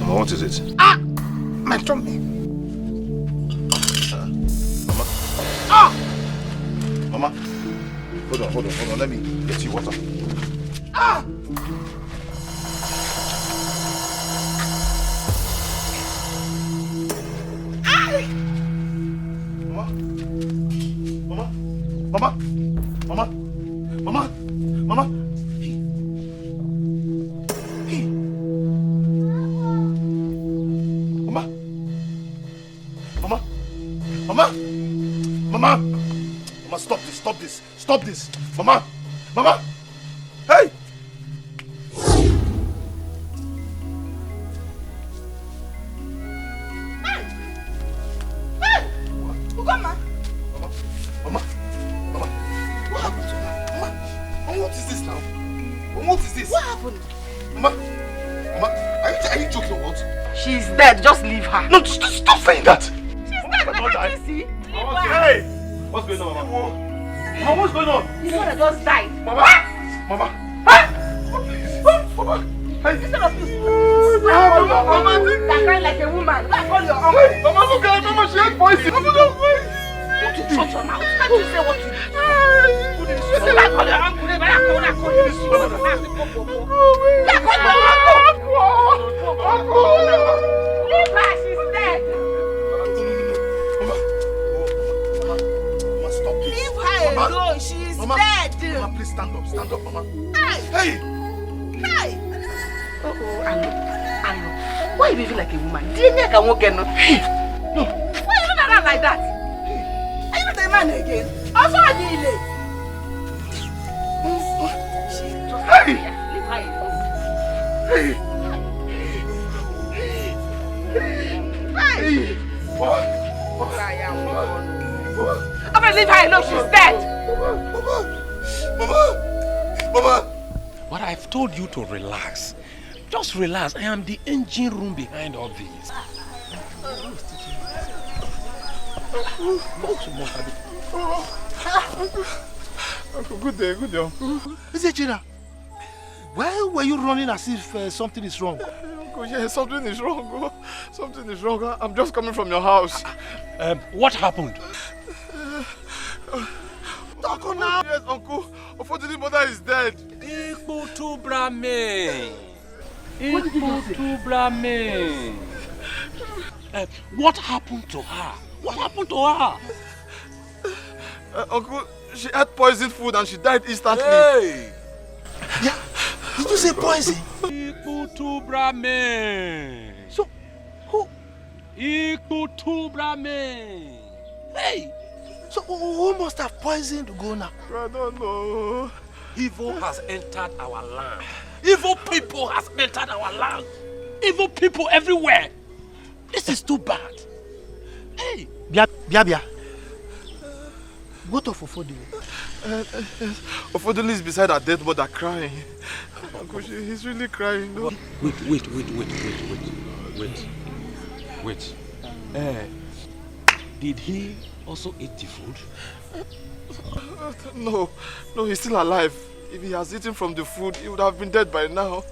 Mama, what is it? Ah! My tummy. Mama? Ah! Mama? Hold on. Let me get you water. Ah! Mama! Mama! Mama! Mama! Hey! Mama! Mama! Mama! Mama! Mama, stop this! Stop this! Stop this! Mama! Mama! Hey! Mama! Mama! Mama! What happened to her? Mama! Mama, what is this now? Mama, what is this? What happened? Mama! Mama! Are you joking or what? She's dead. Just leave her. No, stop saying that! She's dead. Mama, Can't you see? Hey! What's going on, Mama? Mama, what's going on? His mother just died. Mama! Mama! Mama! Hey! Instead of you, Mama, that crying like a woman. Go and call your uncle. Hey! Mama, look at her. Mama, she had poison. Mama, no, wait! Don't you shut your mouth. Can't you say what you do? You say that call your uncle. They better call that call you. That call your uncle. Leave her. She's dead. Mama, stop this. Leave her alone. She's Mama, dead. Mama, please stand up. Stand up, Mama. Hey. Hey! Hey. Anu. Why are you behaving like a woman? Do you think I can walk in? No. Why are you not around like that? Are you not a man again? Also, I need it. Hey! Leave her alone. Hey! Hey! What? I'm gonna leave her alone. She's dead. Mama! But I've told you to relax. Just relax. I am the engine room behind all this. Uncle, good day, Uncle. Is it Gina? Why were you running as if something is wrong? Uncle, yeah, something is wrong. Oh. Something is wrong. I'm just coming from your house. What happened? Uncle, now. Yes, Uncle. Unfortunately, mother is dead. What happened to her? What happened to her? Uncle, she had poisoned food and she died instantly. Hey! Yeah. Did you say poison? So, who? Hey! So who must have poisoned Ugonna? I don't know. Evil has entered our land. Evil people has entered our land. Evil people everywhere. This is too bad. Hey! Bia. What of Ofodile? Ofodile is beside her dead mother crying. Uncle, he's really crying. No? Wait. Did he also eat the food? No, he's still alive. If he has eaten from the food, he would have been dead by now.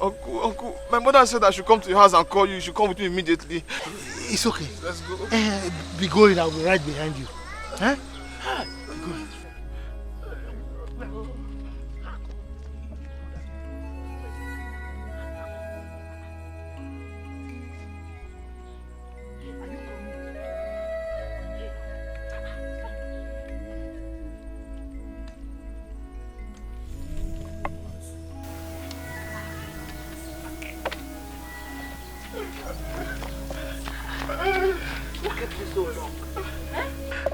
Uncle, my mother said I should come to your house and call you. You should come with me immediately. It's okay. Let's go. Be going, I'll be right behind you. Huh? Go.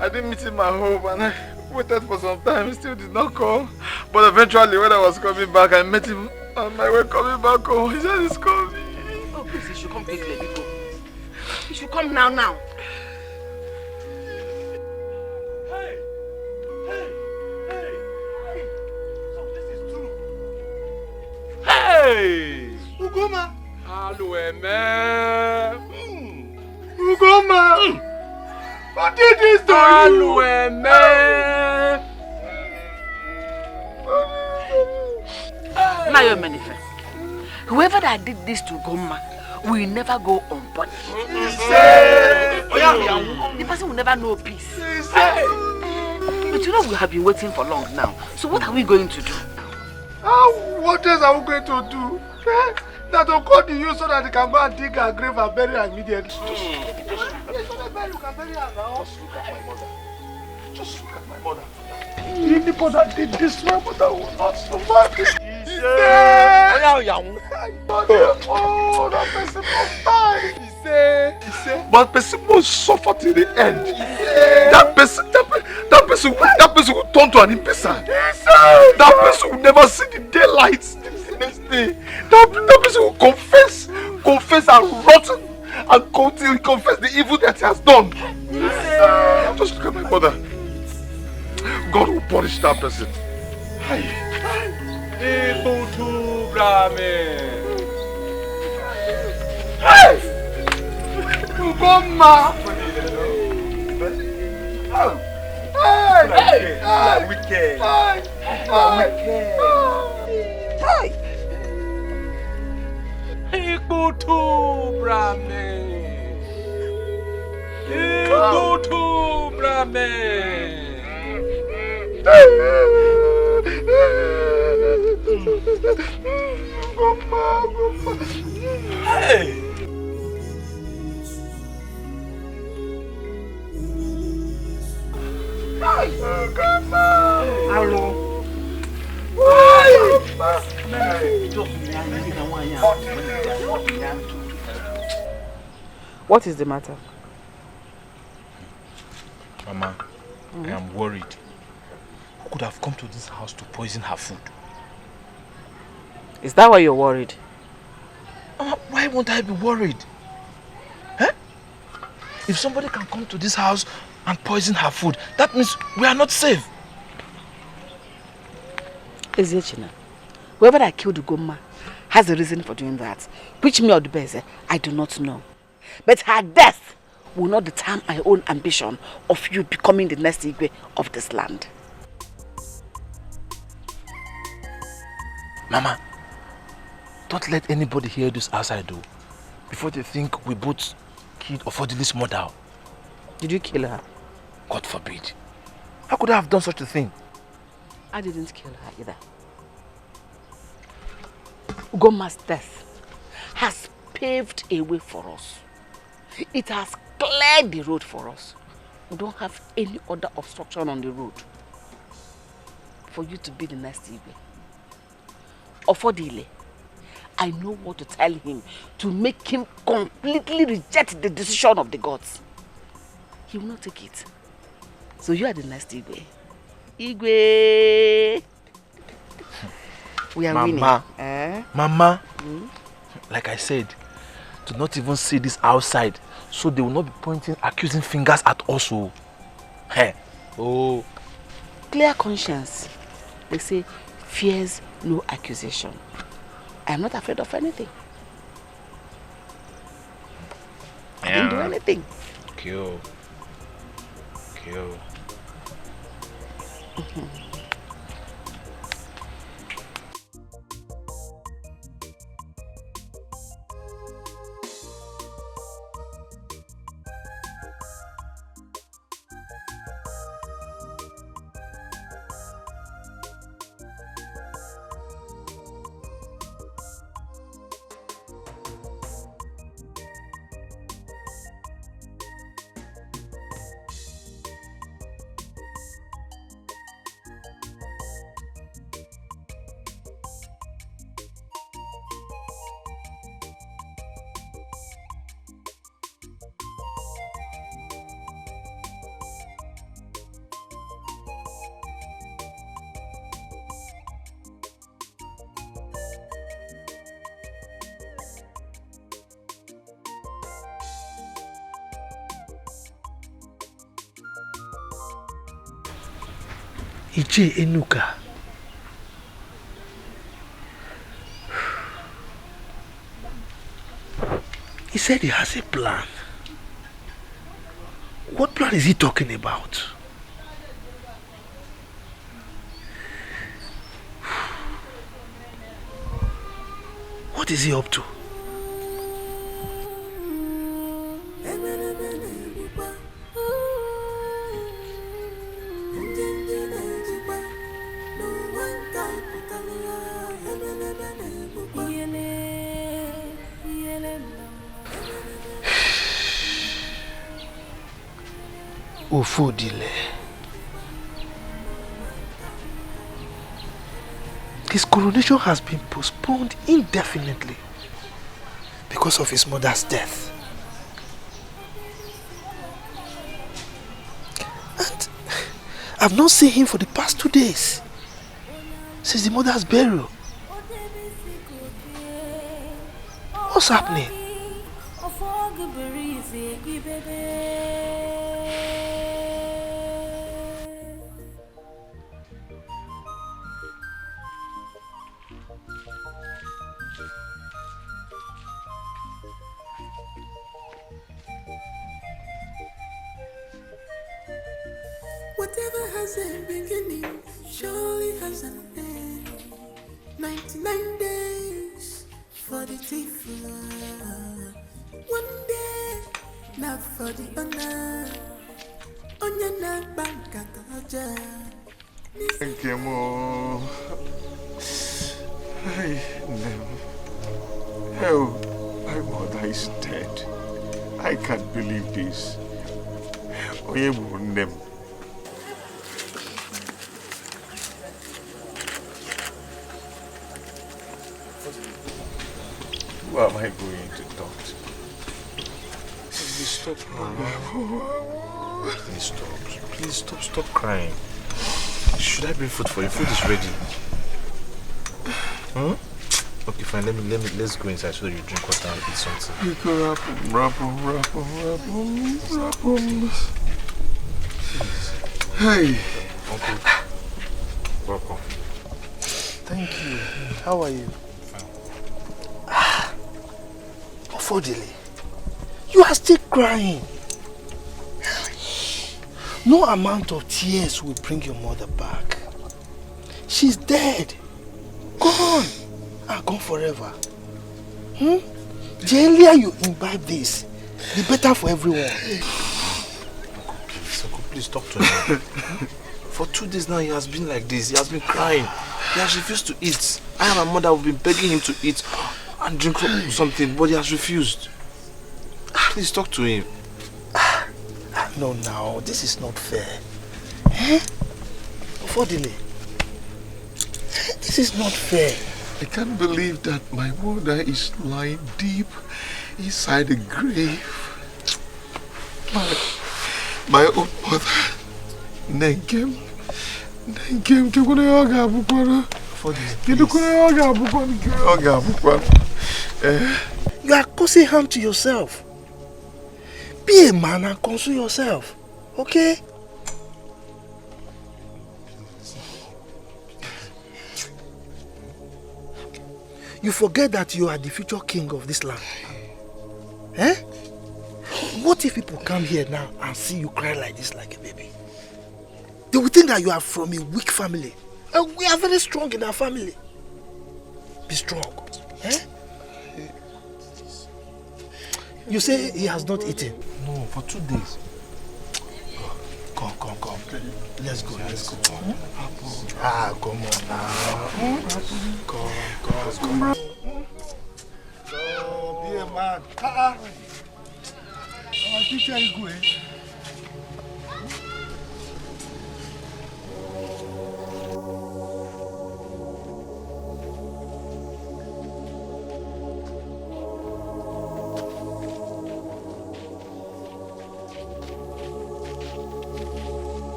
I didn't meet him at my home and I waited for some time. He still did not come. But eventually when I was coming back, I met him on my way coming back home. He said he's coming. Oh, please, he should come quickly, Biko. He should come now. Hey! Ugonna! Ugonna! Who did this to you? Mayo Menife, whoever that did this to Goma will never go unpunished. The person will never know peace. But you know we have been waiting for long now. So what are we going to do? What else are we going to do? That will call to you so that they can go and dig her grave and bury her immediately. Yes, so that you can bury her now. Just look at my mother. Anybody that did this, my mother will not survive this. Oh, that person must die. But person must suffer till the end. That person will turn to an imbecile. That person will never see the daylight the next day. That person will confess and rotten and go till he confess the evil that he has done. Just look at my mother. God will punish that person. Hey! Ugomma! Hey! Wicked! Ikutu Brahme! Ikutu Brahme! Hey! What is the matter? Mama, I am worried. Who could have come to this house to poison her food? Is that why you're worried? Mama, why won't I be worried? Huh? If somebody can come to this house and poison her food, that means we are not safe. Ezechina, whoever that killed Ugomma has a reason for doing that. Which me or the best, I do not know. But her death will not deter my own ambition of you becoming the next Igwe of this land. Mama, don't let anybody hear this outside though, before they think we both killed Ofodile's mother. Did you kill her? God forbid. How could I have done such a thing? I didn't kill her either. Ugomma's death has paved a way for us. It has cleared the road for us. We don't have any other obstruction on the road for you to be the next Igwe. Ofodile, I know what to tell him to make him completely reject the decision of the gods. He will not take it. So you are the next Igwe. Igwe! We are winning. Mama, like I said, do not even see this outside, so they will not be pointing accusing fingers at us. Hey. Oh. Clear conscience. They say, fears no accusation. I am not afraid of anything. I didn't do anything. Kill. Iche Enuka. He said he has a plan. What plan is he talking about? What is he up to? Ofodile, His coronation has been postponed indefinitely because of his mother's death. And I've not seen him for the past 2 days, since the mother's burial. What's happening? Whatever has a beginning surely has an end. 99 days for the thief. One day, not for the honor. Onya na banka kaja. Thank you, Mo. Oh, my mother is dead. I can't believe this. Who am I going to talk to? Please stop Please stop crying. Should I bring food for you? Food is ready. Okay, fine. Let's go inside so that you drink water and eat something. Hey. Uncle. Welcome. Thank you. How are you? Affordably. You are still crying. No amount of tears will bring your mother back. She's dead. Gone. And gone forever. The earlier you imbibe this, the better for everyone. Uncle, please talk to him. For 2 days now, he has been like this. He has been crying. He has refused to eat. I and my mother have been begging him to eat and drink something, but he has refused. Please talk to him. No, now, this is not fair. Affordably. This is not fair. I can't believe that my mother is lying deep inside the grave. My own mother. Nengem, you are causing harm to yourself. Be a man and console yourself, okay? You forget that you are the future king of this land. What if people come here now and see you cry like this like a baby? They will think that you are from a weak family. And we are very strong in our family. Be strong. You say he has not eaten? No, for 2 days. Come. Let's go. Come on now. Come. Go, be a man. Our teacher is good.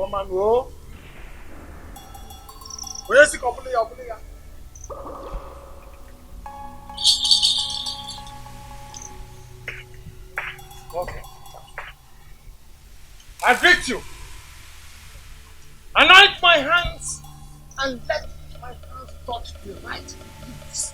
Mango. Where's the company? Okay. I greet you. Anoint my hands and let my hands touch the right lips.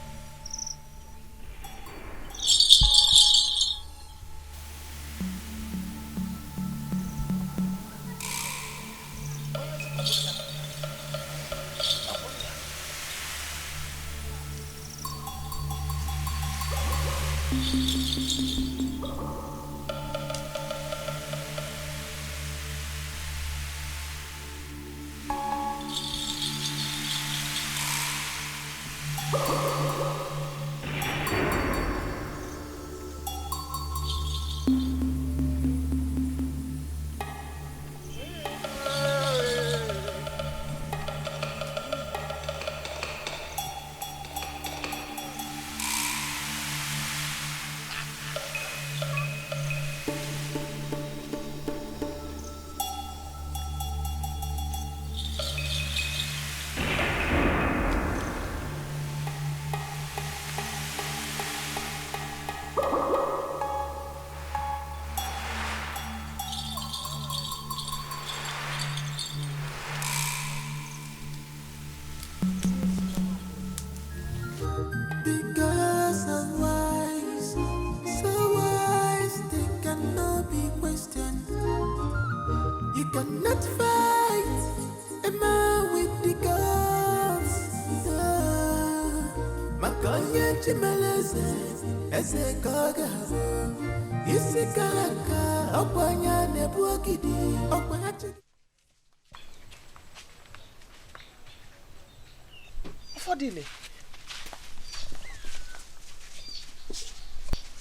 Fodile,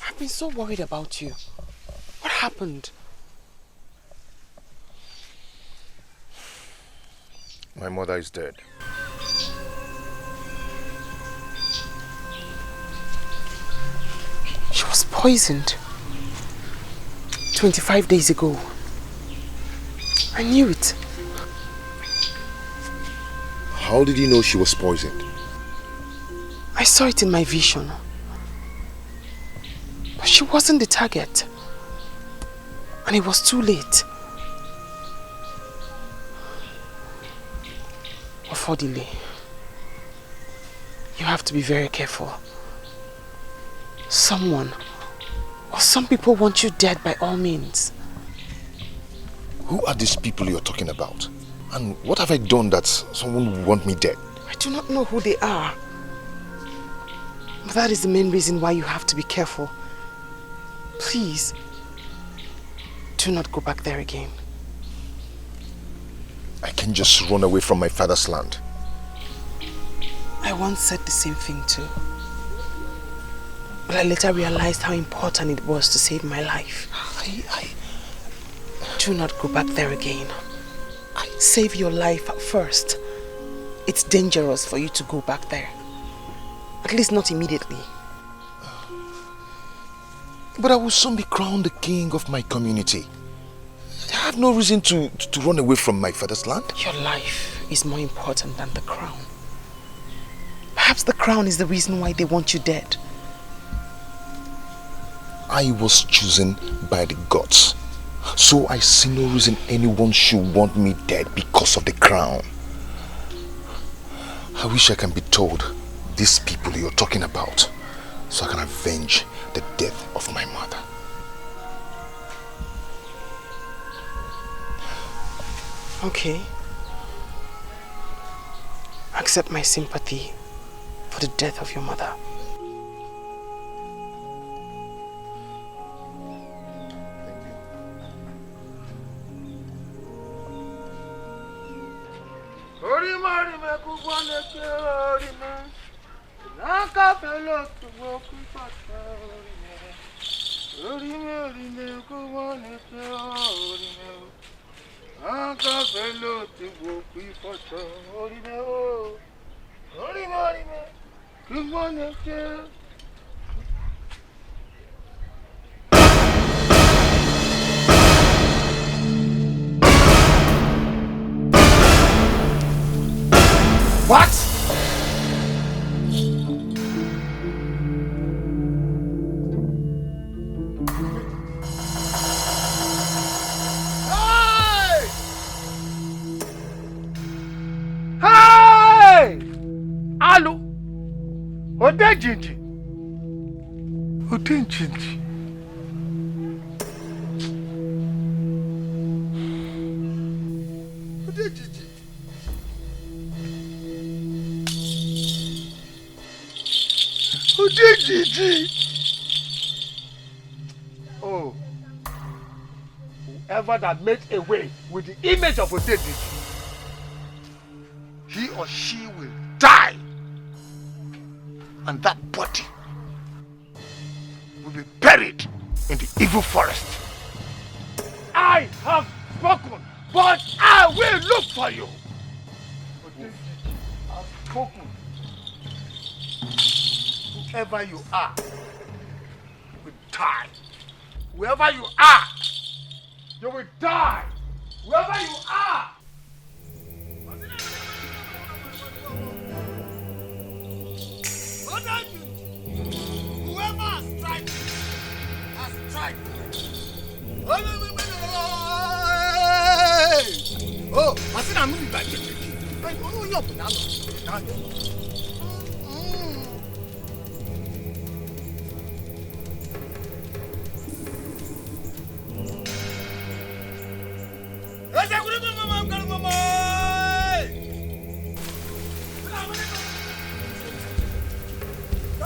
I've been so worried about you. What happened? My mother is dead. She was poisoned 25 days ago. I knew it. How did you know she was poisoned? I saw it in my vision. But she wasn't the target. And it was too late. Affordile, you have to be very careful. Someone or some people want you dead by all means. Who are these people you're talking about? And what have I done that someone would want me dead? I do not know who they are. But that is the main reason why you have to be careful. Please, do not go back there again. I can just run away from my father's land. I once said the same thing too. But I later realized how important it was to save my life. Do not go back there again. Save your life first. It's dangerous for you to go back there. At least not immediately. But I will soon be crowned the king of my community. I have no reason to run away from my father's land. Your life is more important than the crown. Perhaps the crown is the reason why they want you dead. I was chosen by the gods. So I see no reason anyone should want me dead because of the crown. I wish I can be told these people you're talking about so I can avenge the death of my mother. Okay. Accept my sympathy for the death of your mother. What? Allo, Odejiji, Odejiji. Odejiji. Odejiji. Oh, whoever that makes away with the image of Odejiji, he or she will die. And that body will be buried in the evil forest. I have spoken, but I will look for you. I've spoken. Whoever you are will die. Whoever you are, you will die. Whoever you are. Whoever has tried has tried. Oh, I said I'm moving back. I don't know your banana. Come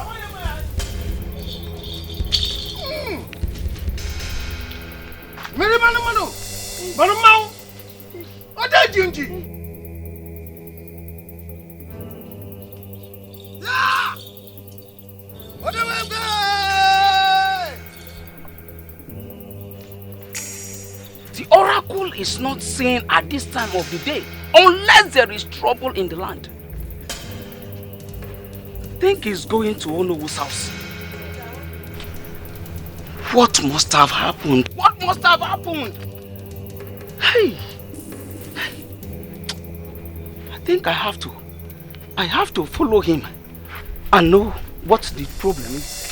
on, The oracle is not seen at this time of the day unless there is trouble in the land. Think he's going to Onowu's house. What must have happened? What must have happened? Hey! I think I have to follow him and know what the problem is.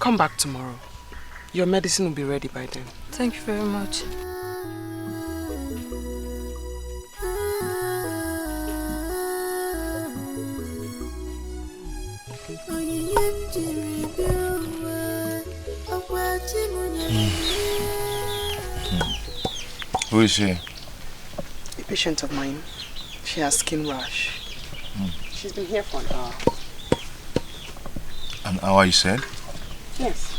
Come back tomorrow. Your medicine will be ready by then. Thank you very much. Who is she? A patient of mine. She has skin rash. She's been here for an hour. An hour, you said? Yes.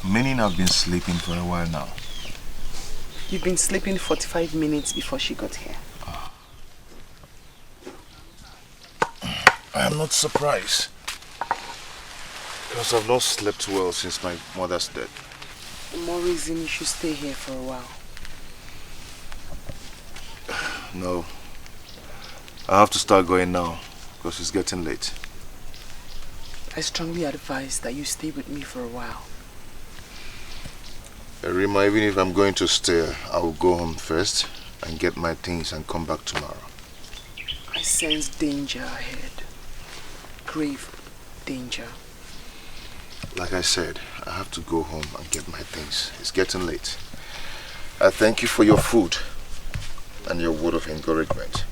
Meaning I've been sleeping for a while now. You've been sleeping 45 minutes before she got here. I am not surprised. Because I've not slept well since my mother's death. The more reason you should stay here for a while. No. I have to start going now because it's getting late. I strongly advise that you stay with me for a while. Rima, even if I'm going to stay, I will go home first and get my things and come back tomorrow. I sense danger ahead. Grave danger. Like I said, I have to go home and get my things. It's getting late. I thank you for your food and your word of encouragement.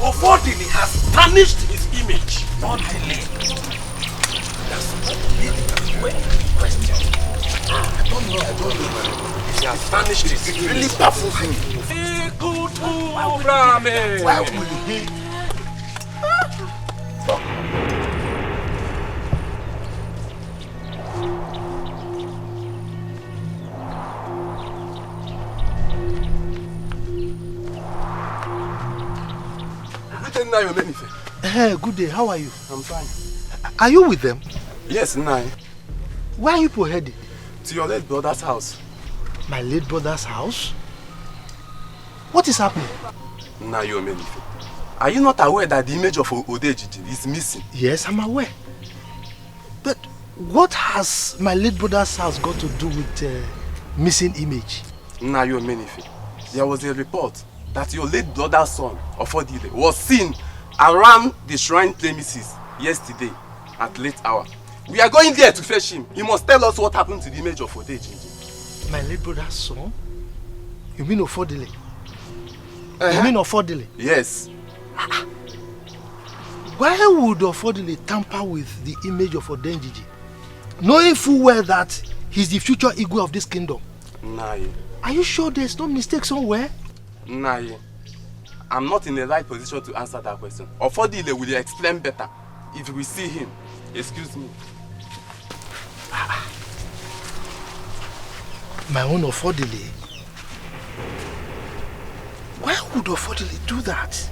Ofodili has tarnished his image. Not delay. That's not the question. I don't know. He has tarnished his image. It really baffles me. Why will he? Hey, good day. How are you? I'm fine. Are you with them? Yes, Nai. Where are you headed? To your late brother's house. My late brother's house? What is happening? Nayomenife. Are you not aware that the image of Odejiji is missing? Yes, I'm aware. But what has my late brother's house got to do with missing image? Nayomenife. There was a report that your late brother's son, Ofodile, was seen around the shrine premises yesterday at late hour. We are going there to fetch him. He must tell us what happened to the image of Odejiji. My late brother's son? You mean Ofodile? You mean Ofodile? Yes. Why would Ofodile tamper with the image of Odejiji, knowing full well that he's the future Igwe of this kingdom? Nai. Are you sure there's no mistake somewhere? Nai. I'm not in the right position to answer that question. Ofodile will explain better if we see him. Excuse me. My own Ofodile? Why would Ofodile do that?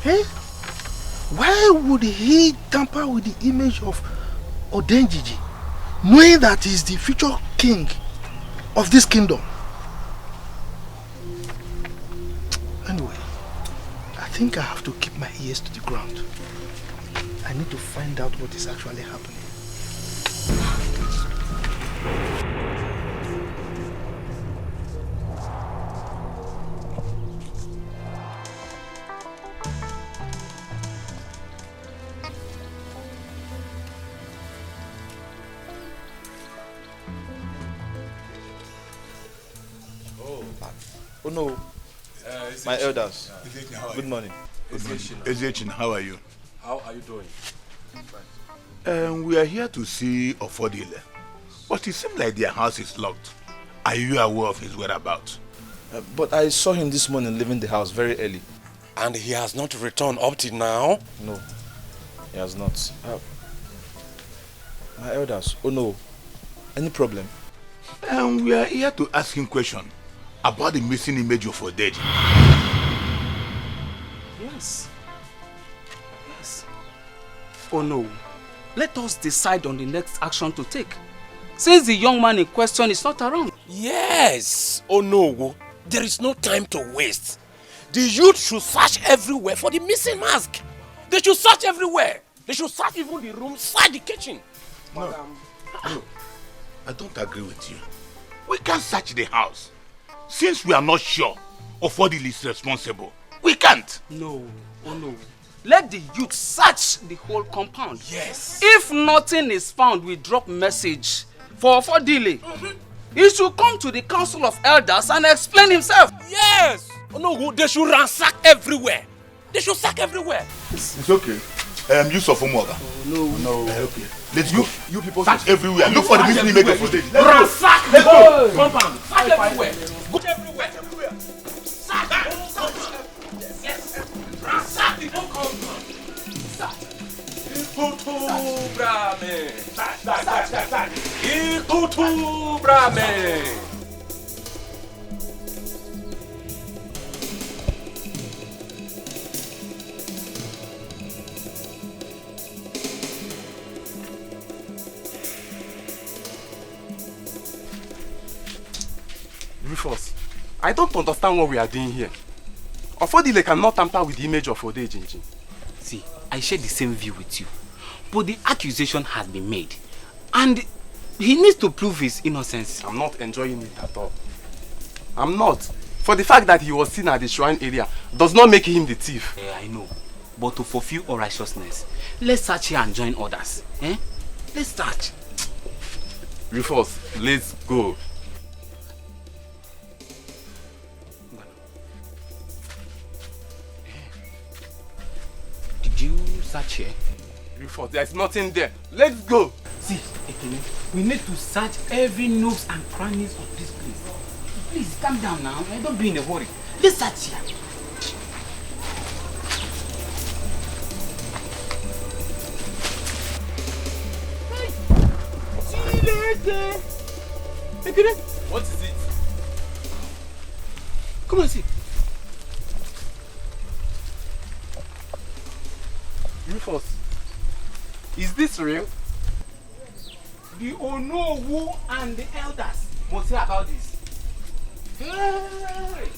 Eh? Why would he tamper with the image of Odenjiji, knowing that he's the future king of this kingdom? Anyway, I think I have to keep my ears to the ground. I need to find out what is actually happening. Oh no, my elders. Good morning. Ezechin, how are you? How are you doing? We are here to see Ofodile, but it seems like their house is locked. Are you aware of his whereabouts? But I saw him this morning leaving the house very early. And he has not returned up till now? No, he has not. My elders, oh no, any problem? We are here to ask him question about the missing image of Odeji. Yes. Oh no. Let us decide on the next action to take, since the young man in question is not around. Yes. Oh no. There is no time to waste. The youth should search everywhere for the missing mask. They should search everywhere. They should search even the room, search the kitchen. No, I don't agree with you. We can't search the house. Since we are not sure of what is responsible, we can't. No, oh no. Let the youth search the whole compound. Yes. If nothing is found, we drop message for delay. He should come to the council of elders and explain himself. Yes. Oh no, they should ransack everywhere. They should search everywhere. It's okay. Use of Umoga. No. Okay. Let's go. You people search everywhere. Look for the missing image of Odeji. Ransack the whole compound. Search everywhere. Go everywhere. Search. Yes. Ransack the whole compound. Ikutu brame. Ikutu brame. Rufus, I don't understand what we are doing here. Ofodile cannot tamper with the image of Odeji. See, I share the same view with you. But the accusation has been made. And he needs to prove his innocence. I'm not enjoying it at all. I'm not. For the fact that he was seen at the shrine area does not make him the thief. I know. But to fulfill all righteousness, let's search here and join others. Let's search. Rufus, let's go. Did you search here? Rufus, there's nothing there. Let's go. See, Ekene, we need to search every nooks and crannies of this place. Please, calm down now. Don't be in a hurry. Let's search here. Ekene, what is it? Come on, see. Rufus, is this real? The Onowu and the elders must hear about this. Hey!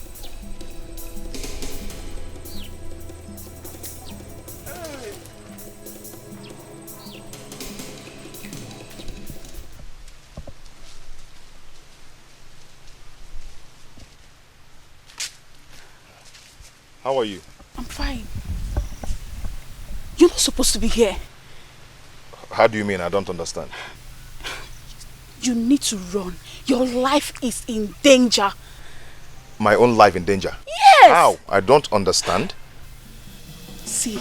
How are you? I'm fine. You're not supposed to be here. How do you mean? I don't understand. You need to run. Your life is in danger. My own life in danger? Yes! How? I don't understand. See,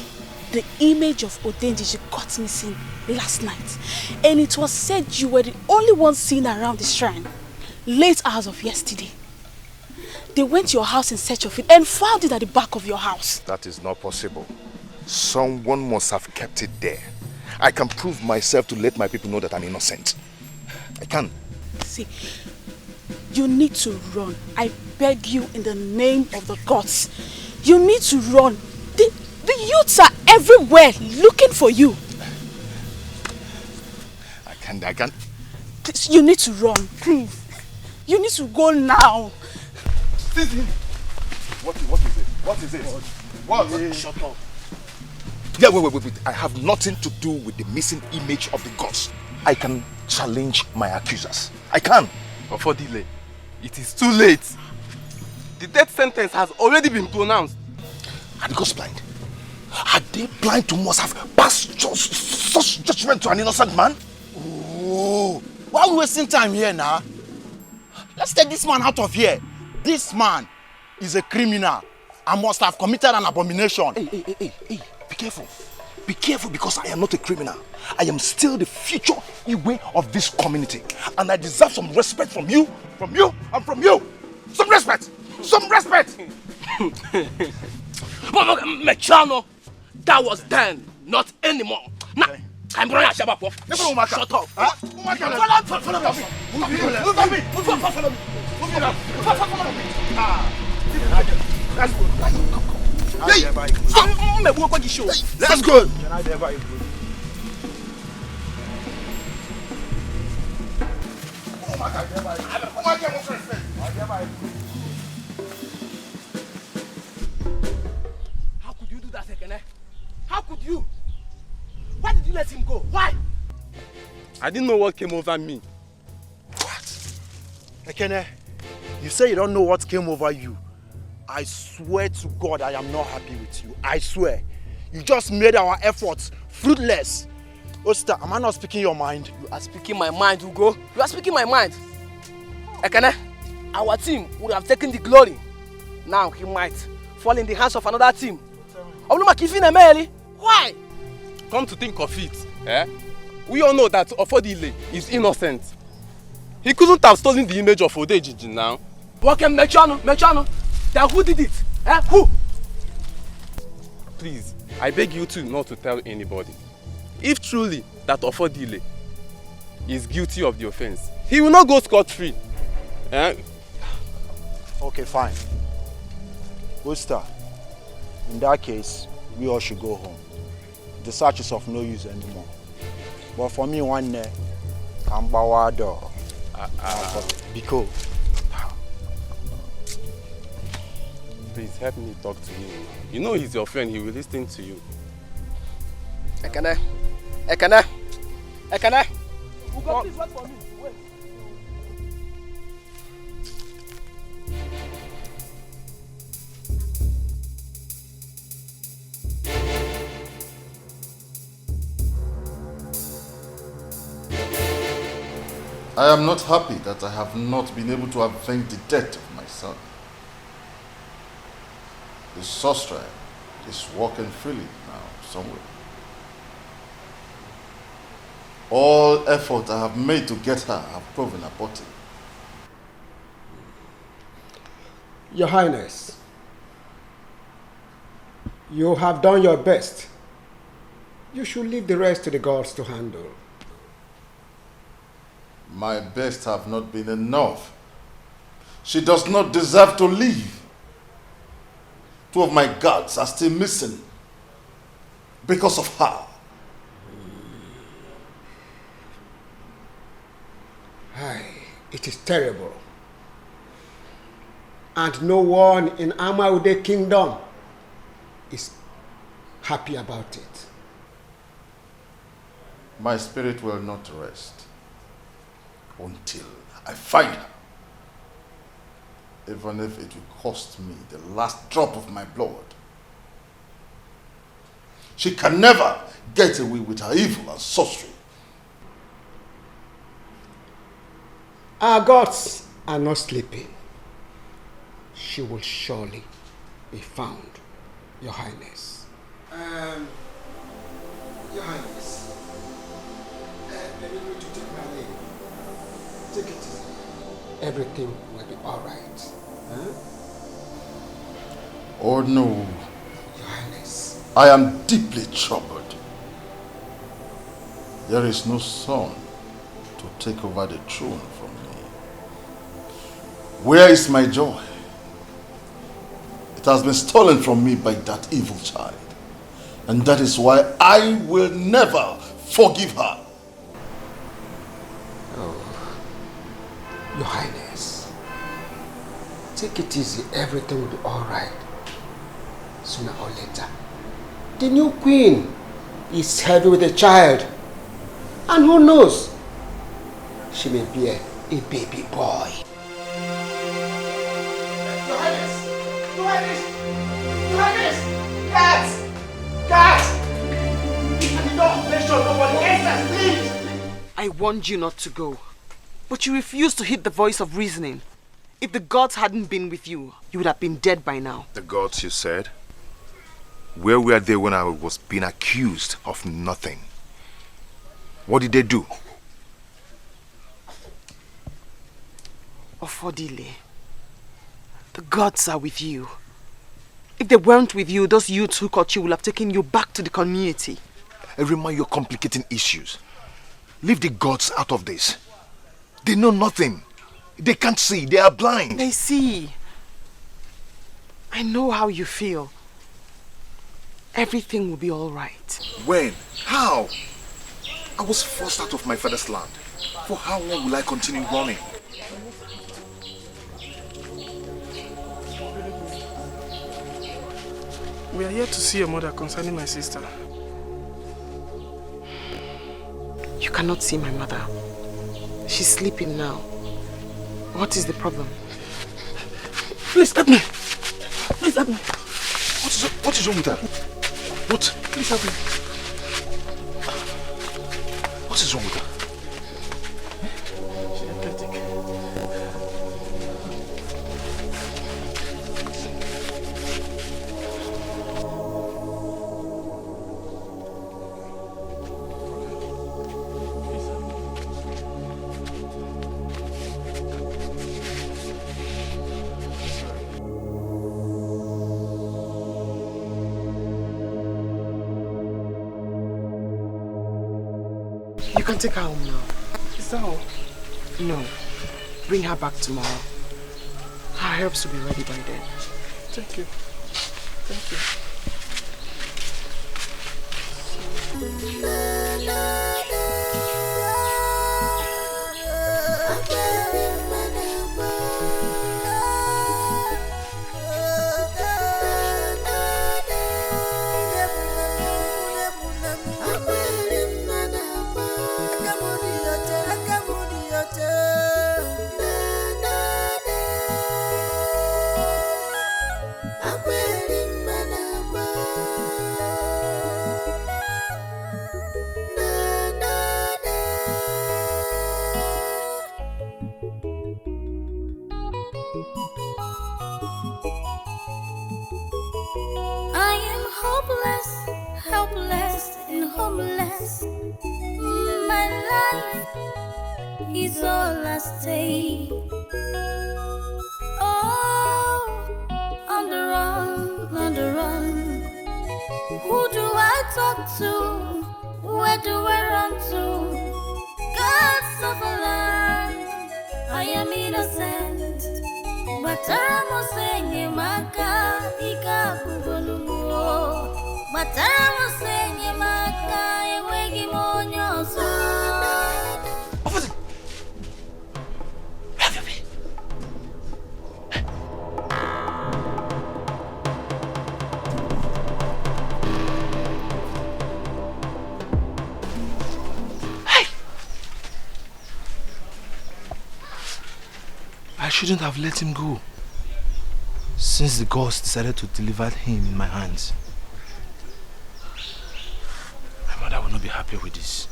the image of Odenjiji got missing last night. And it was said you were the only one seen around the shrine. Late hours of yesterday. They went to your house in search of it and found it at the back of your house. That is not possible. Someone must have kept it there. I can prove myself to let my people know that I'm innocent. I can. See, you need to run. I beg you in the name of the gods. You need to run. The youths are everywhere looking for you. I can't. Please, you need to run, please. You need to go now. What is it? What? Shut up. Yeah, wait. I have nothing to do with the missing image of the gods. I can challenge my accusers. I can. But for delay, it is too late. The death sentence has already been pronounced. Are the gods blind? Are they blind to must have passed such judgment to an innocent man? Oh, why are we wasting time here now? Let's take this man out of here. This man is a criminal and must have committed an abomination. Hey, be careful. Be careful, because I am not a criminal. I am still the future Igwe of this community. And I deserve some respect from you, and from you. Some respect! But Mechano, that was then, not anymore. Now, I'm going to shut up. Shut up. That's good. Let's go. How could you do that, Ekene? How could you? Why did you let him go? Why? I didn't know what came over me. What? Ekene, you say you don't know what came over you. I swear to God I am not happy with you. I swear. You just made our efforts fruitless. Osta, am I not speaking your mind? You are speaking my mind, Ugo. You are speaking my mind. Ekene, our team would have taken the glory. Now he might fall in the hands of another team. Why? Come to think of it, we all know that Ofodile is innocent. He couldn't have stolen the image of Odejiji now. Okay, Mechano. Then who did it? Who? Please, I beg you two not to tell anybody. If truly that Ofodile is guilty of the offense, he will not go scot-free. Okay, fine. Osta, in that case, we all should go home. The search is of no use anymore. But for me, one day, Kambawado, Biko. Please help me talk to him. You know he's your friend, he will listen to you. Ekene. Ugo, please wait for me. Wait. I am not happy that I have not been able to avenge the death of my son. The sorcerer is walking freely now somewhere. All effort I have made to get her have proven abortive. Your Highness, you have done your best. You should leave the rest to the gods to handle. My best have not been enough. She does not deserve to live. 2 of my guards are still missing because of her. Aye, it is terrible. And no one in Amaude Kingdom is happy about it. My spirit will not rest until I find her. Even if it will cost me the last drop of my blood. She can never get away with her evil and sorcery. Our gods are not sleeping. She will surely be found, Your Highness. Your Highness, I need you to take my name. Take it easy. Everything will be all right. Huh? Oh no. Your Highness. I am deeply troubled. There is no son to take over the throne from me. Where is my joy? It has been stolen from me by that evil child. And that is why I will never forgive her. Oh, Your Highness, take it easy. Everything will be all right. Sooner or later, the new queen is heavy with a child. And who knows, she may be a baby boy. Your Highness! Your Highness! Your Highness! Guards! Guards! At the door, make sure nobody enters, please! I warned you not to go, but you refused to heed the voice of reasoning. If the gods hadn't been with you, you would have been dead by now. The gods, you said? Where were they when I was being accused of nothing? What did they do? Ofodile, the gods are with you. If they weren't with you, those youths who caught you will have taken you back to the community. Erima, you're complicating issues. Leave the gods out of this. They know nothing. They can't see. They are blind. They see. I know how you feel. Everything will be all right. When? How? I was forced out of my father's land. For how long will I continue running? We are here to see your mother concerning my sister. You cannot see my mother. She's sleeping now. What is the problem? Please help me. Please help me. What is wrong with her? What? Please help me. What is wrong with her? She's athletic. You can take her home now. Is that all? No. Bring her back tomorrow. Her herbs will be ready by then. Thank you. Thank you. Helpless and homeless. My life is all I stay. Oh, on the run, on the run. Who do I talk to? Where do I run to? Gods of a land, I am innocent. But I'm saying, Maka, Ika, Kubulu. But I'm saying, Maka, Ewegi Monyo, so. I shouldn't have let him go, since the gods decided to deliver him in my hands. My mother will not be happy with this.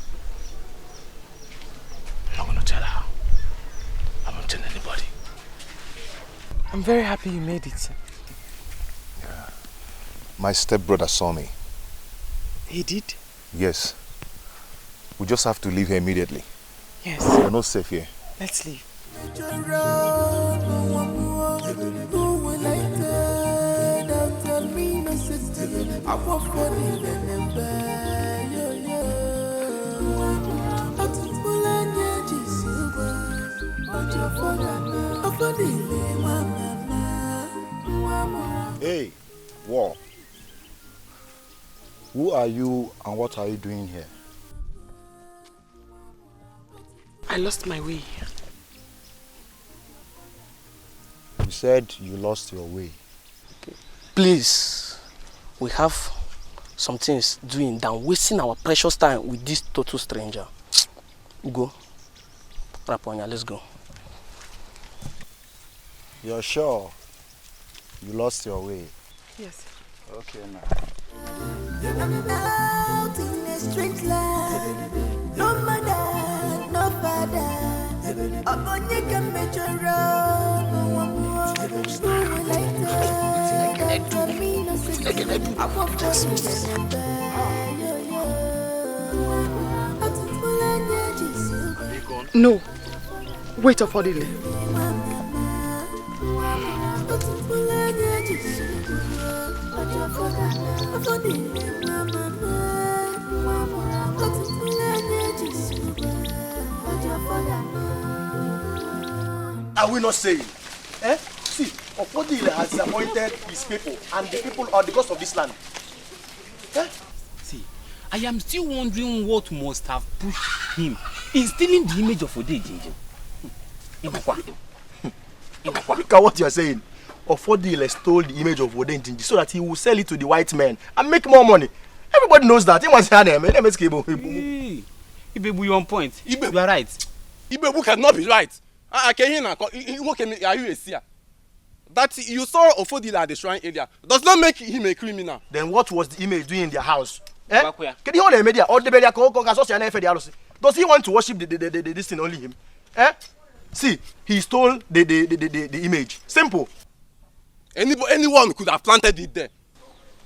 I'm not going to tell her. I won't tell anybody. I'm very happy you made it. Yeah. My stepbrother saw me. He did? Yes. We just have to leave here immediately. Yes. We're not safe here. Let's leave. Hey, War. Who are you and what are you doing here? I lost my way. You said you lost your way. Please, we have some things doing than wasting our precious time with this total stranger. Go. Raponya, let's go. You're sure you lost your way? Yes. Okay, now. I'm out in a strange land. No mother, no father. Upon you can make your road. No one more. Who will like that? For me, no secret. I won't force you. No. Wait up for the Are we not saying? Eh? See, Ofodile has disappointed his people, and the people are the gods of this land. Eh? See, I am still wondering what must have pushed him in stealing the image of Odeji. Look at what you are saying. Ofodile stole the image of Odeji so that he will sell it to the white men and make more money. Everybody knows that. He wants to name. Hey, Ibebu, you're on point. You are right. Ibebu cannot be right. I can hear now. Are you a seer? That you saw Ofodile at the shrine area does not make him a criminal. Then what was the image doing in their house? Eh? Can you hold a media or the media? Does he want to worship this thing only him? Eh? See, he stole the image. Simple. Anyone could have planted it there.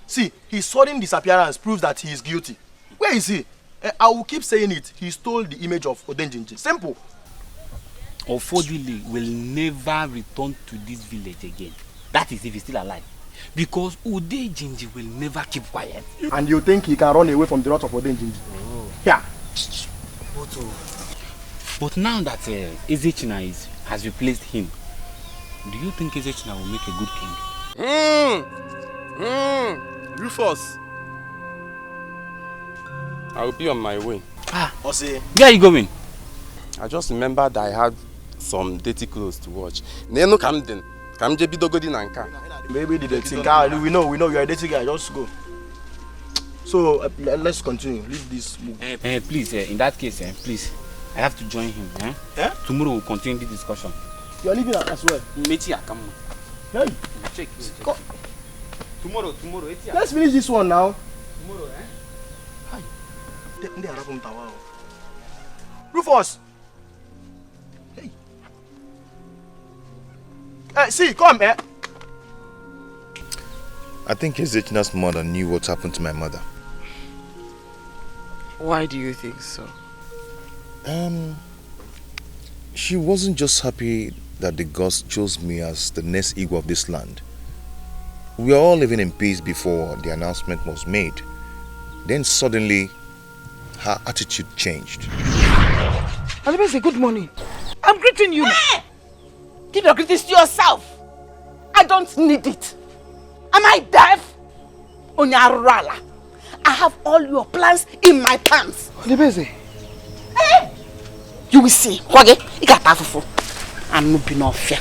See, his sudden disappearance proves that he is guilty. Where is he? I will keep saying it. He stole the image of Odenjinji. Simple. Ofodile will never return to this village again. That is if he's still alive. Because Odenjinji will never keep quiet. And you think he can run away from the wrath of Odenjinji? Oh. Yeah. But now that Ezechina has replaced him, do you think Ezechina will make a good king? Rufus. I will be on my way. Ose. Where are you going? I just remembered that I had some dirty clothes to watch. Nenu Camden. Kamje bidogodi nanka. Maybe the dating guy. We know you are a dating guy. Just go. So let's continue. Leave this move. Please, in that case, please, I have to join him. Eh? Tomorrow we'll continue the discussion. You are leaving as well. Metia, come on. Hey. Check. Tomorrow. Let's finish this one now. Tomorrow, Hi. Rufus. Hey. See, come here. I think Ezechina's mother knew what happened to my mother. Why do you think so? She wasn't just happy that the gods chose me as the next Igwe of this land. We were all living in peace before the announcement was made. Then suddenly, her attitude changed. Alibese, good morning. I'm greeting you. Hey! Give your greetings to yourself. I don't need it. Am I deaf? Onyarala. I have all your plans in my pants. Alibese. Hey! You will see. I'm not being unfair.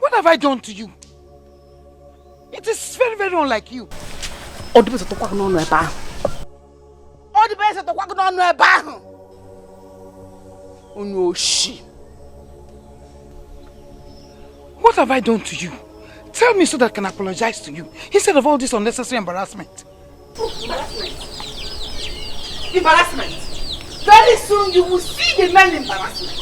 What have I done to you? It is very, very unlike you. What have I done to you? Tell me so that I can apologize to you instead of all this unnecessary embarrassment. Embarrassment? Very soon you will see the main embarrassment.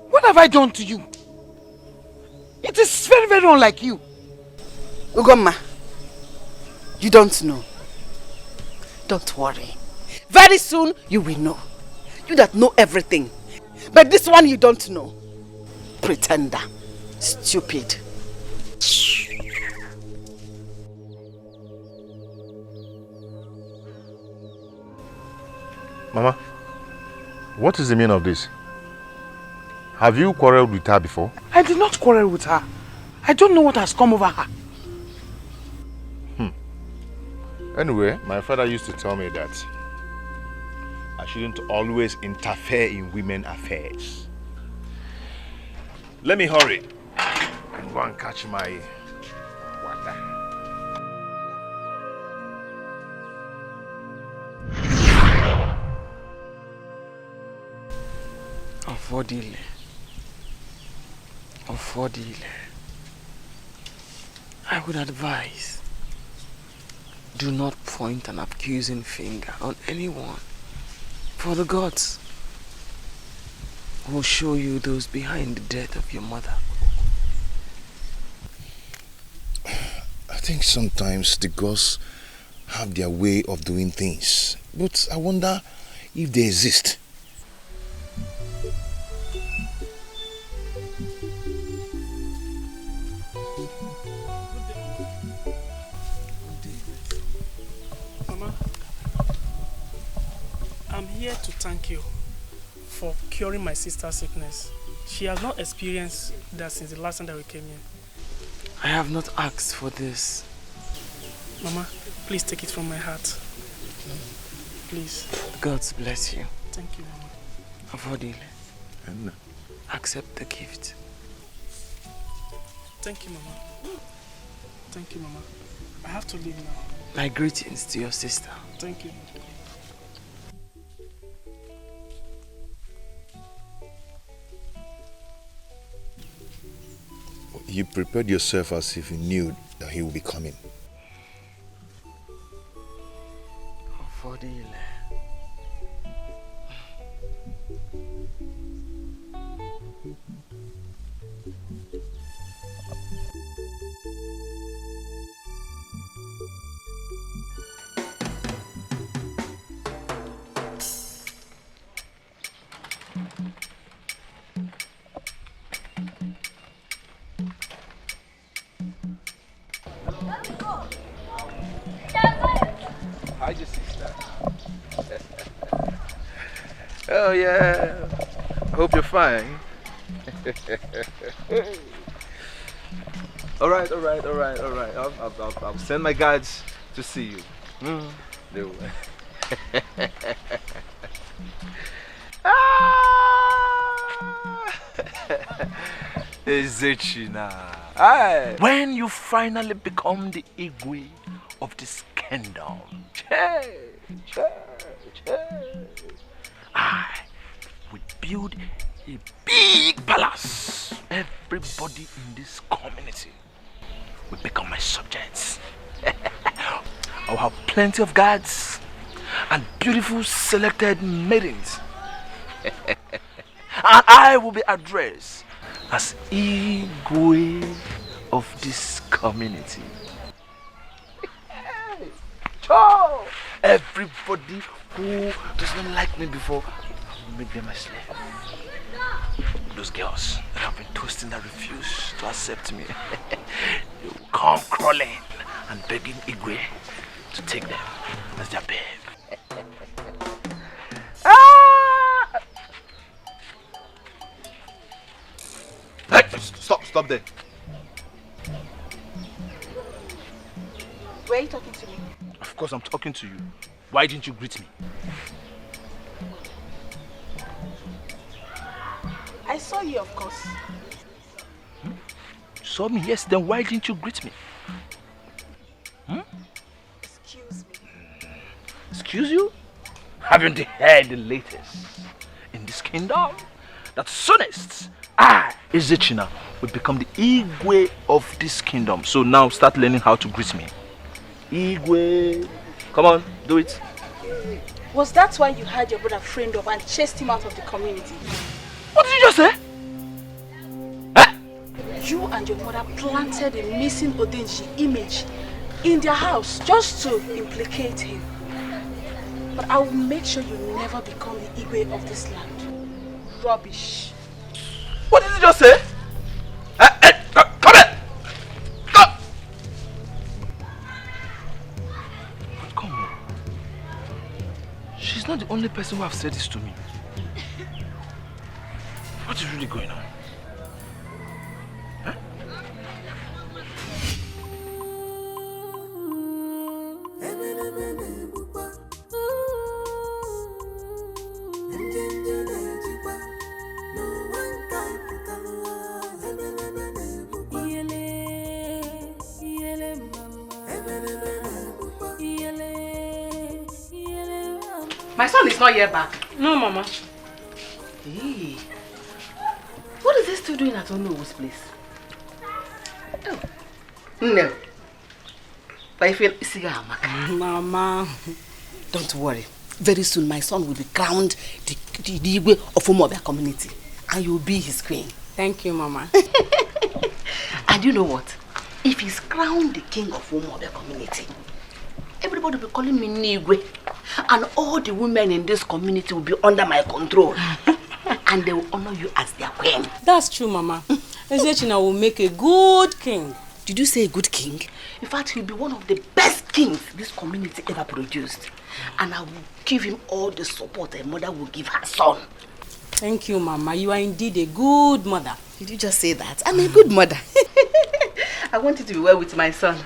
What have I done to you? It is very, very unlike you. Ugomma, you don't know. Don't worry. Very soon you will know. You that know everything. But this one you don't know. Pretender. Stupid. Mama, What is the meaning of this? Have you quarreled with her before? I did not quarrel with her. I don't know what has come over her. Anyway, my father used to tell me that I shouldn't always interfere in women's affairs. Let me hurry and go and catch my water. Affordile. I would advise, do not point an accusing finger on anyone, for the gods will show you those behind the death of your mother. I think sometimes the gods have their way of doing things, but I wonder if they exist. Mama, I'm here to thank you for curing my sister's sickness. She has not experienced that since the last time that we came here. I have not asked for this. Mama, please take it from my heart. Please. The gods bless you. Thank you, Mama. Affordile. Accept the gift. Thank you, Mama. Thank you, Mama. I have to leave now. My greetings to your sister. Thank you. You prepared yourself as if you knew that he would be coming. Affordile. Hi, your sister. Oh yeah. Hope you're fine. All right. I'll send my guides to see you. They will. When you finally become the Igwe of this kingdom, I will build a big palace. Everybody in this community will become my subjects. I'll have plenty of guards and beautiful selected maidens. And I will be addressed as Igwe of this community. Everybody who does not like me before, I will make them my slave. Those girls that have been toasting that refuse to accept me, they will come crawling and begging Igwe to take them as their babe. Hey, stop there. Were you talking to me? Of course I'm talking to you. Why didn't you greet me? I saw you, of course. You saw me? Yes, then why didn't you greet me? Excuse me. Excuse you? Haven't you heard the latest in this kingdom? That soonest I, Ezechina, will become the Igwe of this kingdom. So now start learning how to greet me. Igwe. Come on, do it. Was that why you had your brother framed up and chased him out of the community? What did you just say? You and your mother planted a missing Odenji image in their house just to implicate him. But I will make sure you never become the Igwe of this land. Rubbish. What did you just say? Come here! Come on. She's not the only person who have said this to me. What is really going on? Huh? My son is not yet back. No, Mama. Hey. What is this still doing at Onmovies place? Oh. No. But I feel Mama, don't worry. Very soon my son will be crowned the Igwe of Umobia community. And you will be his queen. Thank you, Mama. And you know what? If he's crowned the king of Umobia community, everybody will be calling me Nigwe. And all the women in this community will be under my control. And they will honor you as their queen. That's true, Mama. Ezechina will make a good king. Did you say a good king? In fact, he'll be one of the best kings this community ever produced. And I will give him all the support a mother will give her son. Thank you, Mama. You are indeed a good mother. Did you just say that? I'm a good mother. I want you to be well with my son.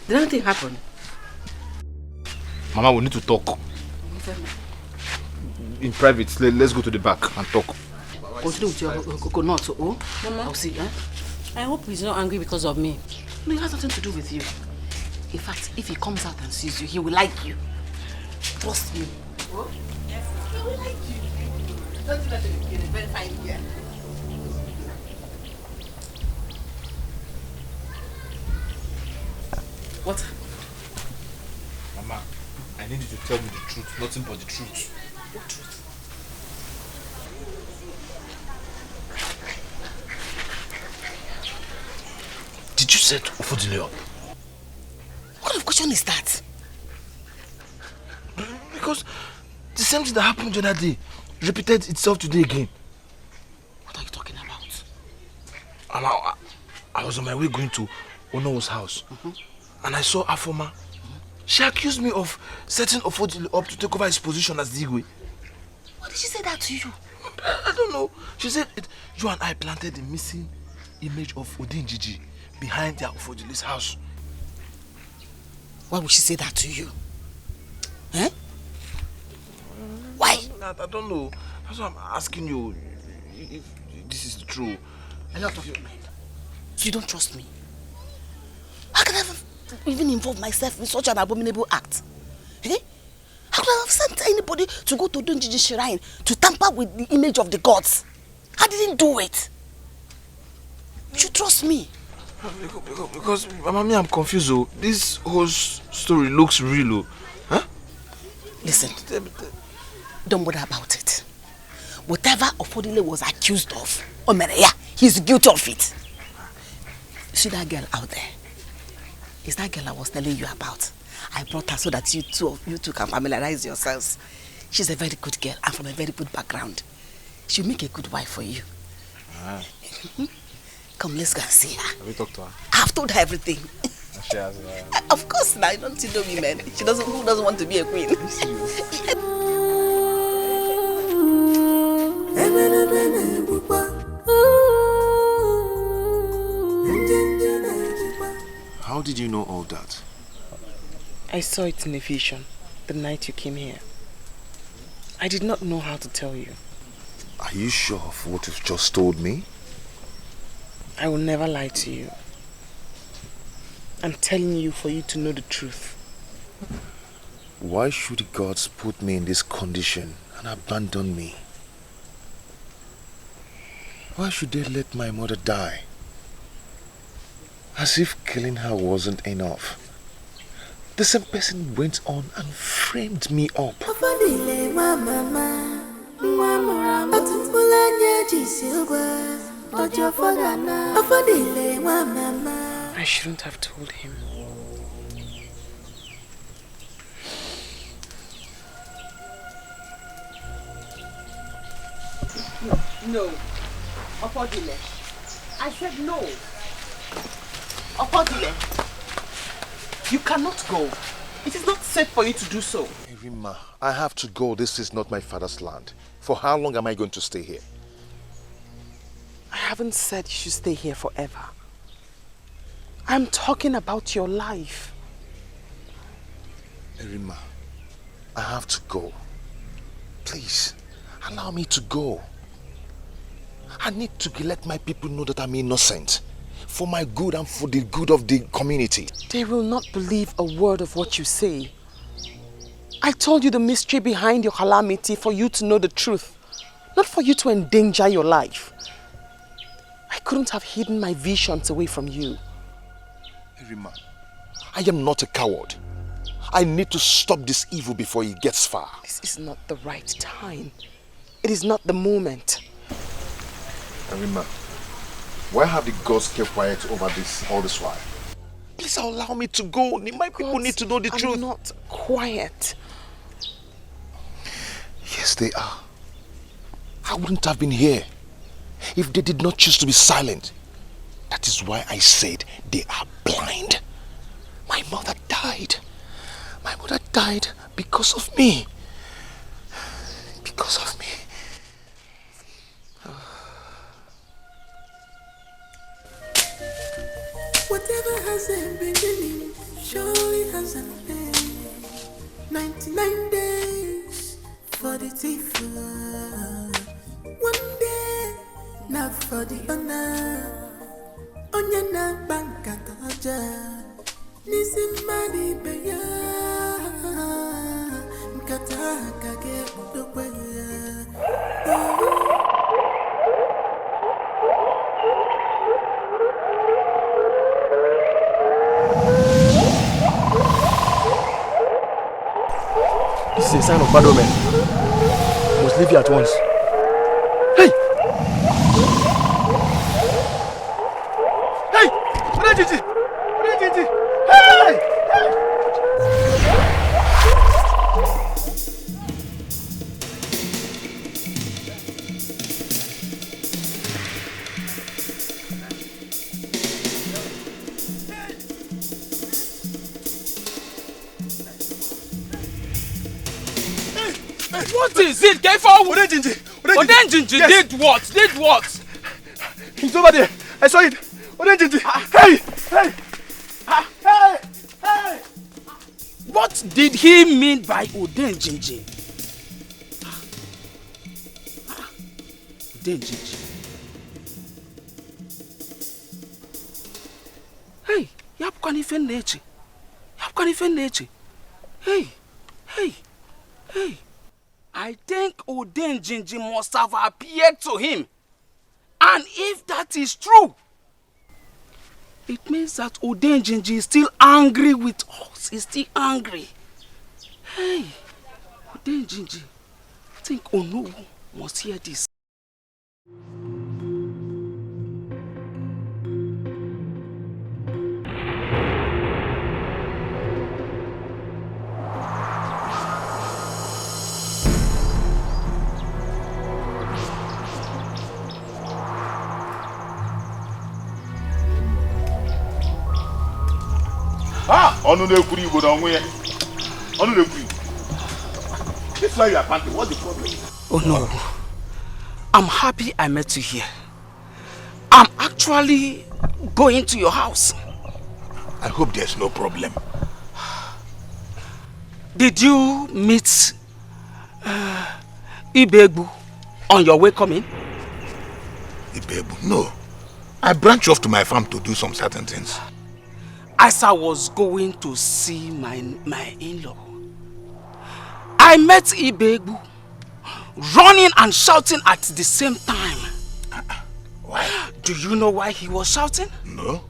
Did anything happen? Mama, we need to talk. In private, let's go to the back and talk. Continue with your coconut, oh? Mama, I'll see, eh? I hope he's not angry because of me. No, it has nothing to do with you. In fact, if he comes out and sees you, he will like you. Trust me. Oh? Yes, he will like you. Don't do that to me. You're very fine here. What? Mama, I need you to tell me the truth, nothing but the truth. What truth? Did you set Ufodile up? What kind of question is that? Because the same thing that happened the other day repeated itself today again. What are you talking about? I was on my way going to Ono's house. And I saw Afoma. She accused me of setting Ufodile up to take over his position as the Igwe. Why did she say that to you? I don't know. She said you and I planted the missing image of Odinjiji behind their Ufodile's house. Why would she say that to you? Eh? Why? I don't know. That's why I'm asking you if this is true. A lot of your mind. You don't trust me. How can I even involve myself in such an abominable act? Eh? How could I have sent anybody to go to Odinjiji's shrine to tamper with the image of the gods? I didn't do it. You trust me. Because Mama, I'm confused. Oh. This whole story looks real. Oh. Huh? Listen, don't bother about it. Whatever Ufodile was accused of, Omereya, he's guilty of it. See that girl out there? Is that girl I was telling you about? I brought her so that you two can familiarize yourselves. She's a very good girl and from a very good background. She'll make a good wife for you. Come, let's go and see her. Have you talked to her? I've told her everything. She has. Of course, now, don't you know me, man? Who doesn't want to be a queen? How did you know all that? I saw it in a vision the night you came here. I did not know how to tell you. Are you sure of what you've just told me? I will never lie to you. I'm telling you for you to know the truth. Why should the gods put me in this condition and abandon me? Why should they let my mother die? As if killing her wasn't enough. The same person went on and framed me up. I shouldn't have told him. No. Ufodile. I said no. Ufodile. You cannot go. It is not safe for you to do so. Rima, I have to go. This is not my father's land. For how long am I going to stay here? I haven't said you should stay here forever. I'm talking about your life. Rima, I have to go. Please, allow me to go. I need to let my people know that I'm innocent. For my good and for the good of the community. They will not believe a word of what you say. I told you the mystery behind your calamity for you to know the truth, not for you to endanger your life. I couldn't have hidden my visions away from you. Rima, I am not a coward. I need to stop this evil before it gets far. This is not the right time. It is not the moment. Rima, why have the gods kept quiet over this all this while? Please allow me to go. My people need to know the truth. I'm not quiet. Yes, they are. I wouldn't have been here if they did not choose to be silent. That is why I said they are blind. My mother died. My mother died because of me. Because of me. Whatever has a beginning surely has an end. 99 days for the thief. One day, not for the honor. Onya na banka toja. Nisi mani beya. Nkata kage udokweya. This is a sign of bad omen. We must leave here at once. Hey! Hey! Hey! What is it? Get forward! Odenjinji did what? Did what? He's over there. I saw it. Odenjinji. Hey! Hey! Hey! Hey! What did he mean by Odenjinji? Odenjinji. Hey! Yapkwani fennechi. Yapkwani fennechi. Hey! Hey! Hey! I think Odenjinji must have appeared to him. And if that is true, it means that Odenjinji is still angry with us. He's still angry. Hey, Odenjinji, I think Onowu must hear this. Onu na-ekwuri Igbo na onwe ya. Onu na-ekwuri. This why you are panting. What's the problem? Oh no. I'm happy I met you here. I'm actually going to your house. I hope there's no problem. Did you meet Ibegbu on your way coming? Ibegbu? No. I branch off to my farm to do some certain things. As I was going to see my in-law, I met Ibegbu running and shouting at the same time. Why? Do you know why he was shouting? No.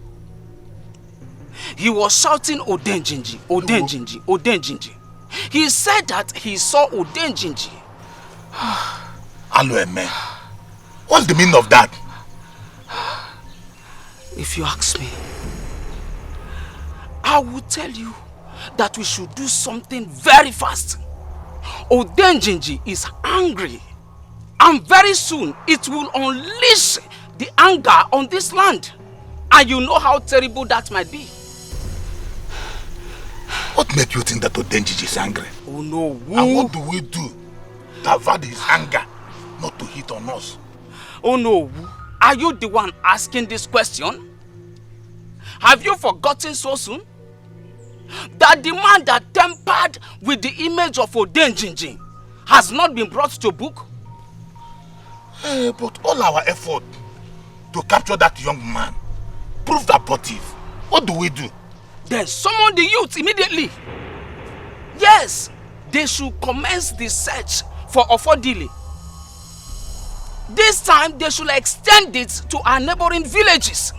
He was shouting Odenjinji, Odenjinji, Odenjinji. He said that he saw Odenjinji. Hello, man. What's the meaning of that? If you ask me, I will tell you that we should do something very fast. Odenjinji is angry, and very soon it will unleash the anger on this land. And you know how terrible that might be. What made you think that Odenjiji is angry? Oh no. And what do we do to avert his anger not to hit on us? Oh no. Are you the one asking this question? Have you forgotten so soon that the man that tampered with the image of Odenjiji has not been brought to book? But all our effort to capture that young man proved abortive. What do we do? Then summon the youth immediately. Yes, they should commence the search for Ofodile. This time they should extend it to our neighboring villages.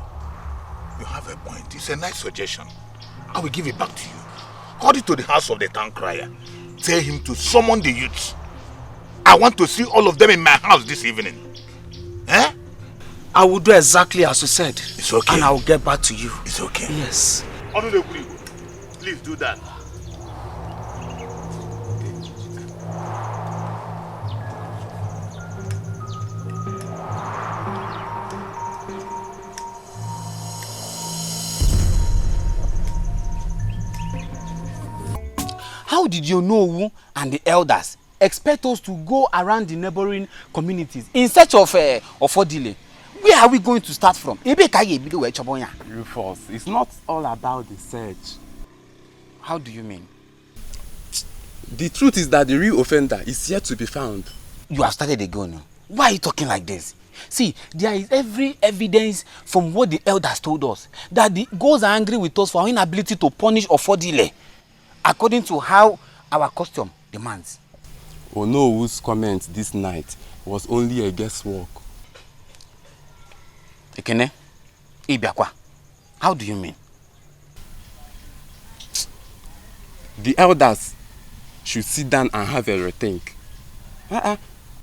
You have a point. It's a nice suggestion. I will give it back to you. Call it to the house of the town crier. Tell him to summon the youths. I want to see all of them in my house this evening. Eh? I will do exactly as you said. It's okay. And I will get back to you. It's okay. Yes. Please do that. How did you know and the elders expect us to go around the neighboring communities in search of Ofodile? Where are we going to start from? Rufus, it's not all about the search. How do you mean? The truth is that the real offender is yet to be found. You have started again. Why are you talking like this? See, there is every evidence from what the elders told us that the gods are angry with us for our inability to punish Ofodile according to how our custom demands. Onowu's comment this night was only a guesswork. Ekene, Ibiakwa, how do you mean? The elders should sit down and have a rethink.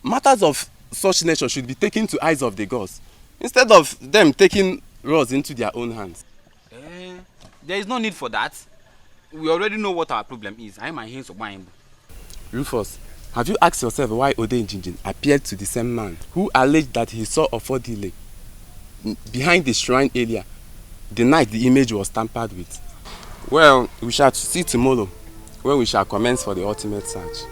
Matters of such nature should be taken to eyes of the gods, instead of them taking rods into their own hands. There is no need for that. We already know what our problem is. I am my hands of mine. Rufus, have you asked yourself why Odenjiji appeared to the same man who alleged that he saw Ofodile behind the shrine area the night the image was tampered with? Well, we shall see tomorrow when we shall commence for the ultimate search.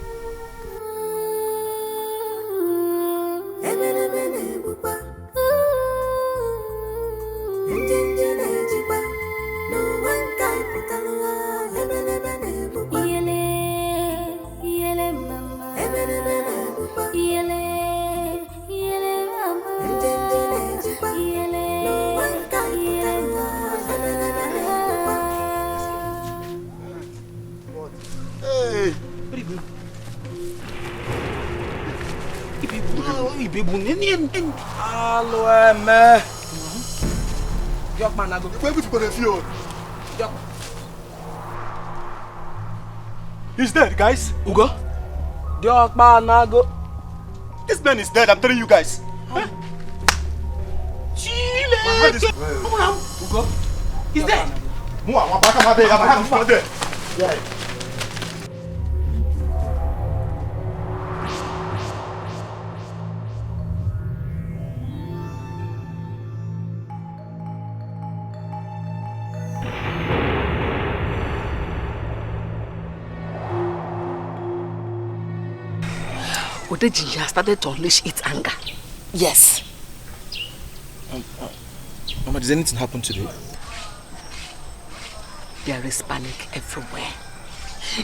Hello, man. Young man, I go. Where would you go to feel? He's dead, guys. Ugo? Young man, I go. This man is dead, I'm telling you guys. Chile. Ugo? He's dead. Yeah. Odenjiji has started to unleash its anger. Yes. Mama, does anything happen today? There is panic everywhere.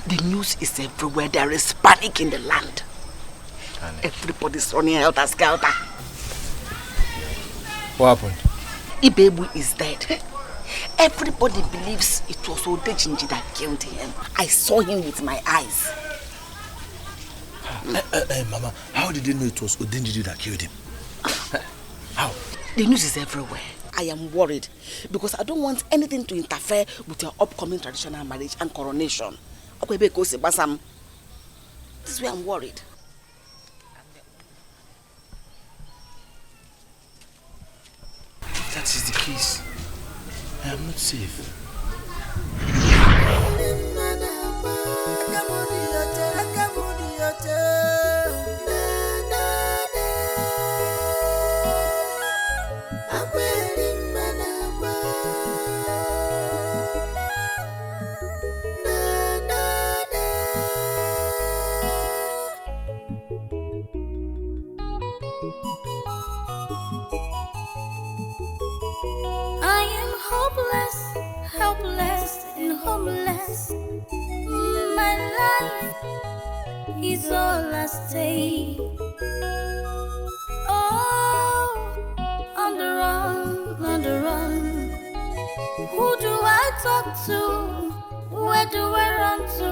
The news is everywhere. There is panic in the land. Everybody's running helter-skelter. What happened? Ibebu is dead. Everybody believes it was Odenjiji that killed him. I saw him with my eyes. Mama, how did you know it was Odenjiji that killed him? How? The news is everywhere. I am worried because I don't want anything to interfere with your upcoming traditional marriage and coronation. This is why I'm worried. If that is the case, I am not safe. homeless. My life is all at stake. Oh, on the run, on the run. Who do I talk to? Where do I run to?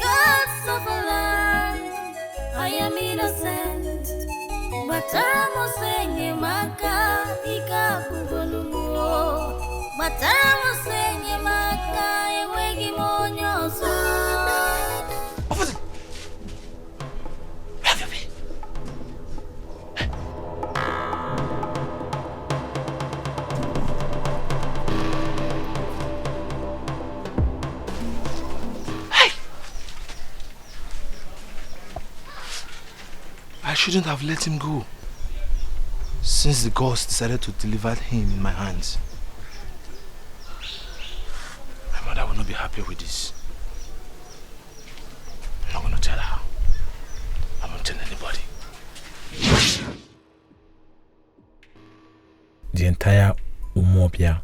Gods of a land, I am innocent. But I'm saying, Maka, Ika, Bugolumo. But I'm saying, Maka, Ewegi Monyo, so. I shouldn't have let him go, since the gods decided to deliver him in my hands. My mother will not be happy with this. I'm not going to tell her. I won't tell anybody. The entire Umobia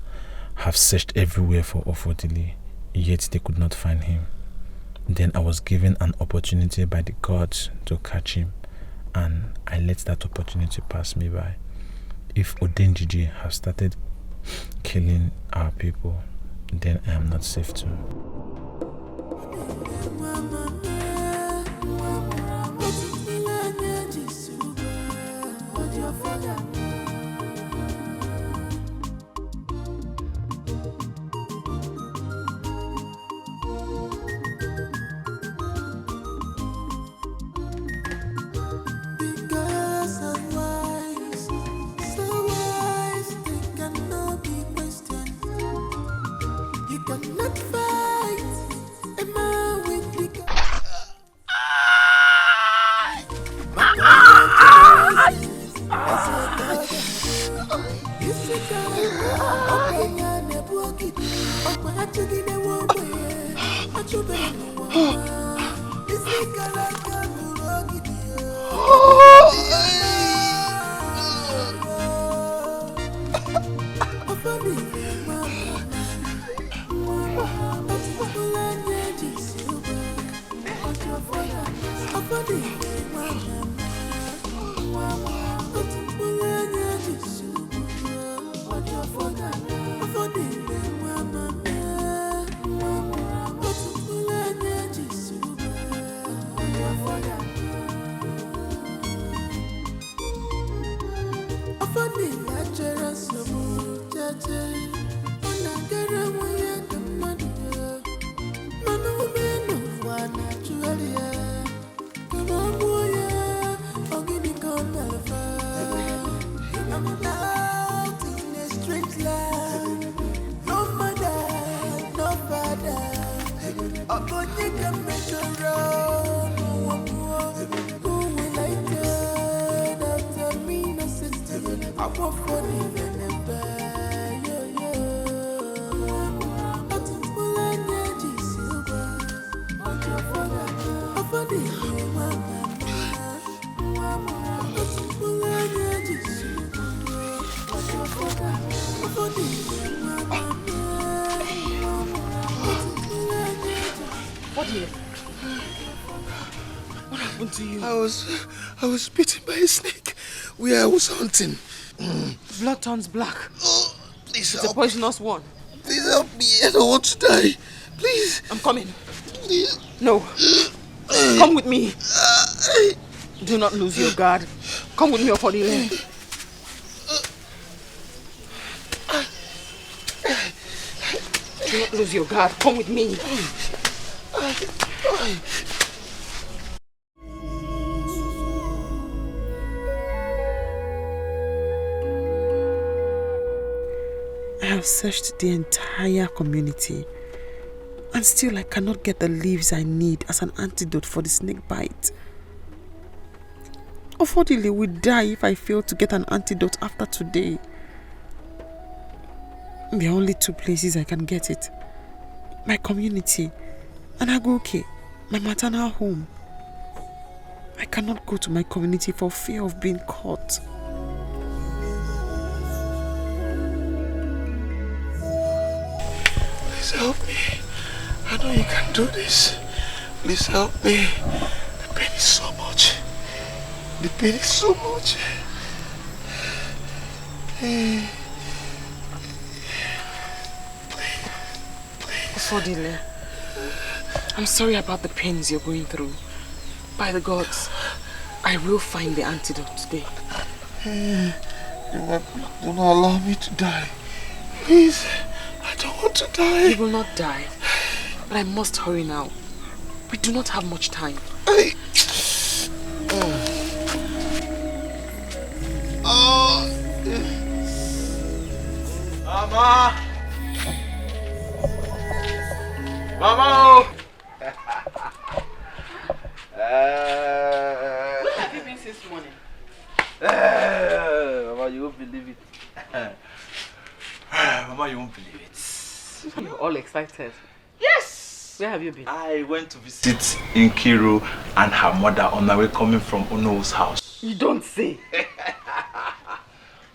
have searched everywhere for Ofodile, yet they could not find him. Then I was given an opportunity by the gods to catch him, and I let that opportunity pass me by. If Odenjiji has started killing our people, then I am not safe too. What happened to you? I was bitten by a snake where I was hunting. Blood turns black. Oh, please it's help. A poisonous one. Please help me. I don't want to die. Please. I'm coming. Please. No. Come with me. Do not lose your guard. Come with me, Ofodile. Do not lose your guard. Come with me. I have searched the entire community, and still I cannot get the leaves I need as an antidote for the snake bite. Ofodile will die if I fail to get an antidote after today. There are only two places I can get it. My community and Agoke, my maternal home. I cannot go to my community for fear of being caught. Please help me. I know you can do this. Please help me. The pain is so much. The pain is so much. Please. Ofodile, I'm sorry about the pains you're going through. By the gods, I will find the antidote today. Do not allow me to die. Please, I don't want to die. You will not die. But I must hurry now. We do not have much time. Mama! Mama! Where have you been since morning? Mama, you won't believe it. Mama, you won't believe it. You're all excited. Yes! Where have you been? I went to visit Nkiru and her mother on my way coming from Ono's house. You don't say.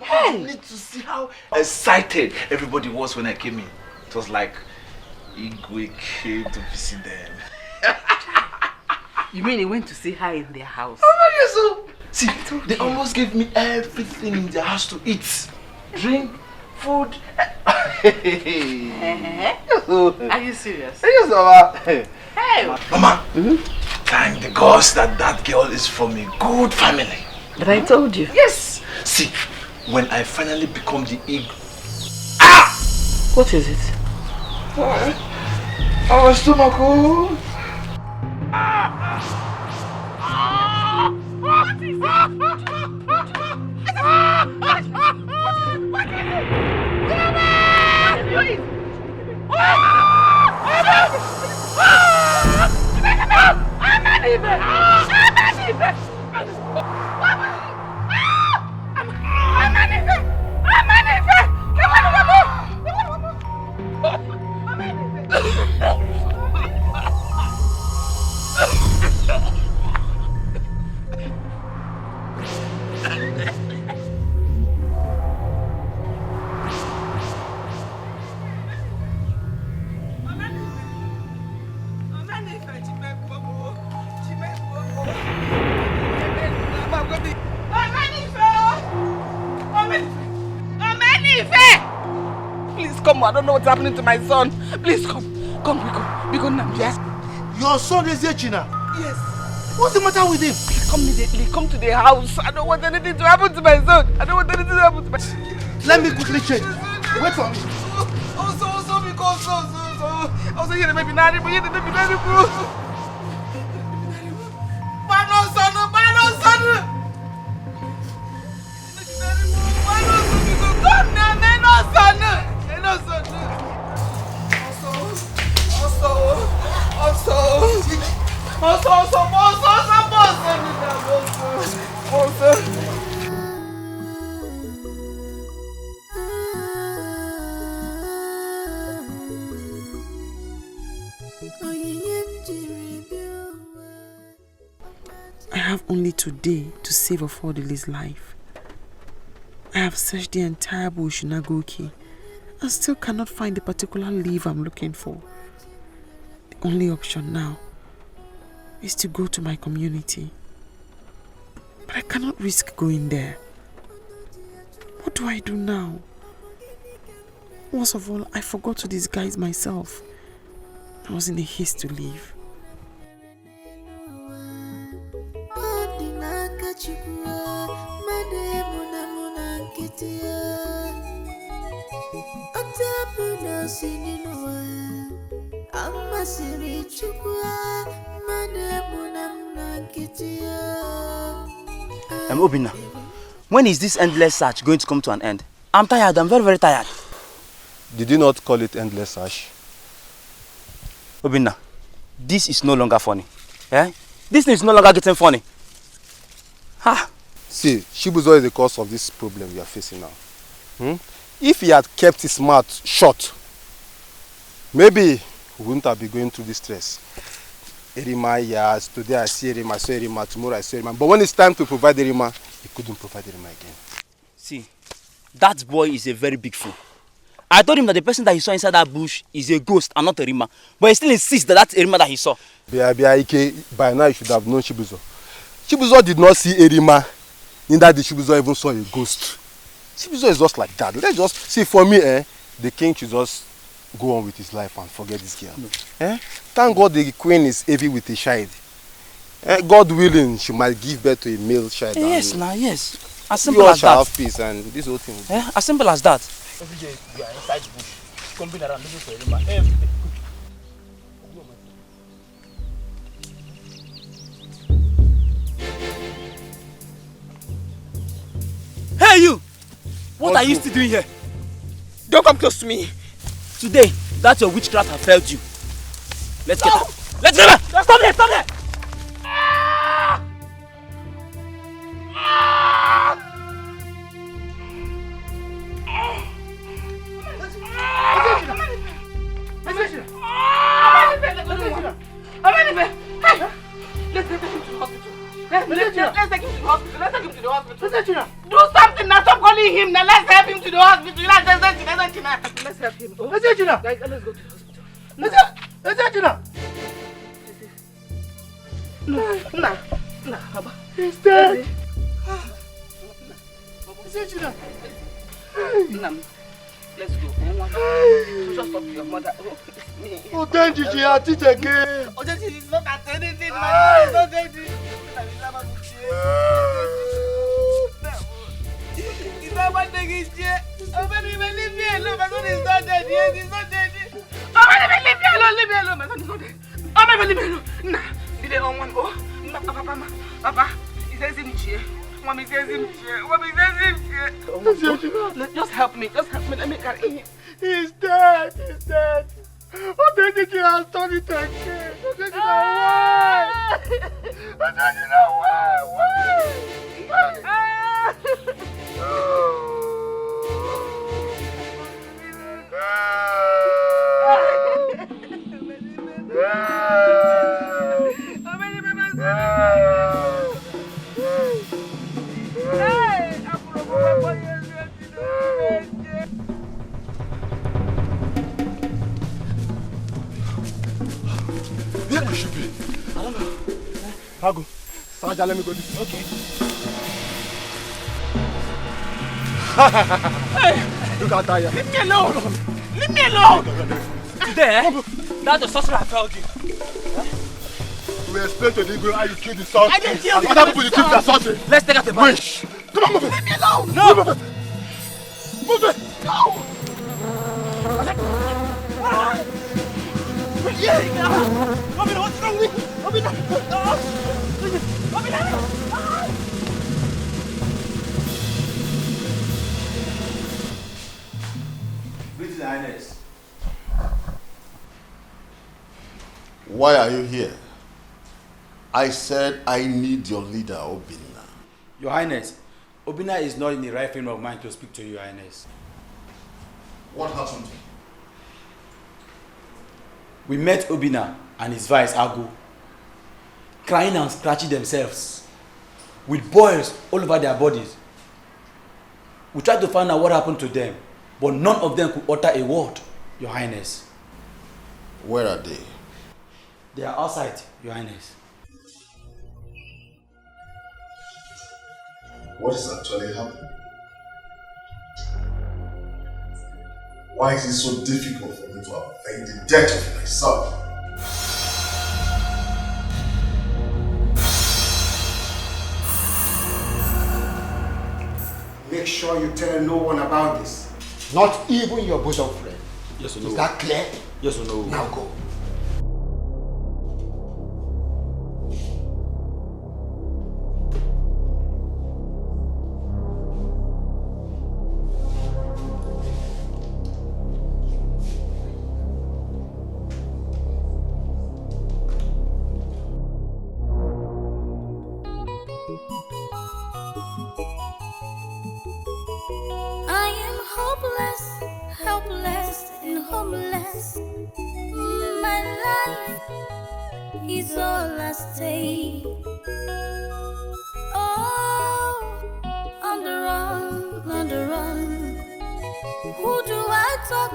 I need to see how excited everybody was when I came in. It was like Igwe came to visit them. You mean he went to see her in their house? Oh, yes, so. See, they almost gave me everything in their house to eat. Drink, food. Are you serious? Yes, Mama. Hey! Mama, thank the gods that that girl is from a good family. But I told you. Yes. See, when I finally become the eagle. What is it? Our stomach. What is Please come, I don't know what's happening to my son. Please come. Come, we go now. Yes. Your son is China. Yes. What's the matter with him? Come immediately, come to the house. I don't want anything to happen to my son. I don't want anything to happen to my son. Let me quickly check. Wait for me. Also, because also here the baby nanny, but here the baby nanny, bro. Bano son. I have only today to save Ofodile's life. I have searched the entire bush in Nagoki and still cannot find the particular leaf I'm looking for. The only option now is to go to my community. But I cannot risk going there. What do I do now? Worst of all, I forgot to disguise myself. I was in a haste to leave. Obina, when is this endless search going to come to an end? I'm tired, I'm very, very tired. Did you not call it endless search? Obina, this is no longer funny. Eh? This thing is no longer getting funny. Ha! See, Shibuzo is the cause of this problem we are facing now. If he had kept his mouth shut, maybe we wouldn't have been going through this stress. Erima, yes, today I see Erima, I saw Erima, tomorrow I saw Erima. But when it's time to provide Erima, he couldn't provide Erima again. See, that boy is a very big fool. I told him that the person that he saw inside that bush is a ghost and not a Rima. But he still insists that that's a Rima that he saw. Ike, by now you should have known Chibuzo. Chibuzo did not see a Rima. Neither did Chibuzo even saw a ghost. Chibuzo is just like that. Let's just see, for me, the king should just go on with his life and forget this girl. No. Thank God the queen is heavy with a child. God willing, she might give birth to a male child. Yes, now, yes. As simple as that. Have peace and this whole thing. As simple as that. Every day you are inside the bush, combing around looking for a Rima. Every day. Hey you! What are you still doing here? Don't come close to me. Today, that your witchcraft have failed you. Let's get up. Let's get up! Stop there! Stop there! Let's take him to the hospital. Do something now. Stop calling him now. Let's help him to the hospital. Let's help him. Let's go to the hospital. No, Baba. He's dead. Let's go. Just talk to your mother. Oh, then Gigi, at it again. Oh, Gigi is not at anything. My is not anything. It's not one thing. It's just. Oh, baby, leave me alone. My son is not dead. Yes, he's not dead. Oh, baby, leave me alone. Leave me alone. My son is not dead. Oh, baby, leave me alone. Nah, did they don't want to go? Papa, he says him here. Mommy says him here. Mommy says him here. Just help me. Just help me. Let me carry him. He's dead. He's dead. Oh, then Gigi has done it again. Oh, Gigi, why? Oh, Gigi, Where we should be? I don't know. Hago, Saja, let me go this way. Okay. Hey! Look at that. Leave me alone! Leave me alone! Today, that's the sorcerer I told you. We explain to the Igwe how you killed the son. I didn't kill the other people you killed their son. Let's take out the body. Wait! Come on, move it! Leave me alone! No! Move it! Move it! No! What's wrong with you? British Highness. Why are you here? I said I need your leader, Obina. Your Highness, Obina is not in the right frame of mind to speak to you, Your Highness. What happened? We met Obina and his vice, Agu, crying and scratching themselves, with boils all over their bodies. We tried to find out what happened to them, but none of them could utter a word, Your Highness. Where are they? They are outside, Your Highness. What is actually happening? Why is it so difficult for me to avenge the death of my son? Make sure you tell no one about this. Not even your bosom friend. Yes or no? Is that clear? Yes or no? Now go. Who do I talk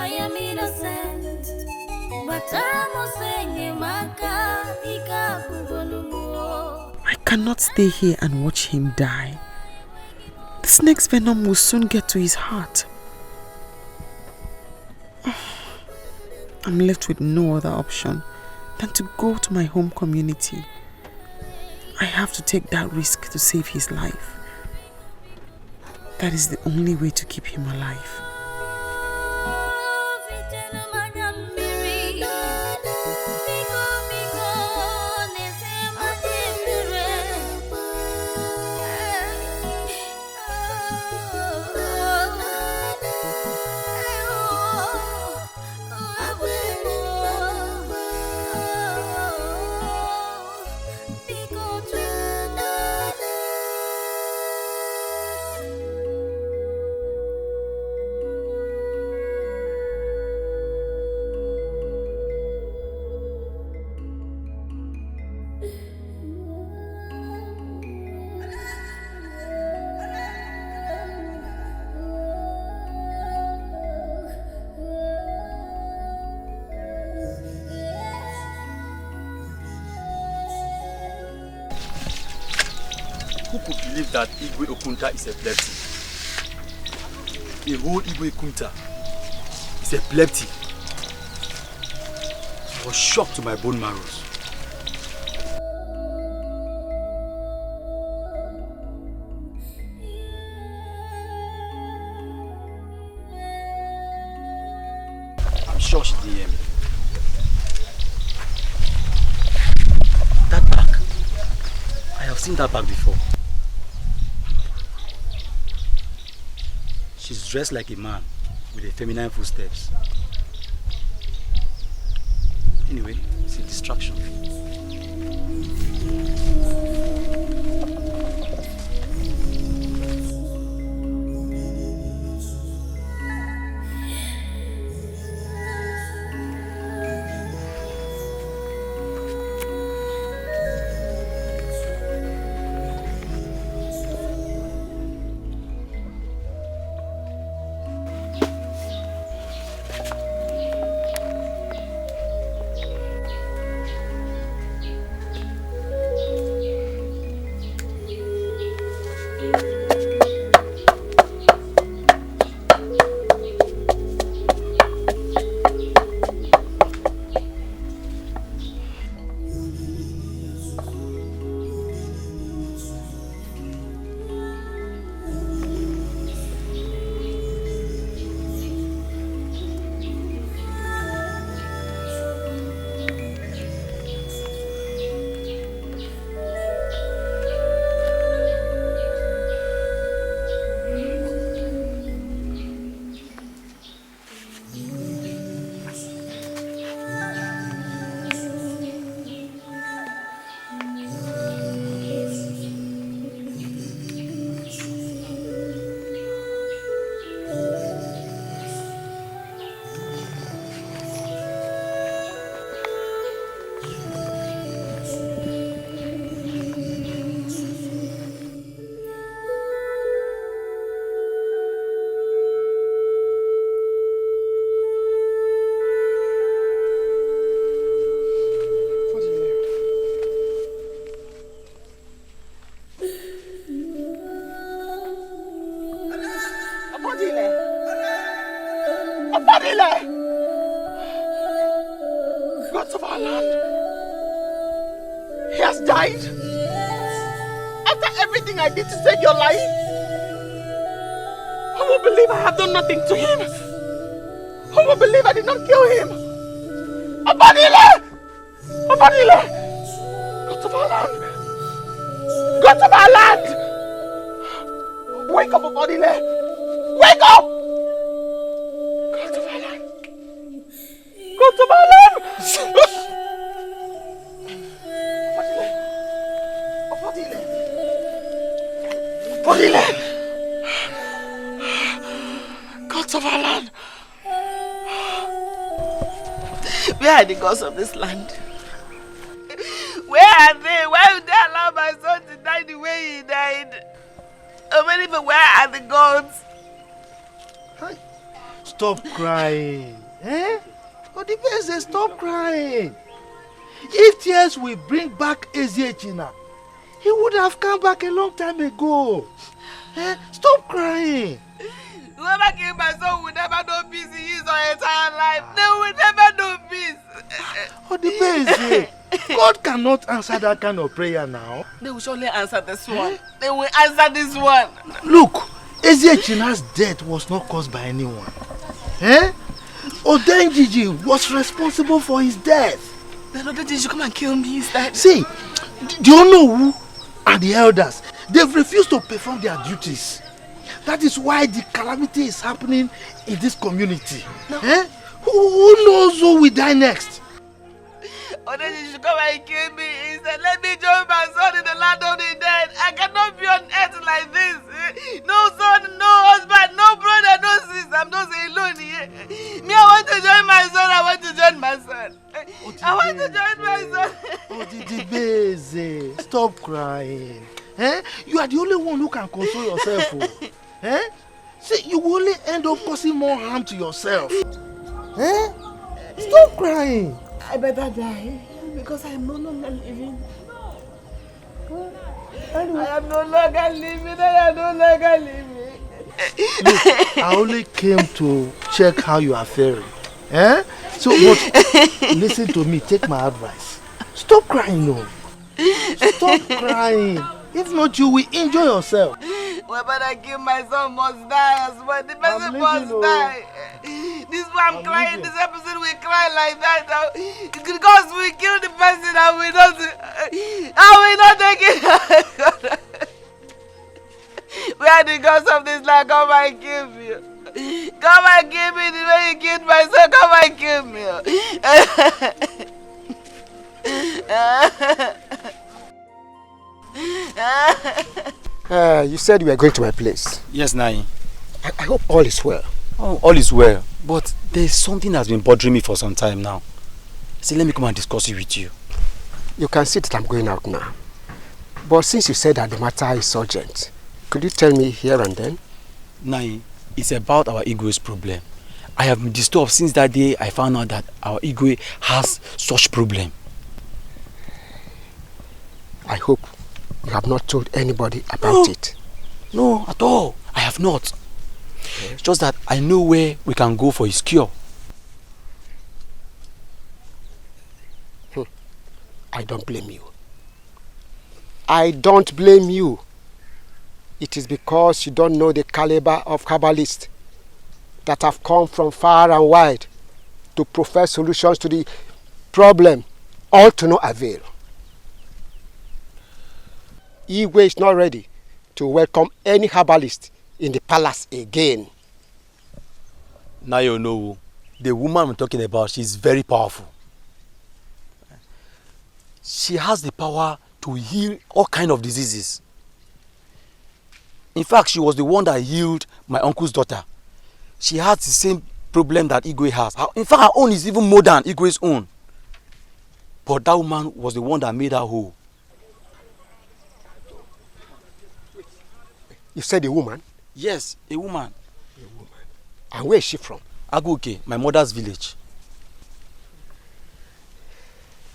I am innocent. I cannot stay here and watch him die. This next venom will soon get to his heart. I'm left with no other option than to go to my home community. I have to take that risk to save his life. That is the only way to keep him alive. Who could believe that Igwe Okunta is epileptic? The whole Igwe Okunta is epileptic. I was shocked to my bone marrows. I'm sure she didn't hear me. That bag. I have seen that bag before. She's dressed like a man with a feminine footsteps. Anyway, it's a distraction. Gods of our land. He has died. After everything I did to save your life. Who will believe I have done nothing to him? Who will believe I did not kill him? Abadile! Abadile! Gods of our land! Gods of our land! Wake up, Abadile! Wake up! Gods of our land! Gods of our land! Abadile! Abadile! Gods of our land! Where are the gods of this land? Where are they? Why would they allow my son to die the way he died? Even where are the gods? stop crying. Eh? Odibeze, stop crying. If tears will bring back Eziechina, he would have come back a long time ago. Eh? Stop crying. Whoever killed my son will never know peace in his or entire life. They will never know peace. Odibeze, God cannot answer that kind of prayer now. They will surely answer this one. They will answer this one. Look, Eziechina's death was not caused by anyone. Eh? Odenjiji was responsible for his death. Then Odenjiji come and kill me instead. See, do you know who are the elders? They've refused to perform their duties. That is why the calamity is happening in this community. No. Eh? Who knows who will die next? Odenjiji should come and kill me instead. Let me join my son in the land of the dead. I cannot be on earth like this. No son, no husband, no brother, no sister. I'm just alone here. Me, I want to join my son. I want to join my son. I want to join my son. Odibeze, stop crying. Eh? You are the only one who can console yourself. Oh. Eh? See, you will only end up causing more harm to yourself. Eh? Stop crying. I better die because I am no longer living. I am no longer living. I am no longer living. Look, I only came to check how you are faring. Eh? So, but listen to me. Take my advice. Stop crying, no. Stop crying. If not, you will enjoy yourself. Whoever I kill my son must die as well. The person must die. This is why I'm crying. This episode we cry like that. Because we kill the person and we not take it. Where the gods of this land come and kill me. Come and kill me the way you killed my son. Come and kill me. You said you were going to my place. Yes, Nai. I hope all is well. Oh, all is well. But there's something that's been bothering me for some time now. See, let me come and discuss it with you. You can see that I'm going out now. But since you said that the matter is urgent, could you tell me here and then? Nai, it's about our Igwe's problem. I have been disturbed since that day I found out that our Igwe has such problem. I hope you have not told anybody about it. No, at all. I have not. It's just that I know where we can go for his cure. I don't blame you. I don't blame you. It is because you don't know the caliber of Kabbalists that have come from far and wide to profess solutions to the problem, all to no avail. Igwe is not ready to welcome any herbalist in the palace again. Now you know, the woman I'm talking about, she's very powerful. She has the power to heal all kinds of diseases. In fact, she was the one that healed my uncle's daughter. She has the same problem that Igwe has. In fact, her own is even more than Igwe's own. But that woman was the one that made her whole. You said a woman? Yes, a woman. A woman. And where is she from? Aguke, my mother's village.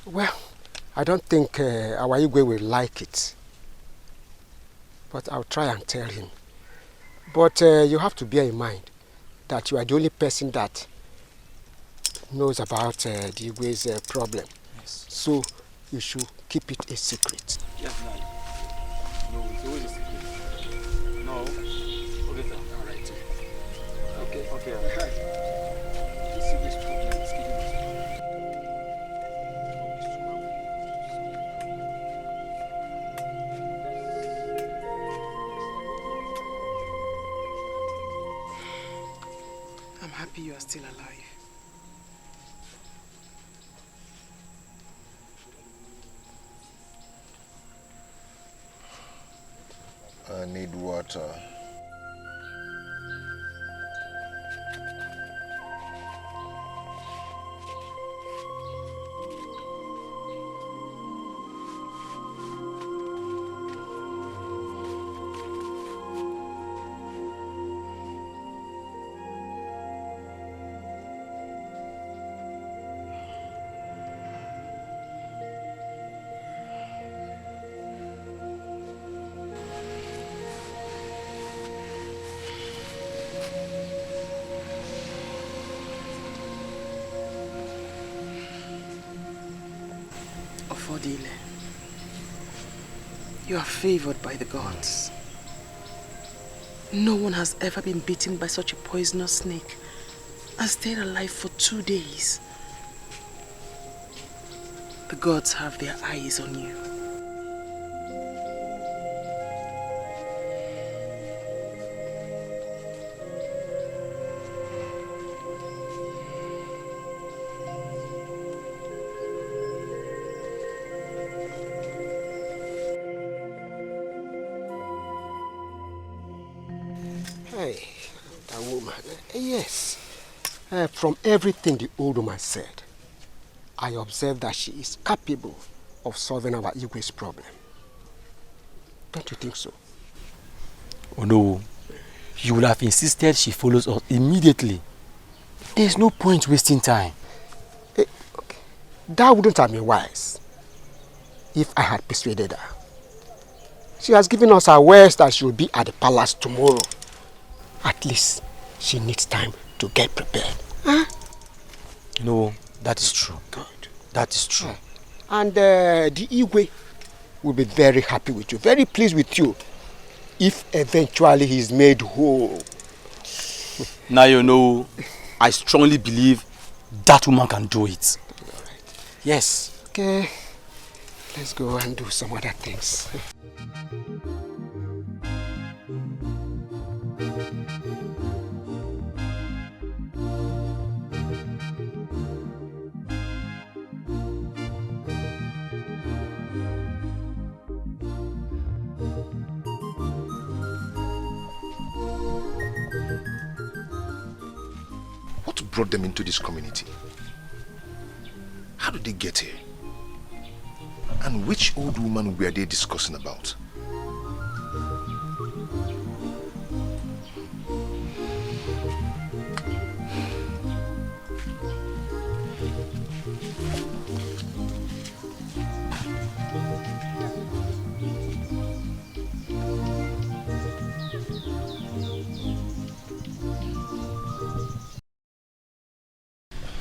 Well, I don't think our Igwe will like it. But I'll try and tell him. But you have to bear in mind that you are the only person that knows about the Igwe's problem. Yes. So you should keep it a secret. Yes, no, it's always a secret. No. Okay, sir. All right. Okay. You see this problem is killing us. I'm happy you are still alive. I need water. Ofodile, you are favored by the gods. No one has ever been bitten by such a poisonous snake and stayed alive for 2 days. The gods have their eyes on you. Hey, that woman. Yes. From everything the old woman said, I observed that she is capable of solving our Igwe's problem. Don't you think so? Oh no. You would have insisted she follows us immediately. There's no point wasting time. Okay. That wouldn't have been wise if I had persuaded her. She has given us her words that she will be at the palace tomorrow. At least she needs time to get prepared. Huh? No, that is true. Good. That is true. And the Igwe will be very happy with you, very pleased with you, if eventually he's made whole. Now you know, I strongly believe that woman can do it. Right. Yes. Okay, let's go and do some other things. What brought them into this community? How did they get here? And which old woman were they discussing about?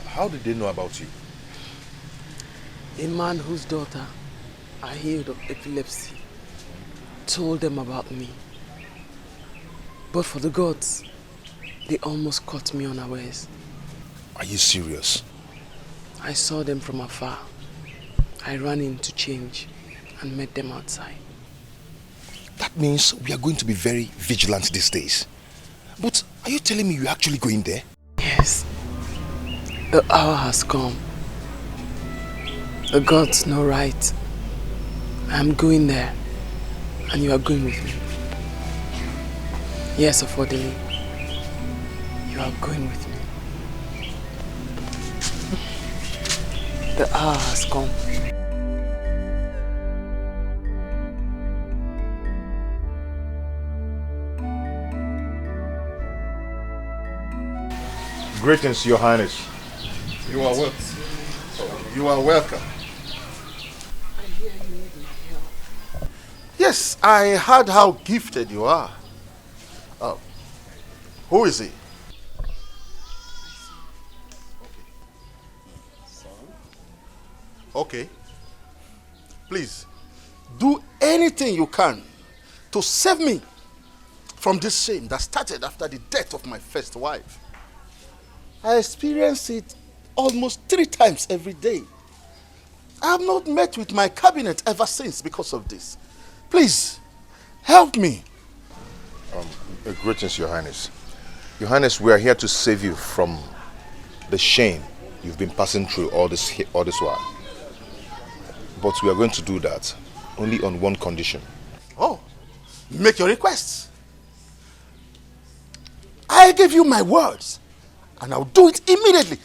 How did they know about you? A man whose daughter are healed of epilepsy told them about me. But for the gods, they almost caught me unawares. Are you serious? I saw them from afar. I ran in to change and met them outside. That means we are going to be very vigilant these days. But are you telling me you're actually going there? Yes. The hour has come. The gods know right. I am going there, and you are going with me. Yes, Ofodile, you are going with me. The hour has come. Greetings, Your Highness. You are welcome. You are welcome. I hear you need my help. Yes, I heard how gifted you are. Who is he? Okay. Please, do anything you can to save me from this shame that started after the death of my first wife. I experience it almost 3 times every day. I have not met with my cabinet ever since because of this. Please, help me. Greetings, Your Highness. Your Highness, we are here to save you from the shame you've been passing through all this while. But we are going to do that only on one condition. Oh, make your requests. I give you my words, and I'll do it immediately,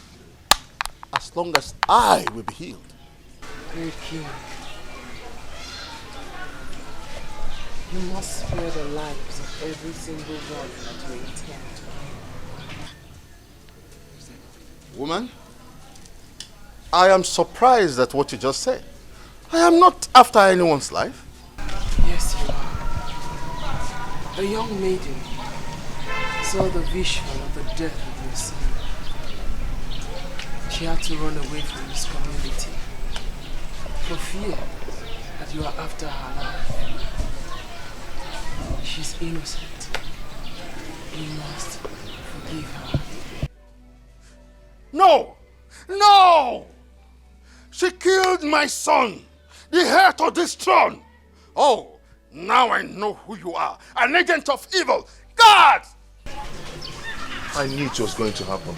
as long as I will be healed. Thank you. You must spare the lives of every single one that you intend. Woman, I am surprised at what you just said. I am not after anyone's life. Yes, you are. A young maiden saw the vision of the death of your son. She had to run away from this community, for fear that you are after her life. She's innocent. You must forgive her. No! No! She killed my son, the heir to this throne. Oh, now I know who you are. An agent of evil. God! I knew it was going to happen.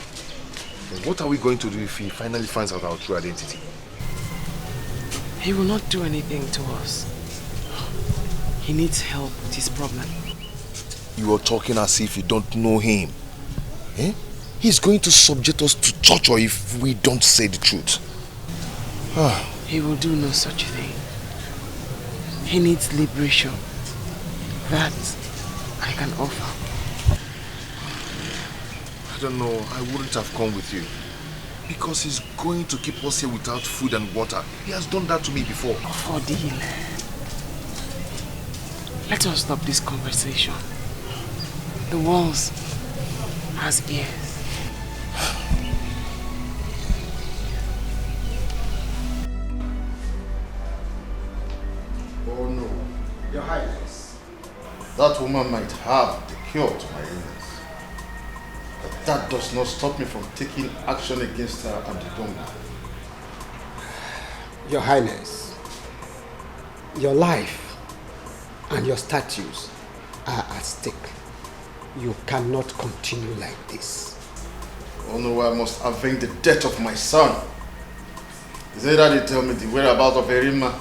But what are we going to do if he finally finds out our true identity? He will not do anything to us. He needs help with his problem. You are talking as if you don't know him. Eh? He's going to subject us to torture if we don't say the truth. He will do no such thing. He needs liberation. That I can offer. I don't know, I wouldn't have come with you. Because he's going to keep us here without food and water. He has done that to me before. For deal. Let us stop this conversation. The walls has ears. Oh no, Your Highness. That woman might have the cure to my illness. But that does not stop me from taking action against her and the donor. Your Highness, your life and your statues are at stake. You cannot continue like this. Oh no, I must avenge the death of my son. Is it that they tell me the whereabouts of Erima?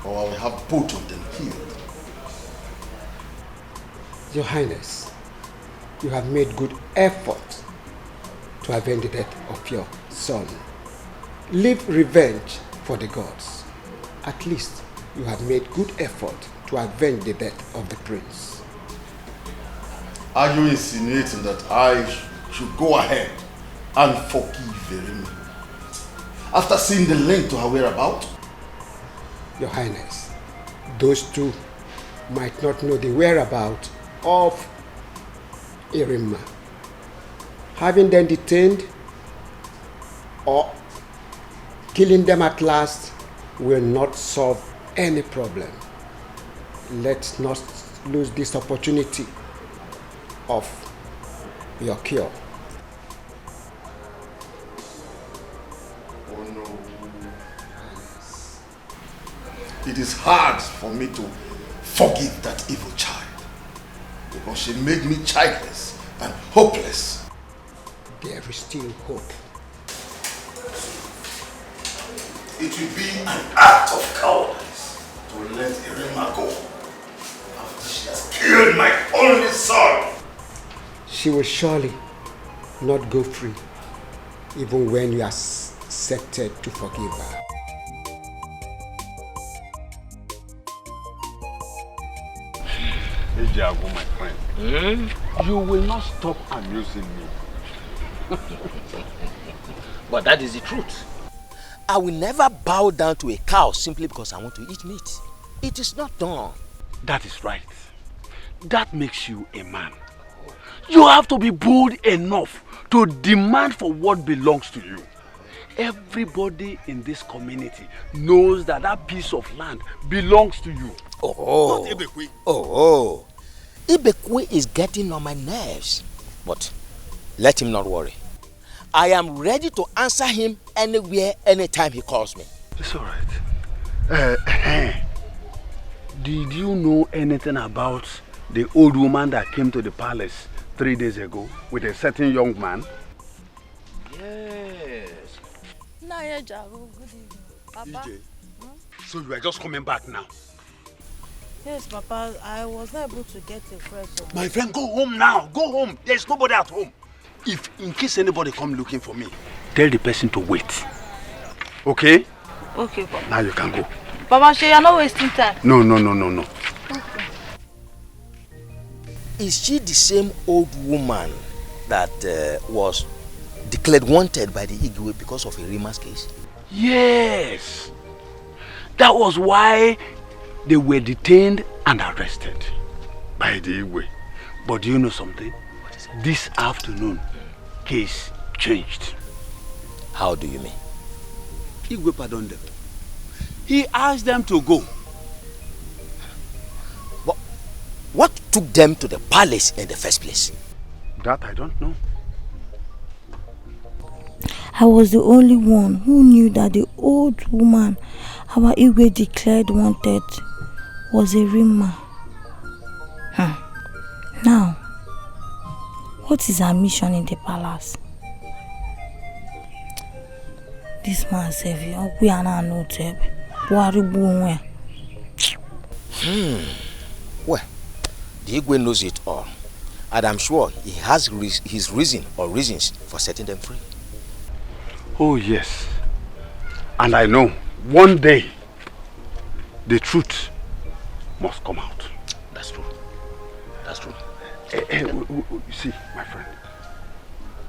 Or I will have both of them killed. Your Highness, you have made good effort to avenge the death of your son. Leave revenge for the gods. At least you have made good effort to avenge the death of the prince. Are you insinuating that I should go ahead and forgive Erima after seeing the link to her whereabouts? Your Highness, those two might not know the whereabouts of Erima. Having them detained or killing them at last will not solve any problem. Let's not lose this opportunity of your cure. Oh no. It is hard for me to forgive that evil child because she made me childless and hopeless. There is still hope. It will be an act of cowardice to let Erima go after she has killed my only son. She will surely not go free, even when you are accepted to forgive her. Ejiago, my friend, you will not stop amusing me. But that is the truth. I will never bow down to a cow simply because I want to eat meat. It is not done. That is right. That makes you a man. You have to be bold enough to demand for what belongs to you. Everybody in this community knows that that piece of land belongs to you. Oh, Not Ibekwe. Oh, Ibekwe is getting on my nerves. But let him not worry. I am ready to answer him anywhere, anytime he calls me. It's all right. Did you know anything about the old woman that came to the palace 3 days ago with a certain young man? Yes. Good evening. Papa? So you are just coming back now? Yes, Papa. I was not able to get a fresh one. My friend, go home now. Go home. There's nobody at home. If in case anybody come looking for me, tell the person to wait. Okay? Okay, Papa. Now you can go. Papa, you're not wasting time. No. Okay. Is she the same old woman that was declared wanted by the Igwe because of Erima's case? Yes. That was why they were detained and arrested by the Igwe. But do you know something? This afternoon, case changed. How do you mean? Igwe pardoned them. He asked them to go. What took them to the palace in the first place? That I don't know. I was the only one who knew that the old woman our Igwe declared wanted was a Rima. Now, what is her mission in the palace? This man said, we are not noted. Well, the Igwe knows it all. And I'm sure he has his reason or reasons for setting them free. Oh yes. And I know one day the truth must come out. That's true. That's true. See, my friend.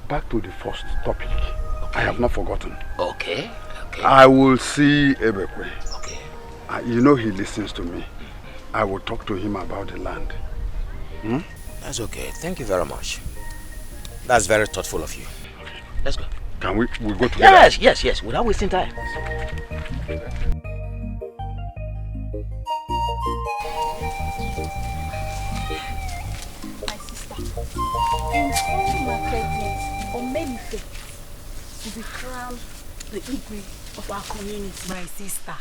Back to the first topic. Okay. I have not forgotten. Okay. I will see Ebekwe. Okay. You know he listens to me. I will talk to him about the land. That's okay. Thank you very much. That's very thoughtful of you. Okay. Let's go. Can we go together? Yes. Without wasting time. My sister, in all my pregnancy, or many faiths, to be crowned the Igwe of our community. My sister,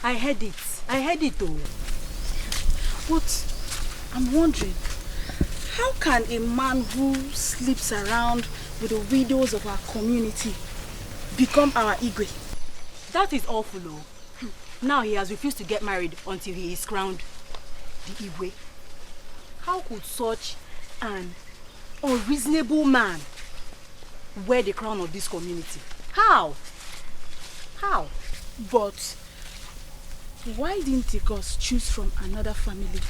I heard it though. But I'm wondering, how can a man who sleeps around with the widows of our community become our Igwe? That is awful though. Now he has refused to get married until he is crowned the Igwe. How could such an unreasonable man wear the crown of this community? How? But why didn't the gods choose from another family?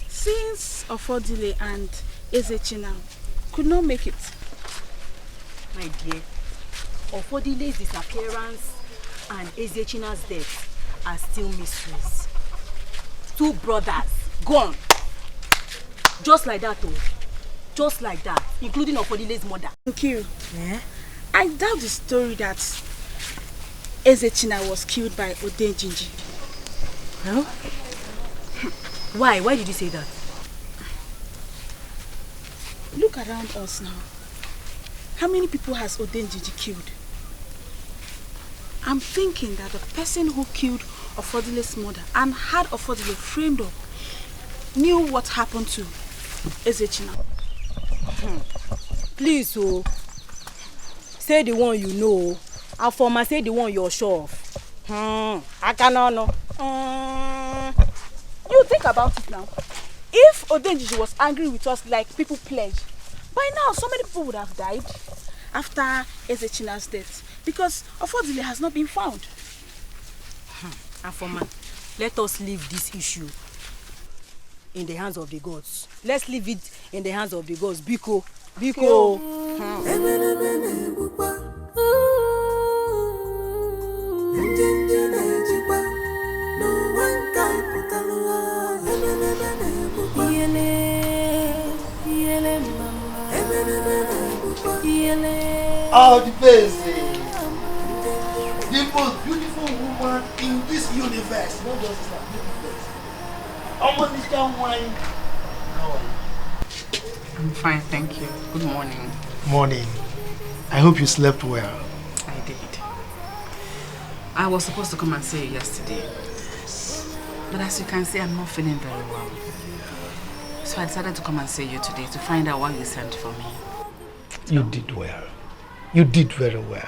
Since Ofodile and Ezechina could not make it. My dear, Ofodile's disappearance and Ezechina's death are still mysteries. 2 brothers gone. Just like that though. Just like that. Including Ofodile's mother. Thank you. I doubt the story that Ezechina was killed by Odenjinji. Huh? Why? Why did you say that? Look around us now. How many people has Odenjinji killed? I'm thinking that the person who killed Ofodile's mother and had Ofodile framed up knew what happened to Ezechina. Please, say the one you know. And for my say the one you're sure of. I cannot know. You think about it now. If Odenjiji was angry with us like people pledged, by now so many people would have died after Ezechina's death because Ofodile has not been found. Afoma, let us leave this issue in the hands of the gods. Let's leave it in the hands of the gods. Biko. Oh, the best. The most beautiful woman in this universe. Not just this universe. Wine. How are you? I'm fine, thank you. Good morning. Morning. I hope you slept well. I did. I was supposed to come and see you yesterday. But as you can see, I'm not feeling very well. So I decided to come and see you today to find out why you sent for me. You did well. You did very well.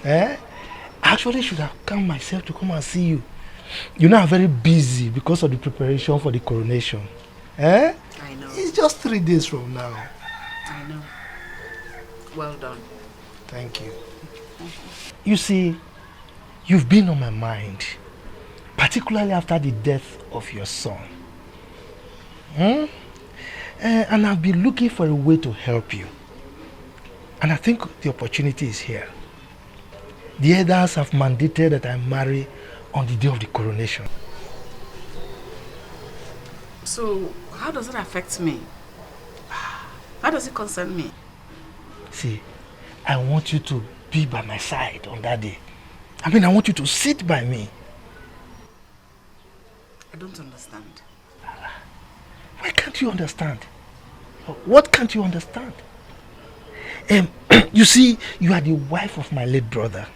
I actually should have come myself to come and see you. You know I'm very busy because of the preparation for the coronation. I know. It's just 3 days from now. I know. Well done. Thank you. You see, you've been on my mind, particularly after the death of your son. And I've been looking for a way to help you. And I think the opportunity is here. The elders have mandated that I marry on the day of the coronation. So, how does it affect me? How does it concern me? See, I want you to be by my side on that day. I mean, I want you to sit by me. I don't understand. Why can't you understand? What can't you understand? You see, you are the wife of my late brother.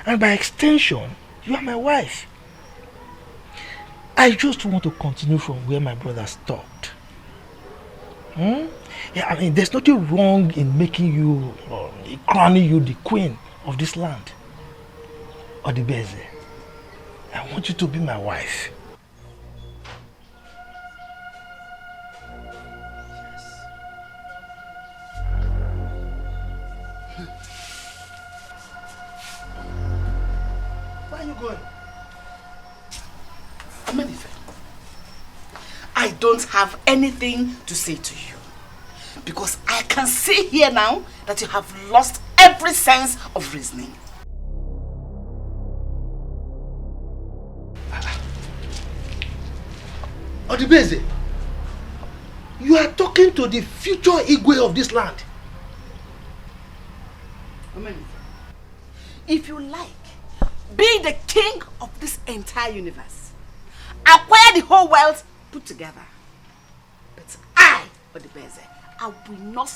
And by extension, you are my wife. I just want to continue from where my brother stopped. Yeah, I mean, there's nothing wrong in making you, or crowning you the queen of this land. Or the Beze. I want you to be my wife. Where are you going? I don't have anything to say to you. Because I can see here now that you have lost every sense of reasoning. Odibeze, you are talking to the future Igwe of this land. If you like, be the king of this entire universe. Acquire the whole wealth put together. But I, Odibeze, I will not